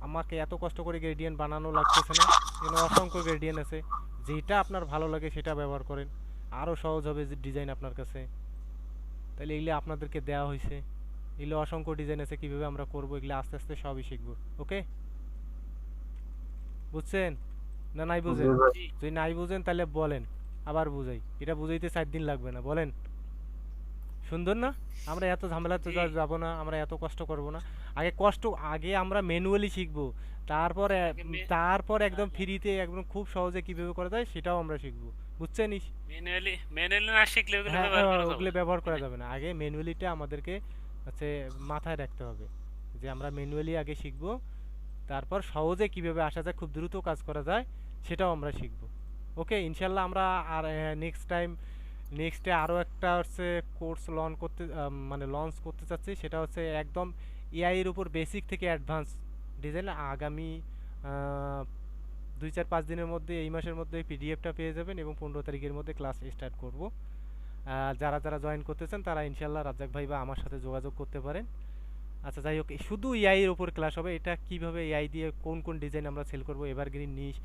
আমাকে এত কষ্ট করে গ্রেডিয়েন্ট বানানো লাগতেছে না, এখানে অসংখ্য গ্রেডিয়েন্ট আছে। যেটা আপনার ভালো লাগে সেটা ব্যবহার করেন, আরও সহজ হবে যে ডিজাইন আপনার কাছে। তাহলে এগুলো আপনাদেরকে দেওয়া হয়েছে, এগুলো অসংখ্য ডিজাইন আছে, কীভাবে আমরা করবো এগুলো আস্তে আস্তে সবই শিখবো। ওকে, বুঝছেন না? নাই বুঝেন? যদি নাই বুঝেন তাহলে বলেন, আবার বুঝাই। এটা বুঝাইতে 4 দিন লাগবে না, বলেন। সুন্দর না? আমরা এত ঝামেলাতে যাবো না, আমরা এত কষ্ট করবো না। আগে কষ্ট, আগে আমরা ম্যানুয়ালি শিখবো, তারপরে আগে তারপর একদম ফ্রিতে একদম খুব সহজে কিভাবে করা যায় সেটাও আমরা শিখবো, বুঝছেন? ম্যানুয়ালি না শিখলে ওগুলো হ্যাঁ, ব্যবহার করা যাবে ওগুলো না। ব্যবহার করা যাবে না। আগে ম্যানুয়ালিটা আমাদেরকে হচ্ছে মাথায় রাখতে হবে, যে আমরা ম্যানুয়ালি আগে শিখবো, তারপর সহজে কিভাবে আসা যায়, খুব দ্রুত কাজ করা যায়, সেটাও আমরা শিখবো। ওকে, ইনশাল্লাহ আমরা আর নেক্সটে আরও একটা হচ্ছে কোর্স লঞ্চ করতে চাচ্ছি, সেটা হচ্ছে একদম এআই এর উপর বেসিক থেকে অ্যাডভান্স ডিজাইন। আগামী 2-4-5 দিনের মধ্যে, এই মাসের মধ্যে পিডিএফটা পেয়ে যাবেন এবং 15 তারিখের মধ্যে ক্লাস স্টার্ট করব। যারা যারা জয়েন করতে চান তারা ইনশাল্লাহ রাজ্জাক ভাই বা আমার সাথে যোগাযোগ করতে পারেন। আচ্ছা, যাই হোক, শুধু এআই এর উপর ক্লাস হবে। এটা কিভাবে এআই দিয়ে কোন কোন ডিজাইন আমরা সেল করব, এভারগ্রিন নিশ,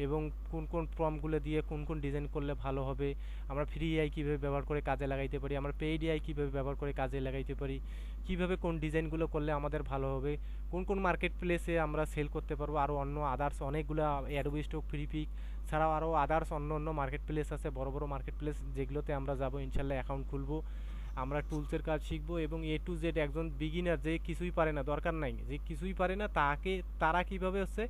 এবং কোন কোন প্রম্পটগুলো দিয়ে কোন কোন ডিজাইন করলে ভালো হবে, আমরা ফ্রি এআই কীভাবে ব্যবহার করে কাজে লাগাইতে পারি, আমরা পেইড এআই কীভাবে ব্যবহার করে কাজে লাগাইতে পারি, কীভাবে কোন ডিজাইনগুলো করলে আমাদের ভালো হবে, কোন কোন মার্কেট প্লেসে আমরা সেল করতে পারবো, আরও অন্য আদার্স অনেকগুলো অ্যাডোবি স্টক, ফ্রি পিক ছাড়াও আরও আদার্স অন্য অন্য মার্কেট প্লেস আছে, বড় বড় মার্কেট প্লেস, যেগুলোতে আমরা যাব ইনশাল্লাহ, অ্যাকাউন্ট খুলবো, আমরা টুলসের কাজ শিখবো, এবং এ টু জেড একজন বিগিনার যে কিছুই পারে না, দরকার নাই, যে কিছুই পারে না তারা কিভাবে হচ্ছে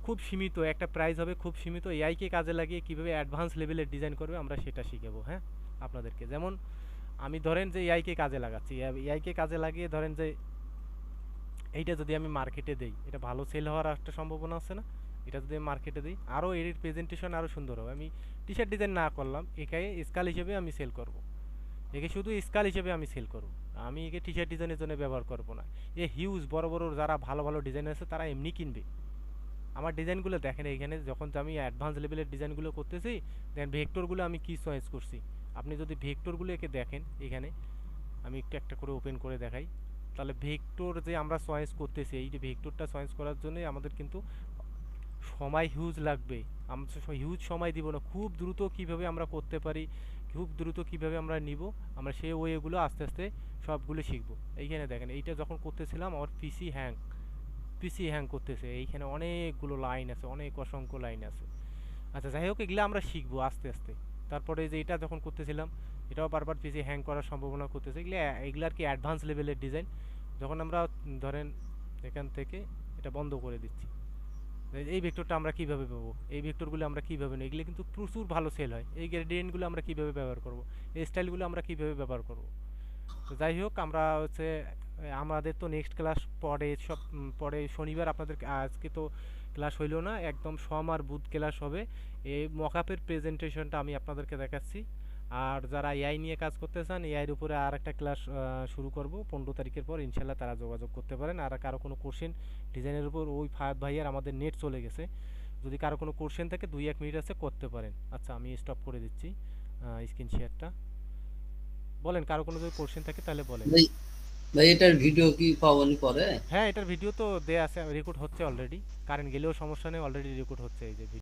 খুব সীমিত একটা প্রাইস হবে, খুব সীমিত এআইকে কাজে লাগিয়ে কিভাবে অ্যাডভান্স লেভেলের ডিজাইন করবে আমরা সেটা শিখাবো। হ্যাঁ, আপনাদেরকে, যেমন আমি ধরেন যে এআইকে কাজে লাগাচ্ছি, এআইকে কাজে লাগিয়ে ধরেন যে এইটা যদি আমি মার্কেটে দেই, এটা ভালো সেল হওয়ার একটা সম্ভাবনা আছে না? এটা যদি আমি মার্কেটে দিই, আরও এর প্রেজেন্টেশন আরও সুন্দর হবে। আমি টি শার্ট ডিজাইন না করলাম, একে স্কাল হিসেবে আমি সেল করব, একে শুধু স্কাল হিসেবে আমি সেল করব, আমি একে টি শার্ট ডিজাইনের জন্য ব্যবহার করব না। এ হিউজ বড় বড় যারা ভালো ভালো ডিজাইন আছে তারা এমনি কিনবে। আমার ডিজাইনগুলো দেখেন, এইখানে যখন আমি অ্যাডভান্স লেভেলের ডিজাইনগুলো করতেছি, দেখেন ভেক্টরগুলো আমি কী চয়েস করছি। আপনি যদি ভেক্টরগুলো একে দেখেন, এখানে আমি একটু একটা করে ওপেন করে দেখাই, তাহলে ভেক্টর যে আমরা চয়েস করতেছি, এই যে ভেক্টরটা চয়েস করার জন্য আমাদের কিন্তু সময় হিউজ লাগবে। আমরা হিউজ সময় দিব না, খুব দ্রুত কিভাবে আমরা করতে পারি, খুব দ্রুত কিভাবে আমরা নিব, আমরা সেই ওয়েগুলো আস্তে আস্তে সবগুলো শিখবো। এইখানে দেখেন, এইটা যখন করতেছিলাম আমার পিসি হ্যাং করতেছে, এইখানে অনেকগুলো লাইন আছে, অসংখ্য লাইন আছে। আচ্ছা, যাই হোক, এগুলো আমরা শিখবো আস্তে আস্তে। তারপরে যে এটা যখন করতেছিলাম, এটাও বারবার পিসি হ্যাং করার সম্ভাবনা করতেছে। এগুলো আর কি অ্যাডভান্স লেভেলের ডিজাইন। যখন আমরা ধরেন এখান থেকে এটা বন্ধ করে দিচ্ছি, এই ভেক্টরটা আমরা কিভাবে পাবো, এই ভেক্টরগুলো আমরা কিভাবে নেব, এগুলো কিন্তু প্রচুর ভালো সেল হয়। এই গ্রেডিয়েন্টগুলো আমরা কিভাবে ব্যবহার করব, এই স্টাইলগুলো আমরা কিভাবে ব্যবহার করব। তো যাই হোক, আমরা হচ্ছে আমাদের তো নেক্সট ক্লাস পরে শনিবার, আপনাদের আজকে তো ক্লাস হইলো না, একদম সোম আর বুধ ক্লাস হবে। এই মকআপের প্রেজেন্টেশনটা আমি আপনাদেরকে দেখাচ্ছি। আর যারা এআই নিয়ে কাজ করতে চান, এআইয়ের উপরে আর একটা ক্লাস শুরু করব 15 তারিখের পর, ইনশাল্লাহ তারা যোগাযোগ করতে পারেন। আর কারো কোনো কোশ্চেন ডিজাইনের উপর, ওই ফায়াদ ভাইয়ের আমাদের নেট চলে গেছে, যদি কারো কোনো কোশ্চেন থাকে 2-1 মিনিট আছে করতে পারেন। আচ্ছা, আমি স্টপ করে দিচ্ছি স্ক্রিন শেয়ারটা। বলেন, কারো কোনো যদি কোশ্চেন থাকে তাহলে বলেন। ভাই ভাই এটার ভিডিও কি পাওয়ানি পরে? হ্যাঁ, এটার ভিডিও তো দেয়া আছে, রেকর্ড হচ্ছে অলরেডি, কারেন্ট গেলেও সমস্যা নেই, অলরেডি রেকর্ড হচ্ছে এই যে